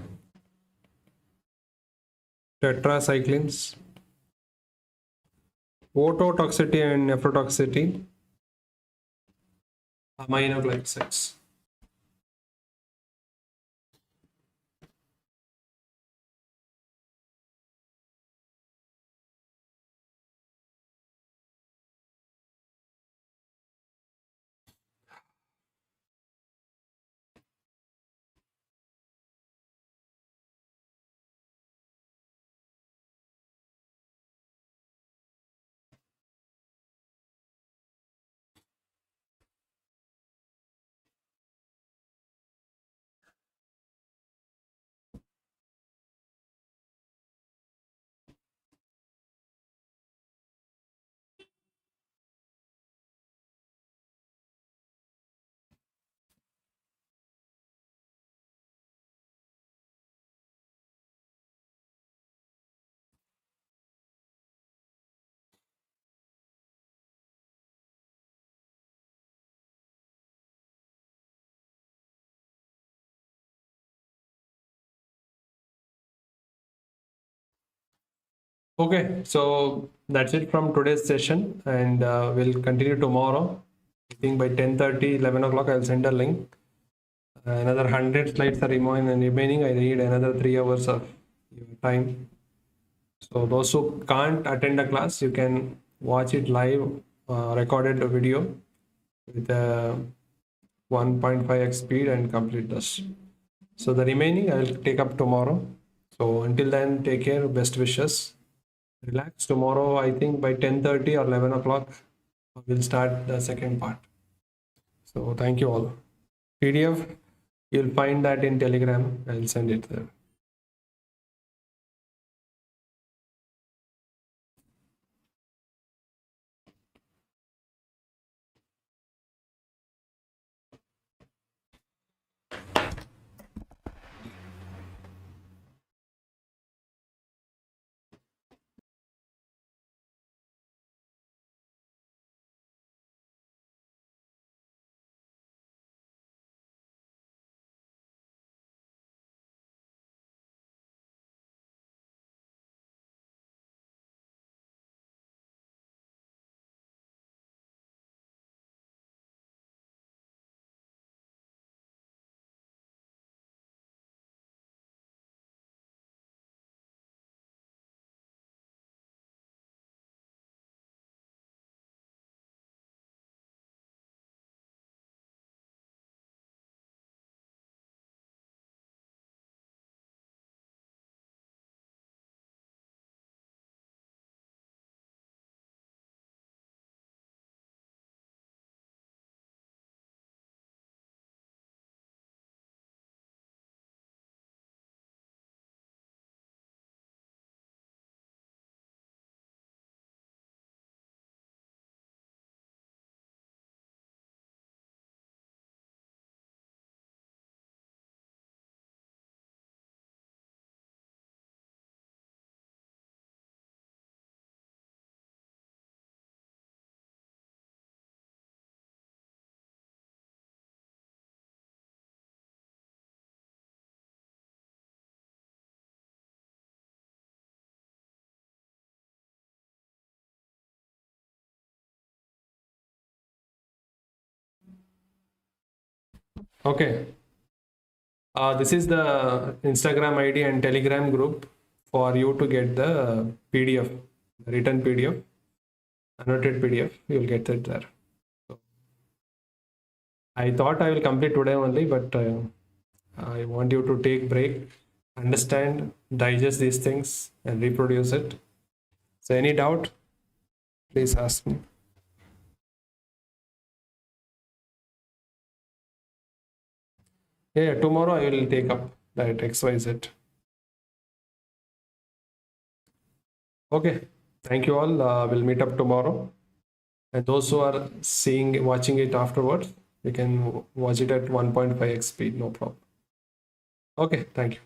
tetracyclines, ototoxicity and nephrotoxicity, aminoglycosides. Okay, so that's it from today's session, and we'll continue tomorrow. I think by 10:30, 11 o'clock, I'll send a link. Another 100 slides are remaining. I need another 3 hours of your time. So those who can't attend the class, you can watch it live, recorded video with a 1.5x speed and complete this. So the remaining I will take up tomorrow. So until then, take care. Best wishes. Relax. Tomorrow, I think by 10:30 or 11 o'clock, we'll start the second part. So thank you all. PDF, you'll find that in Telegram. I'll send it there. Okay. This is the Instagram ID and Telegram group for you to get the PDF, written PDF, annotated PDF. You'll get it there. So I thought I will complete today only, but I want you to take break, understand, digest these things, and reproduce it. So any doubt, please ask me. Yeah, tomorrow I will take up that XYZ. Okay, thank you all. We'll meet up tomorrow. And those who are watching it afterwards, you can watch it at 1.5x speed, no problem. Okay, thank you.